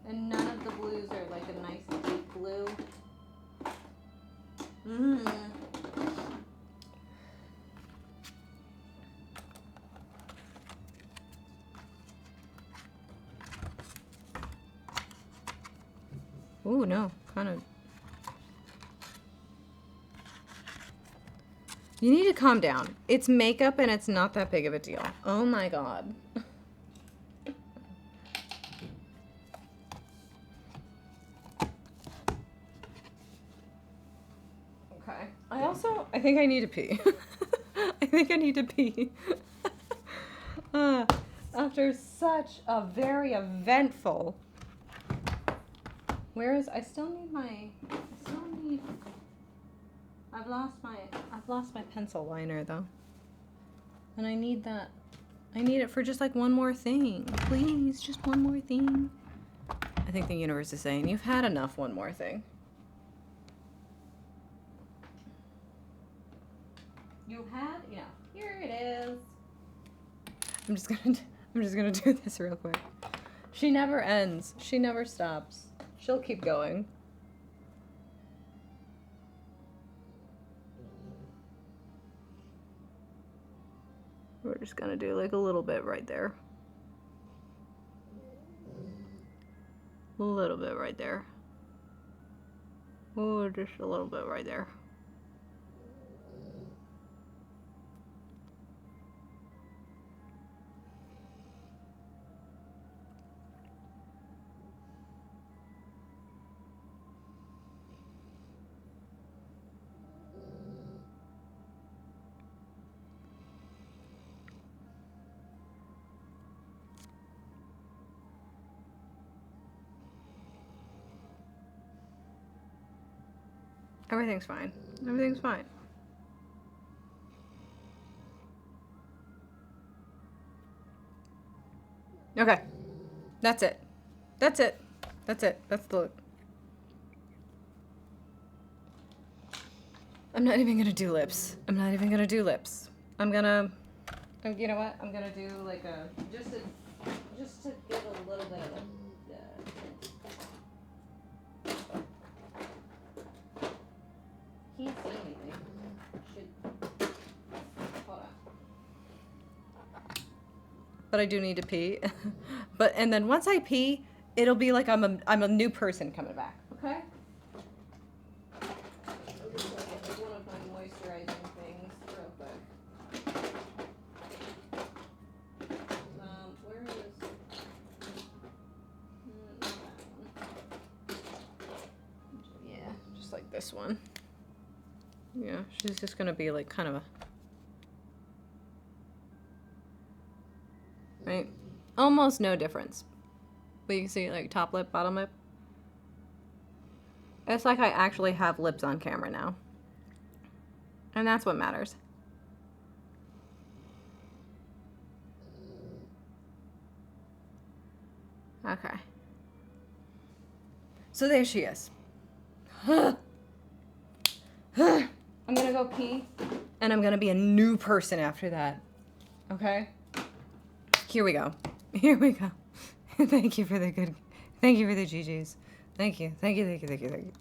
And none of the blues are like a nice deep blue. Ooh, no, kind of. You need to calm down. It's makeup and it's not that big of a deal. Oh my god. Okay. I think I need to pee. I think I need to pee. After such a very eventful. I still need, I've lost my pencil liner though. And I need that. I need it for just like one more thing. Please, just one more thing. I think the universe is saying, you've had enough one more thing. You had? Yeah. Here it is. I'm just gonna do this real quick. She never ends. She never stops. She'll keep going. We're just gonna do like a little bit right there. A little bit right there. Oh, just a little bit right there. Everything's fine. Everything's fine. Okay. That's it. That's it. That's it. That's the look. I'm not even gonna do lips. I'm not even gonna do lips. I'm gonna, you know what? I'm gonna do like a, just to give a little bit of a, can't see anything. Hold on. But I do need to pee. And then once I pee, it'll be like I'm a new person coming back. Okay? I'm just gonna get like one of my moisturizing things real quick. Where is? Not that one. Yeah, just like this one. Yeah, she's just gonna be like kind of a. Right? Almost no difference. But you can see like top lip, bottom lip. It's like I actually have lips on camera now. And that's what matters. Okay. So there she is. I'm gonna go pee, and I'm gonna be a new person after that. Okay? Here we go. Here we go. Thank you for the GGs. Thank you. Thank you, thank you, thank you, thank you.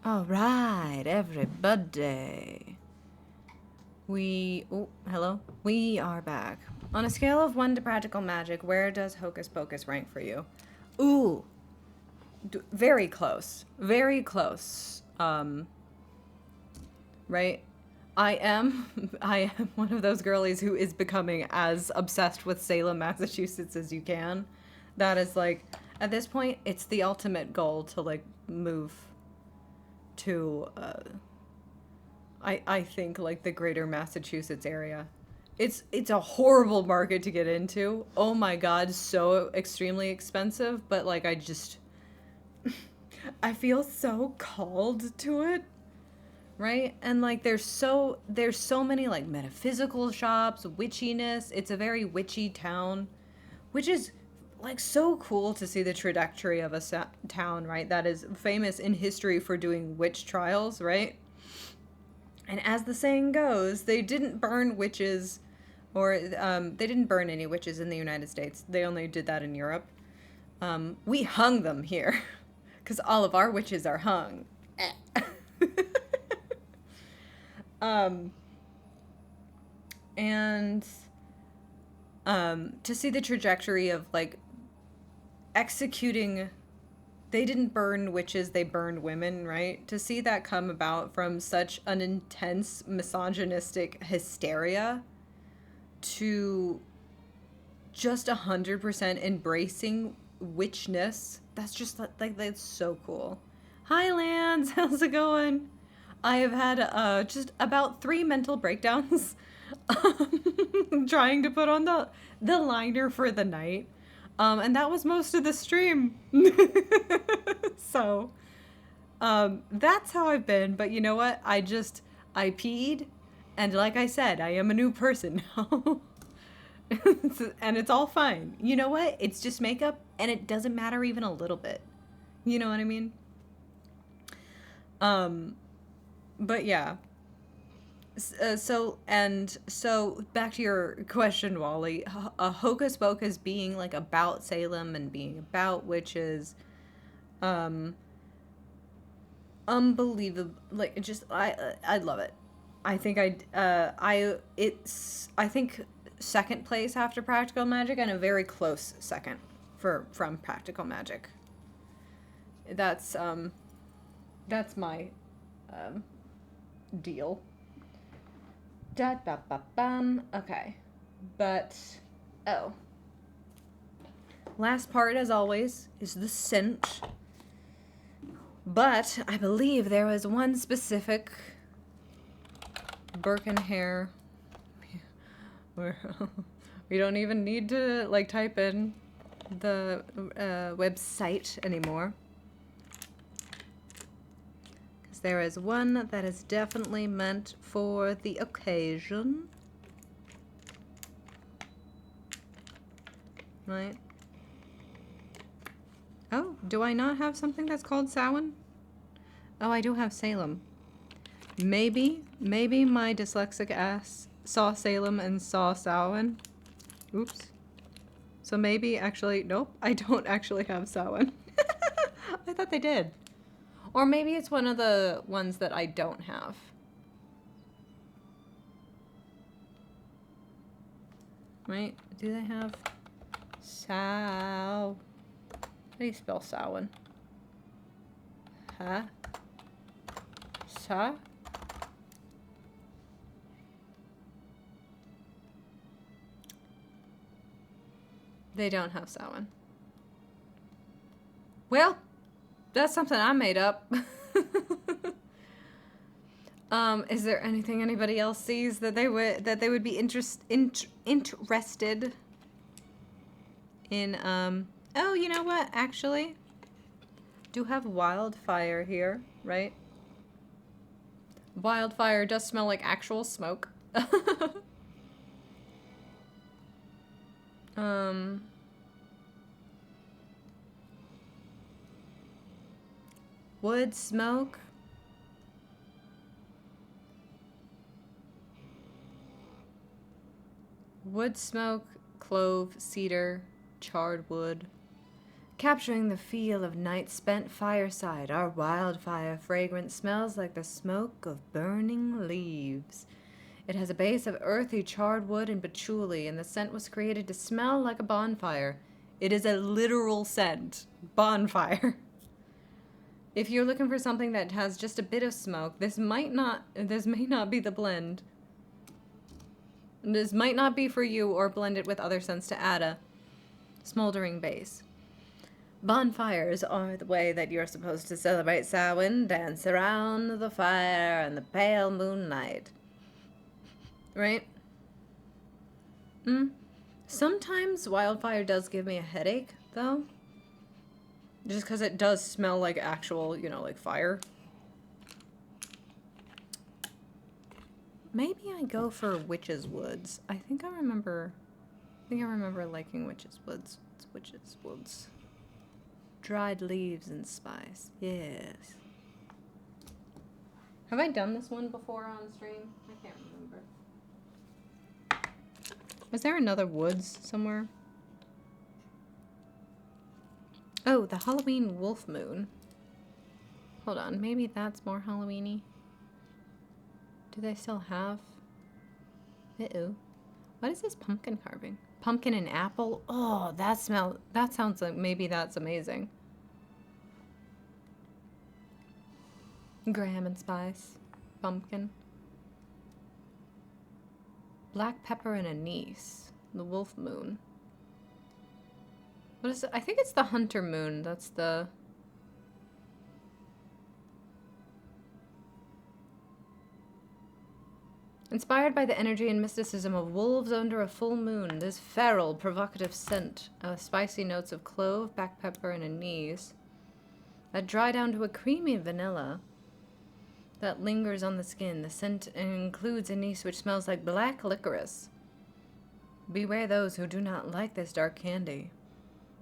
All right, everybody. Oh, hello. We are back. On a scale of 1 to practical magic, where does Hocus Pocus rank for you? Ooh, very close. Very close. Right? I am one of those girlies who is becoming as obsessed with Salem, Massachusetts as you can. That is like, at this point, it's the ultimate goal to like move to, I think like the greater Massachusetts area. It's a horrible market to get into. Oh my God, so extremely expensive, but like I feel so called to it. Right? And like there's so many like metaphysical shops, witchiness. It's a very witchy town, which is like so cool to see the trajectory of a town, right? That is famous in history for doing witch trials, right? And as the saying goes, they didn't burn witches, or they didn't burn any witches in the United States. They only did that in Europe. We hung them here because all of our witches are hung. And to see the trajectory of like executing, they didn't burn witches, they burned women, right? To see that come about from such an intense misogynistic hysteria to just 100% embracing witchness, that's just like, that's so cool. Hi Lance, how's it going? I have had just about 3 mental breakdowns trying to put on the liner for the night. And that was most of the stream. So, that's how I've been. But you know what? I peed. And like I said, I am a new person now. And it's all fine. You know what? It's just makeup and it doesn't matter even a little bit. You know what I mean? But yeah. So back to your question, Wally. Hocus Pocus being like about Salem and being about witches, unbelievable. Like just I love it. I think I think second place after Practical Magic, and a very close second from Practical Magic. That's my deal. Okay. But, last part, as always, is the cinch. But I believe there was one specific Birkin hair. We don't even need to, like, type in the website anymore. There is one that is definitely meant for the occasion. Right? Oh, do I not have something that's called Samhain? Oh, I do have Salem. Maybe my dyslexic ass saw Salem and saw Samhain. Oops. So maybe, actually, nope, I don't actually have Samhain. I thought they did. Or maybe it's one of the ones that I don't have. Right? Do they have How do you spell Samhain? Huh? Sa? They don't have Samhain. Well, that's something I made up. Is there anything anybody else sees that they would be interested in? Oh, you know what? Actually, do have wildfire here, right? Wildfire does smell like actual smoke. Wood smoke. Wood smoke, clove, cedar, charred wood, Capturing the feel of night spent fireside, our wildfire fragrance smells like the smoke of burning leaves. It has a base of earthy charred wood and patchouli, and the scent was created to smell like a bonfire. It is a literal scent. Bonfire. If you're looking for something that has just a bit of smoke, this may not be the blend. This might not be for you, or blend it with other scents to add a smoldering base. Bonfires are the way that you're supposed to celebrate Samhain, dance around the fire and the pale moonlight. Right? Sometimes wildfire does give me a headache, though. Just because it does smell like actual, you know, like fire. Maybe I go for Witch's Woods. I think I remember liking Witch's Woods. It's Witch's Woods. Dried leaves and spice. Yes. Have I done this one before on stream? I can't remember. Was there another woods somewhere? Oh, the Halloween wolf moon. Hold on, maybe that's more Halloween-y. Do they still have? Uh-oh. What is this pumpkin carving? Pumpkin and apple? Oh, that sounds like maybe that's amazing. Graham and spice. Pumpkin. Black pepper and anise. The wolf moon. What is it? I think it's the hunter moon. That's the... Inspired by the energy and mysticism of wolves under a full moon, this feral, provocative scent of spicy notes of clove, black pepper, and anise that dry down to a creamy vanilla that lingers on the skin. The scent includes anise, which smells like black licorice. Beware those who do not like this dark candy.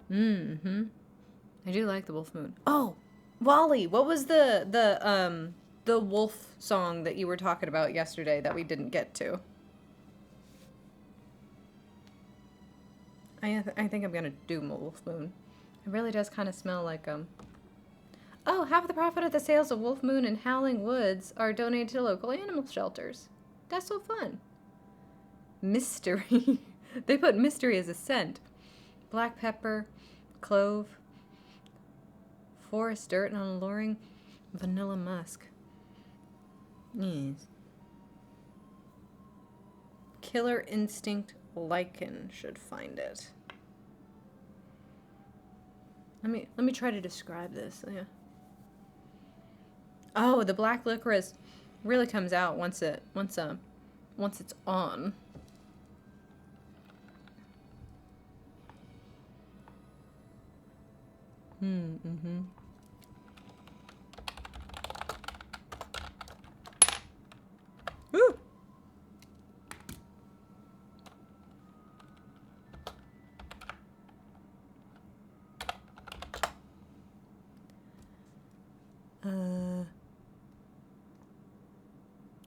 I do like the wolf moon. Oh, Wally, what was the wolf song that you were talking about yesterday that we didn't get to? I think I'm gonna do wolf moon. It really does kind of smell like Oh, half the profit of the sales of Wolf Moon and Howling Woods are donated to local animal shelters. That's so fun. Mystery. They put mystery as a scent. Black pepper, clove, forest dirt, and alluring vanilla musk. Yes. Killer Instinct Lichen should find it. Let me try to describe this. Yeah. Oh, the black licorice really comes out once it's on. Woo!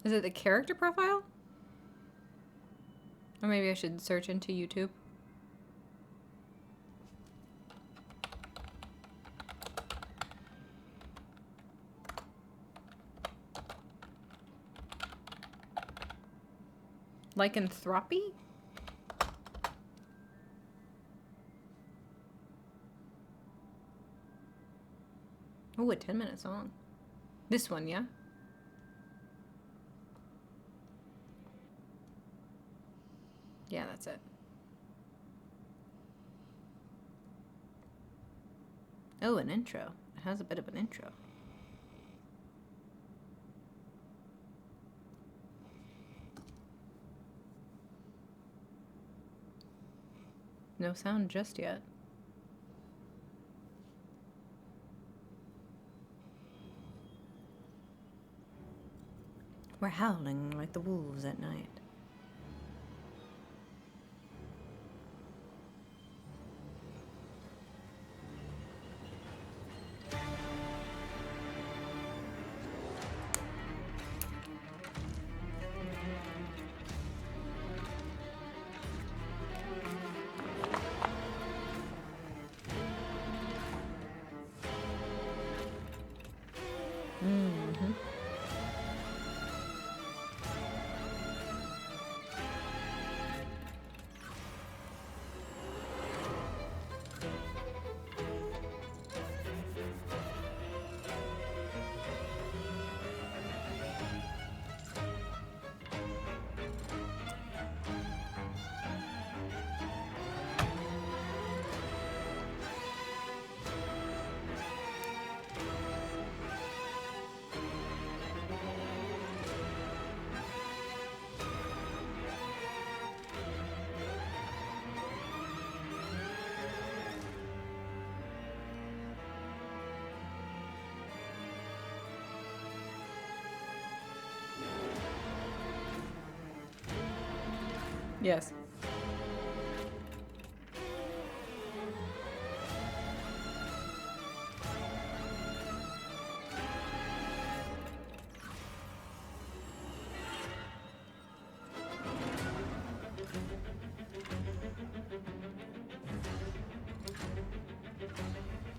Is it the character profile? Or maybe I should search into YouTube. Lycanthropy? Oh, a 10-minute song. This one, yeah? Yeah, that's it. Oh, an intro. It has a bit of an intro. No sound just yet. We're howling like the wolves at night. Mm-hmm. Yes.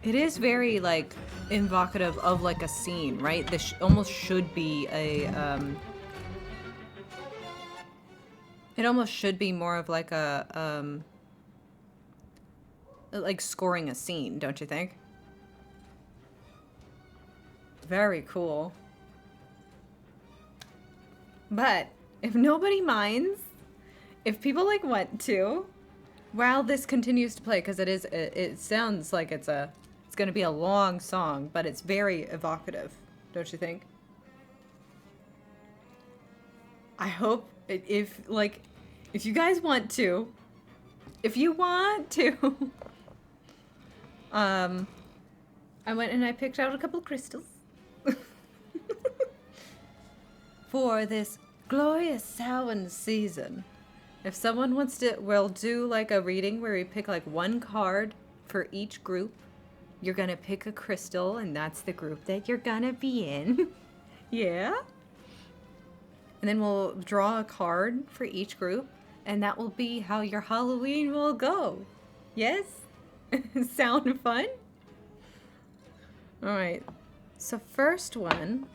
It is very, like, evocative of, like, a scene, right? This almost should be a, it almost should be more of, like, a, like, scoring a scene, don't you think? Very cool. But, if nobody minds, if people, like, want to, while this continues to play, because it sounds like it's going to be a long song, but it's very evocative, don't you think? I hope if you guys want to, I went and I picked out a couple of crystals for this glorious Samhain season. If someone wants to, we'll do like a reading where we pick like one card for each group. You're gonna pick a crystal, and that's the group that you're gonna be in. Yeah? And then we'll draw a card for each group, and that will be how your Halloween will go. Yes? Sound fun? Alright. So first one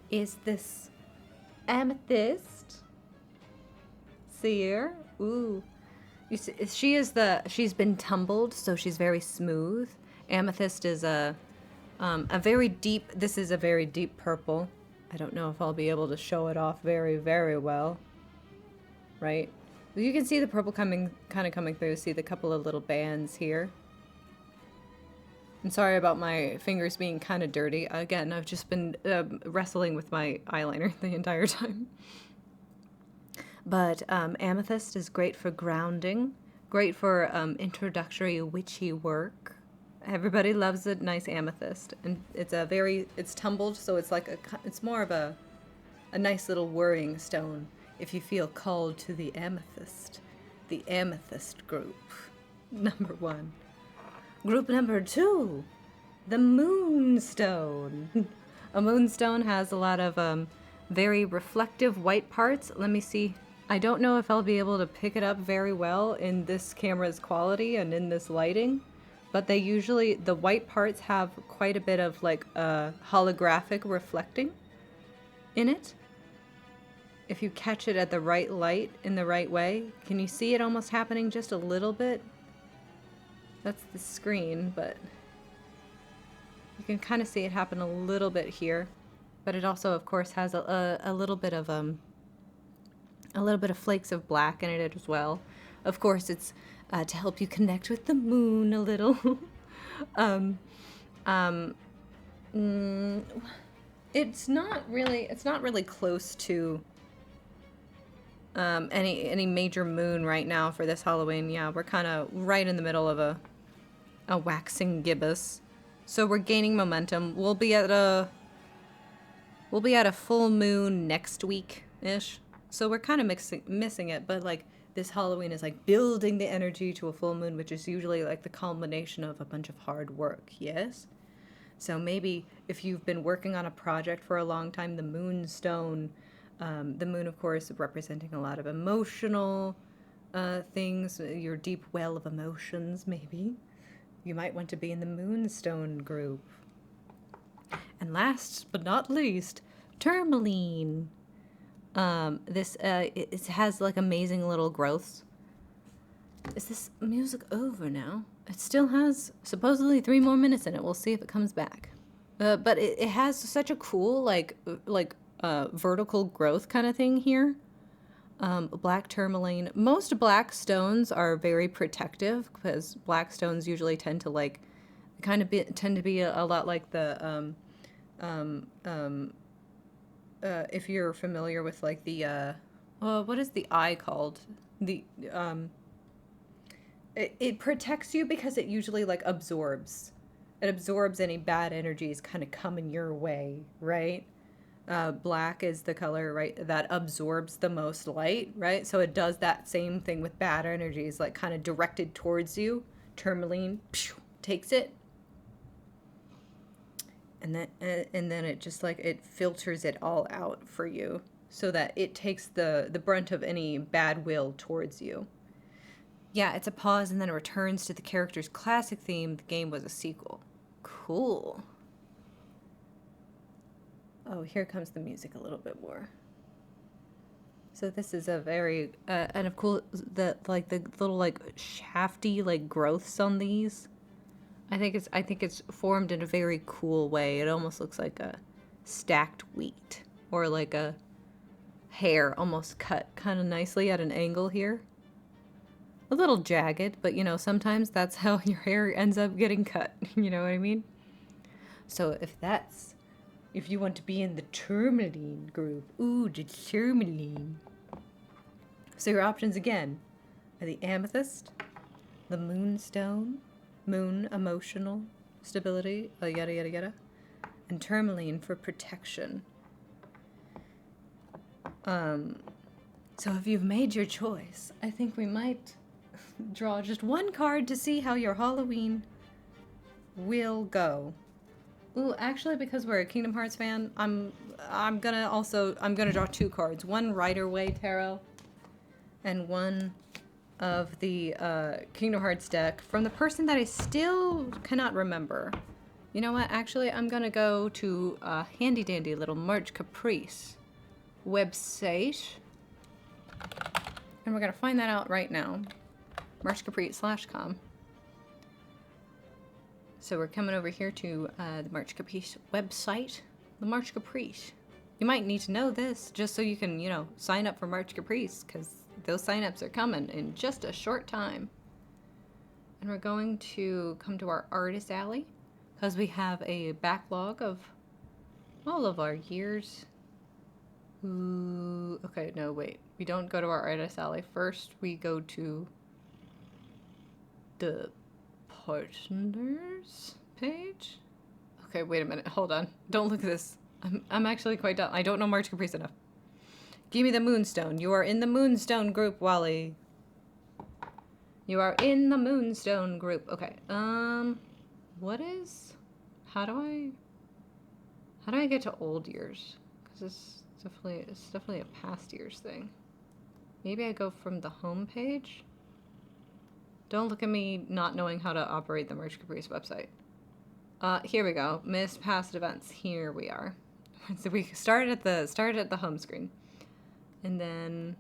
is this amethyst. See here? Ooh. You see, she's been tumbled, so she's very smooth. Amethyst is a very deep, this is a very deep purple. I don't know if I'll be able to show it off very, very well. Right? You can see the purple kind of coming through. See the couple of little bands here. I'm sorry about my fingers being kind of dirty. Again, I've just been wrestling with my eyeliner the entire time. But amethyst is great for grounding, great for introductory witchy work. Everybody loves a nice amethyst, and it's tumbled, so it's more of a nice little worrying stone. If you feel called to the amethyst group, number 1. Group number 2, the moonstone. A moonstone has a lot of very reflective white parts. Let me see. I don't know if I'll be able to pick it up very well in this camera's quality and in this lighting, but the white parts have quite a bit of like holographic reflecting in it. If you catch it at the right light in the right way, can you see it almost happening just a little bit? That's the screen, but you can kind of see it happen a little bit here. But it also, of course, has a little bit of flakes of black in it as well. Of course, it's to help you connect with the moon a little. It's not really close to any major moon right now for this Halloween. Yeah, we're kind of right in the middle of a waxing gibbous, so we're gaining momentum. We'll be at a full moon next week ish, so we're kind of missing it. But like this Halloween is like building the energy to a full moon, which is usually like the culmination of a bunch of hard work. Yes. So maybe if you've been working on a project for a long time, the moonstone, the moon, of course, representing a lot of emotional things, your deep well of emotions, maybe. You might want to be in the moonstone group. And last but not least, tourmaline. This it has like amazing little growths. Is this music over now? It still has supposedly 3 more minutes in it. We'll see if it comes back. But it has such a cool vertical growth kind of thing here. Black tourmaline. Most black stones are very protective because black stones usually tend to tend to be a lot like the if you're familiar with like the what is the eye called? The it protects you because it usually like absorbs. It absorbs any bad energies kind of coming your way, right? Black is the color, right, that absorbs the most light, right? So it does that same thing with bad energies, like kind of directed towards you. Tourmaline takes it, and then it just like it filters it all out for you, so that it takes the brunt of any bad will towards you. Yeah, it's a pause and then it returns to the character's classic theme. The game was a sequel. Cool. Oh, here comes the music a little bit more. So this is a very and of course the little like shafty like growths on these. I think it's formed in a very cool way. It almost looks like a stacked wheat or like a hair almost cut kind of nicely at an angle here. A little jagged, but you know, sometimes that's how your hair ends up getting cut. You know what I mean? So if you want to be in the tourmaline group, ooh, the tourmaline. So your options again are the amethyst, the moonstone, moon, emotional stability, yada yada yada, and tourmaline for protection. So if you've made your choice, I think we might draw just one card to see how your Halloween will go. Ooh, actually, because we're a Kingdom Hearts fan, I'm gonna draw 2 cards. One Rider-Waite Tarot, and one of the Kingdom Hearts deck from the person that I still cannot remember. You know what? Actually, I'm gonna go to a handy dandy little March Caprice website, and we're gonna find that out right now. MarchCaprice.com. So we're coming over here to the March Caprice website. The March Caprice. You might need to know this just so you can, you know, sign up for March Caprice, because those signups are coming in just a short time. And we're going to come to our Artist Alley, because we have a backlog of all of our years. Ooh, okay, no, wait. We don't go to our Artist Alley. First, we go to the partners page. Okay, wait a minute. Hold on. Don't look at this. I'm actually quite dumb. I don't know March Caprice enough. Give me the Moonstone. You are in the Moonstone group, Wally. You are in the Moonstone group. Okay. What is? How do I get to old years? Because it's definitely a past years thing. Maybe I go from the home page. Don't look at me not knowing how to operate the March Caprice website. Here we go. Missed past events. Here we are. So we started at the home screen. And then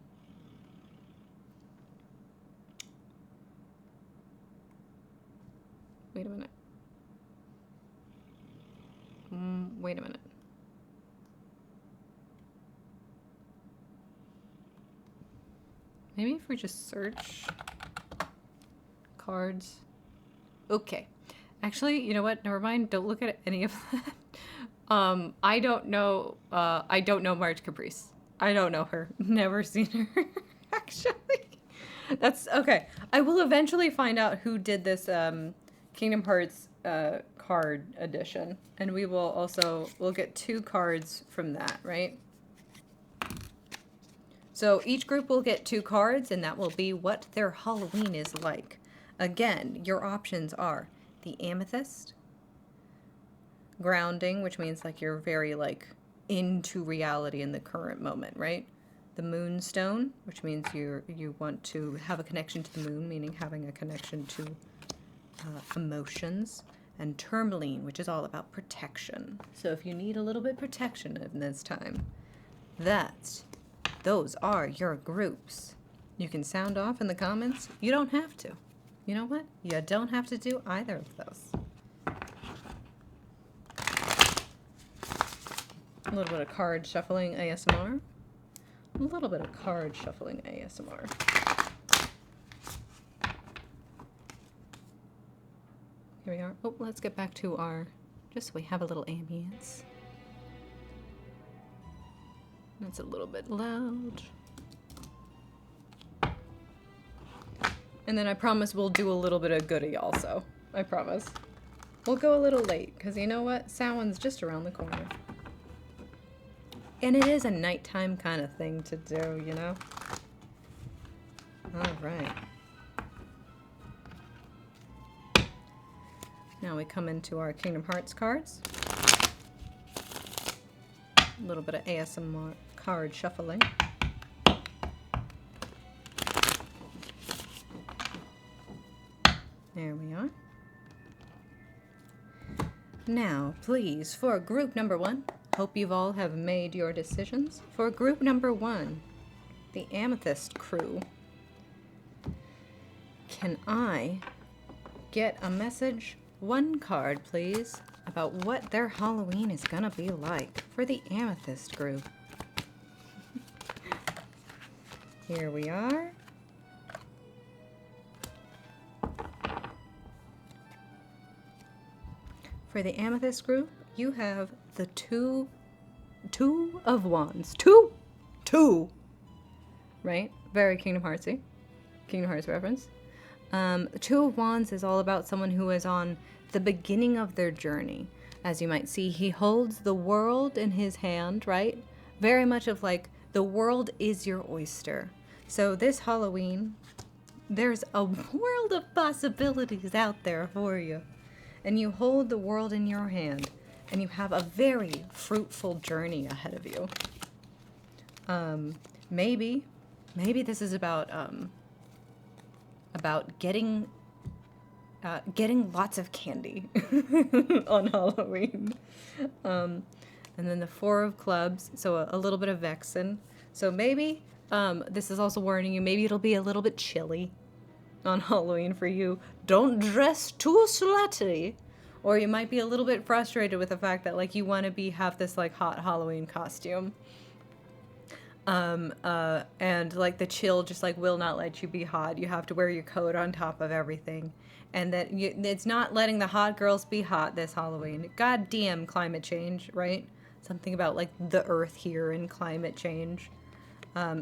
wait a minute. Wait a minute. Maybe if we just search cards. Okay. Actually, you know what? Never mind. Don't look at any of that. I don't know March Caprice. I don't know her. Never seen her. Actually. That's okay. I will eventually find out who did this Kingdom Hearts card edition. And we'll get 2 cards from that, right? So each group will get 2 cards, and that will be what their Halloween is like. Again, your options are the amethyst, grounding, which means like you're very like into reality in the current moment, right? The moonstone, which means you want to have a connection to the moon, meaning having a connection to emotions. and tourmaline, which is all about protection. So if you need a little bit protection in this time, those are your groups. You can sound off in the comments. You don't have to. You know what? You don't have to do either of those. A little bit of card shuffling ASMR. A little bit of card shuffling ASMR. Here we are. Oh, let's get back to our, just so we have a little ambience. That's a little bit loud. And then I promise we'll do a little bit of goodie also. I promise. We'll go a little late, because you know what? Samhain's just around the corner. And it is a nighttime kind of thing to do, you know? Alright. Now we come into our Kingdom Hearts cards. A little bit of ASMR card shuffling. There we are. Now, please, for group number 1, hope you all have made your decisions. For group number 1, the Amethyst crew, can I get a message, 1 card, please, about what their Halloween is gonna be like for the Amethyst group? Here we are. For the Amethyst group, you have the two of Wands. Two! Right? Very Kingdom Heartsy. Kingdom Hearts reference. Two of Wands is all about someone who is on the beginning of their journey. As you might see, he holds the world in his hand, right? Very much of like, the world is your oyster. So this Halloween, there's a world of possibilities out there for you. And you hold the world in your hand, and you have a very fruitful journey ahead of you. Maybe this is about getting lots of candy on Halloween. And then the 4 of clubs, so a little bit of vexen. So maybe this is also warning you, maybe it'll be a little bit chilly on Halloween for you. Don't dress too slutty, or you might be a little bit frustrated with the fact that like you want to have this like hot Halloween costume, and like the chill just like will not let you be hot. You have to wear your coat on top of everything, and that it's not letting the hot girls be hot this Halloween. Goddamn climate change, right? Something about like the earth here and climate change.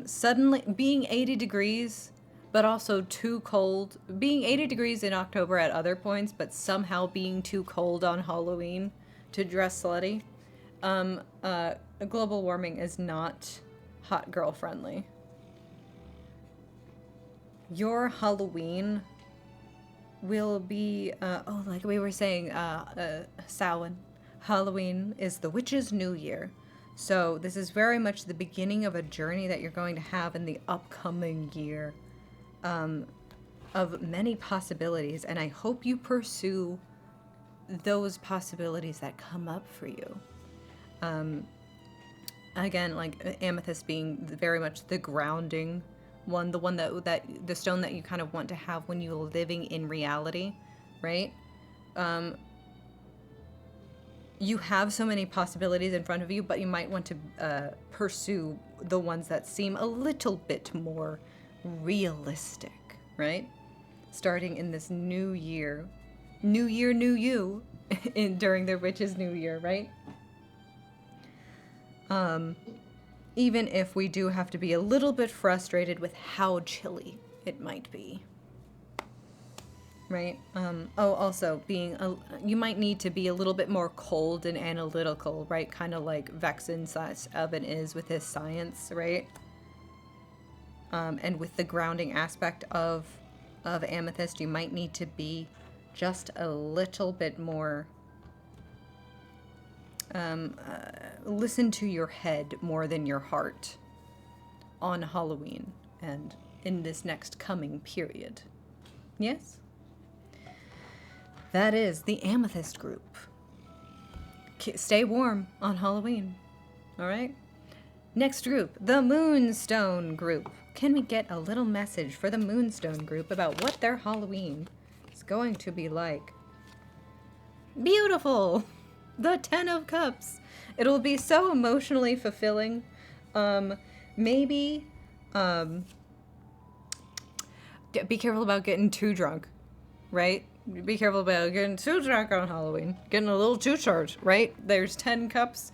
Suddenly being 80 degrees but also too cold. Being 80 degrees in October at other points, but somehow being too cold on Halloween to dress slutty. Global warming is not hot girl friendly. Your Halloween will be, like we were saying, Samhain. Halloween is the witch's new year. So this is very much the beginning of a journey that you're going to have in the upcoming year. Of many possibilities, and I hope you pursue those possibilities that come up for you. Again, like amethyst being very much the grounding one, the one that the stone that you kind of want to have when you're living in reality, right? You have so many possibilities in front of you, but you might want to pursue the ones that seem a little bit more realistic, right? Starting in this new year, new you, during the witch's new year, right? Even if we do have to be a little bit frustrated with how chilly it might be, right? Also being you might need to be a little bit more cold and analytical, right? Kind of like Vexen/Evan is with his science, right? And with the grounding aspect of Amethyst, you might need to be just a little bit more, listen to your head more than your heart on Halloween and in this next coming period. Yes? That is the Amethyst group. Stay warm on Halloween. All right? Next group, the Moonstone group. Can we get a little message for the Moonstone group about what their Halloween is going to be like? Beautiful! The Ten of Cups. It'll be so emotionally fulfilling. Maybe, be careful about getting too drunk, right? Be careful about getting too drunk on Halloween. Getting a little too charged, right? There's 10 cups.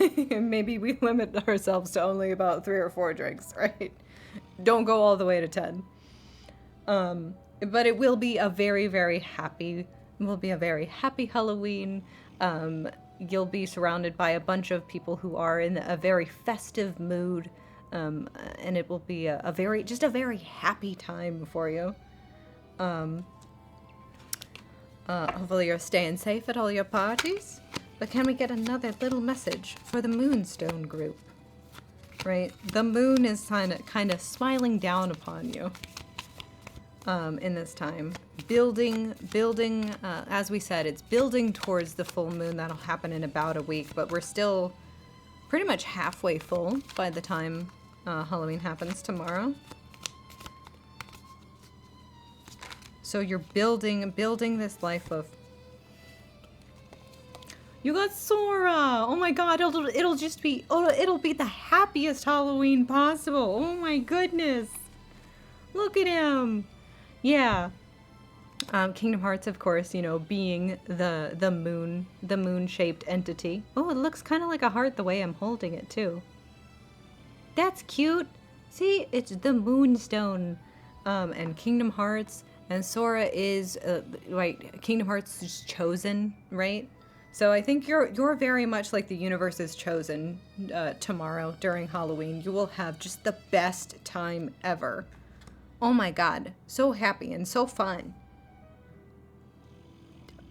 Maybe we limit ourselves to only about 3 or 4 drinks, right? Don't go all the way to 10. But it will be a very, very happy, Halloween. You'll be surrounded by a bunch of people who are in a very festive mood. And it will be a very happy time for you. Hopefully you're staying safe at all your parties. But can we get another little message for the Moonstone group? Right? The moon is kind of smiling down upon you in this time. Building, as we said, it's building towards the full moon. That'll happen in about a week, but we're still pretty much halfway full by the time Halloween happens tomorrow. So you're building this life of... You got Sora! Oh my god, it'll just be... Oh, it'll be the happiest Halloween possible. Oh my goodness. Look at him. Yeah. Kingdom Hearts, of course, you know, being the moon-shaped entity. Oh, it looks kind of like a heart the way I'm holding it, too. That's cute. See, it's the Moonstone. And Kingdom Hearts... And Sora is, like, Kingdom Hearts is chosen, right? So I think you're very much like the universe is chosen tomorrow during Halloween. You will have just the best time ever. Oh my god. So happy and so fun.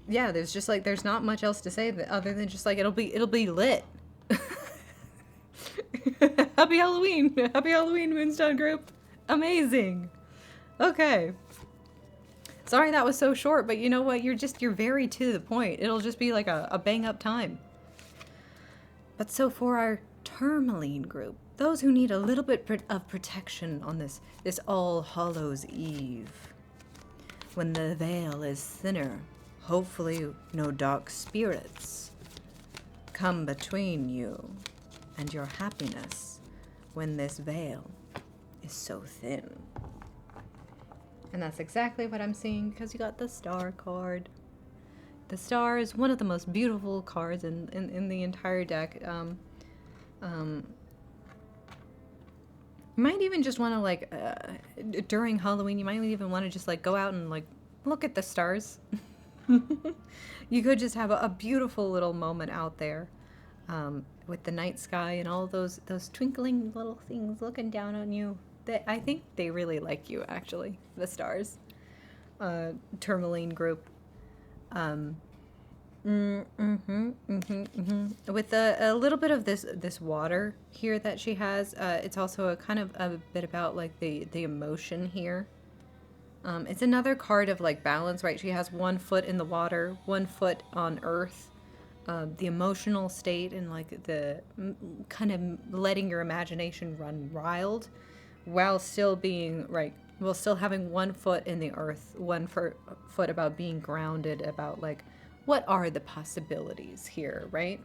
Yeah, there's not much else to say other than just like, it'll be lit. Happy Halloween. Happy Halloween, Moonstone group. Amazing. Okay. Sorry that was so short, but you know what? You're very to the point. It'll just be like a bang-up time. But so for our Tourmaline group, those who need a little bit of protection on this All Hallows Eve, when the veil is thinner, hopefully no dark spirits come between you and your happiness when this veil is so thin. And that's exactly what I'm seeing because you got the Star card. The Star is one of the most beautiful cards in the entire deck. You might even just want to, like, during Halloween, you might even want to just, like, go out and, like, look at the stars. You could just have a beautiful little moment out there with the night sky and all those twinkling little things looking down on you. I think they really like you, actually, the stars. Tourmaline group. With a little bit of this water here that she has, it's also a kind of a bit about like the emotion here. It's another card of like balance, right? She has 1 foot in the water, 1 foot on earth. The emotional state and like the kind of letting your imagination run wild. While still being, still having 1 foot in the earth, 1 foot about being grounded, about, like, what are the possibilities here, right?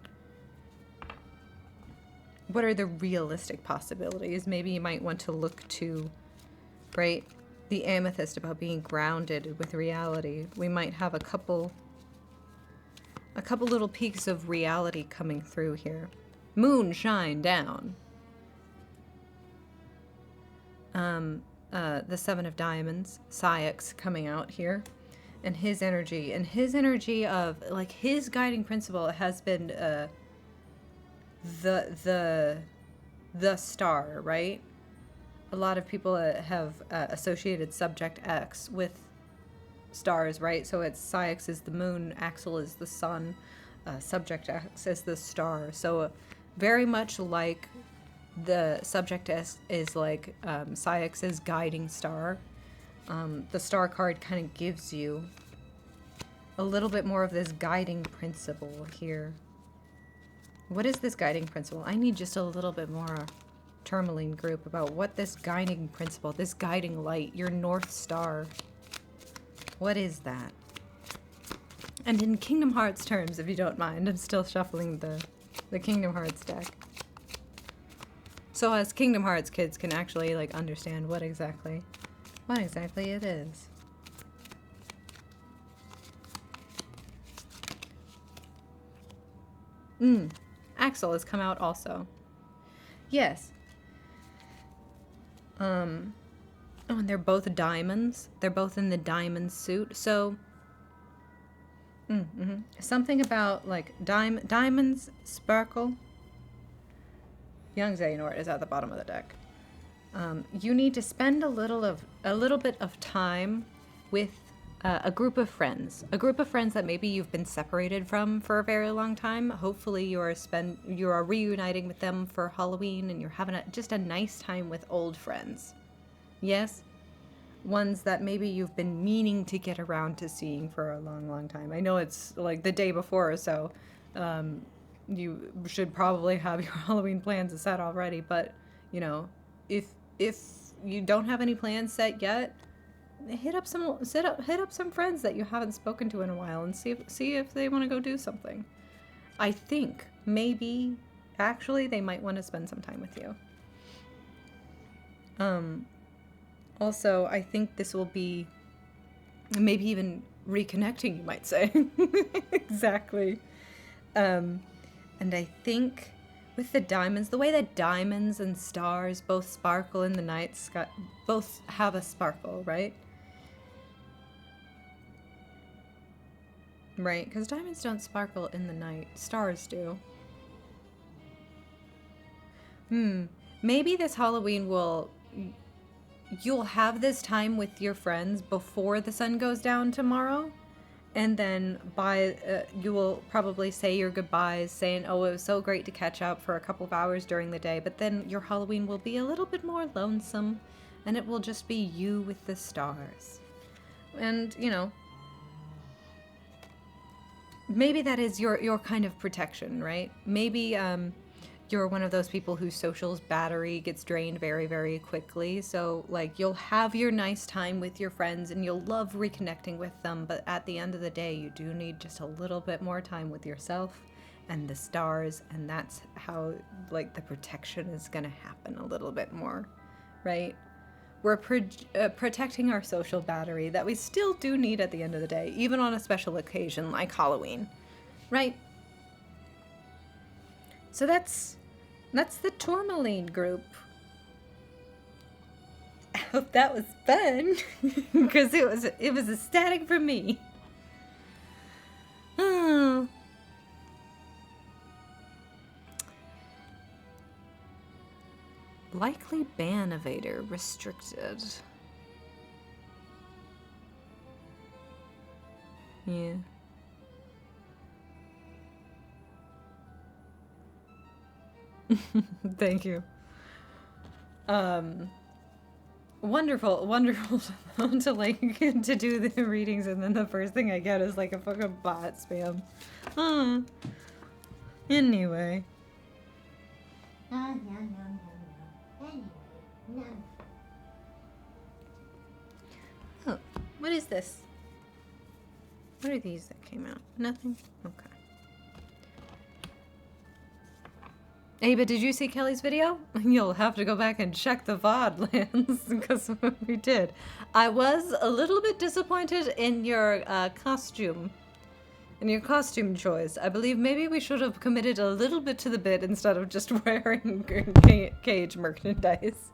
What are the realistic possibilities? Maybe you might want to look to, right, the Amethyst about being grounded with reality. We might have a couple little peaks of reality coming through here. Moonshine down. The 7 of Diamonds, Cyax coming out here, and his energy of, like, his guiding principle has been, the star, right? A lot of people have associated Subject X with stars, right? So it's Cyax is the moon, Axel is the sun, Subject X is the star. So very much like the Subject is like Cyax's guiding star. The Star card kind of gives you a little bit more of this guiding principle here. What is this guiding principle? I need just a little bit more tourmaline group about what this guiding principle, this guiding light, your North Star. What is that? And in Kingdom Hearts terms, if you don't mind, I'm still shuffling the Kingdom Hearts deck. So us Kingdom Hearts kids can actually like understand what exactly it is. Axel has come out also. Yes. Oh, and they're both diamonds. They're both in the diamond suit. So, something about like diamonds sparkle. Young Xehanort is at the bottom of the deck. You need to spend a little bit of time with a group of friends that maybe you've been separated from for a very long time. Hopefully you are reuniting with them for Halloween, and you're having just a nice time with old friends. Yes? Ones that maybe you've been meaning to get around to seeing for a long, long time. I know it's like the day before or so. You should probably have your Halloween plans set already, but you know, if you don't have any plans set yet, hit up some friends that you haven't spoken to in a while and see if they want to go do something. I think maybe actually they might want to spend some time with you. Also, I think this will be maybe even reconnecting, you might say. Exactly. And I think with the diamonds, the way that diamonds and stars both sparkle in the night sky, both have a sparkle, right? Right, because diamonds don't sparkle in the night. Stars do. Maybe this Halloween you'll have this time with your friends before the sun goes down tomorrow. And then you will probably say your goodbyes, saying, oh, it was so great to catch up for a couple of hours during the day. But then your Halloween will be a little bit more lonesome, and it will just be you with the stars. And, you know, maybe that is your kind of protection, right? Maybe you're one of those people whose socials battery gets drained very, very quickly. So, like, you'll have your nice time with your friends and you'll love reconnecting with them. But at the end of the day, you do need just a little bit more time with yourself and the stars. And that's how, like, the protection is going to happen a little bit more, right? We're protecting our social battery that we still do need at the end of the day, even on a special occasion like Halloween, right? So that's the tourmaline group. I hope that was fun, because it was ecstatic for me. Oh. Likely ban evader restricted. Yeah. Thank you. Wonderful to like to do the readings, and then the first thing I get is like a fucking bot spam. Anyway. Oh, what is this? What are these that came out? Nothing? Okay. Hey, but did you see Kelly's video? You'll have to go back and check the VOD lands, because we did. I was a little bit disappointed in your costume. In your costume choice. I believe maybe we should have committed a little bit to the bit instead of just wearing KH merchandise.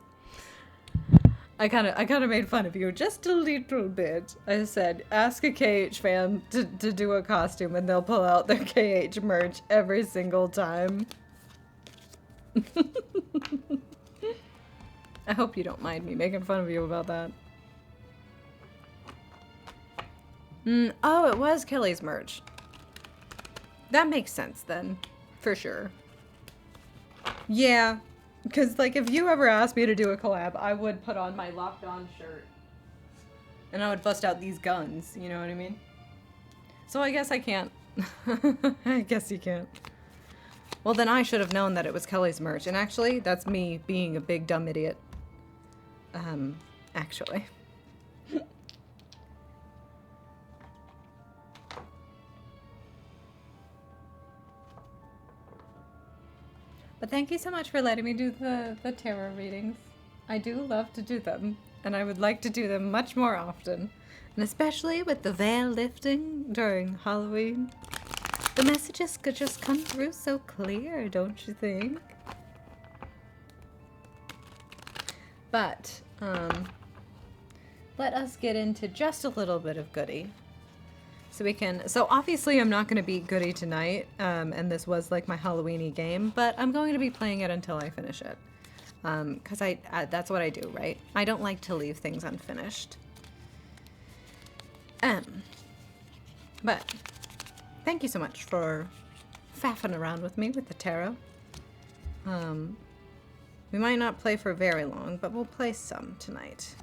I kind of made fun of you just a little bit. I said, ask a KH fan to do a costume and they'll pull out their KH merch every single time. I hope you don't mind me making fun of you about that. Oh, it was Kelly's merch. That makes sense then, for sure. Yeah, because like if you ever asked me to do a collab, I would put on my Locked On shirt. And I would bust out these guns, you know what I mean? So I guess I can't. I guess you can't. Well, then I should have known that it was Kelly's merch. And actually, that's me being a big dumb idiot. Actually. But thank you so much for letting me do the tarot readings. I do love to do them, and I would like to do them much more often. And especially with the veil lifting during Halloween. The messages could just come through so clear, don't you think? But, let us get into just a little bit of Goody. So obviously I'm not going to beat Goody tonight, and this was like my Halloween-y game, but I'm going to be playing it until I finish it. Because that's what I do, right? I don't like to leave things unfinished. But thank you so much for faffing around with me with the tarot. We might not play for very long, but we'll play some tonight.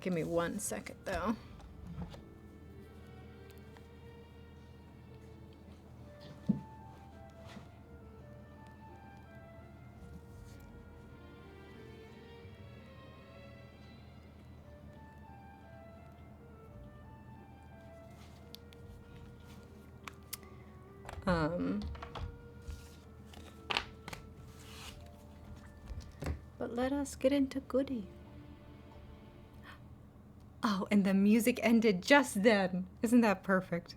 Give me 1 second, though. But let us get into Goody. Oh, and the music ended just then. Isn't that perfect?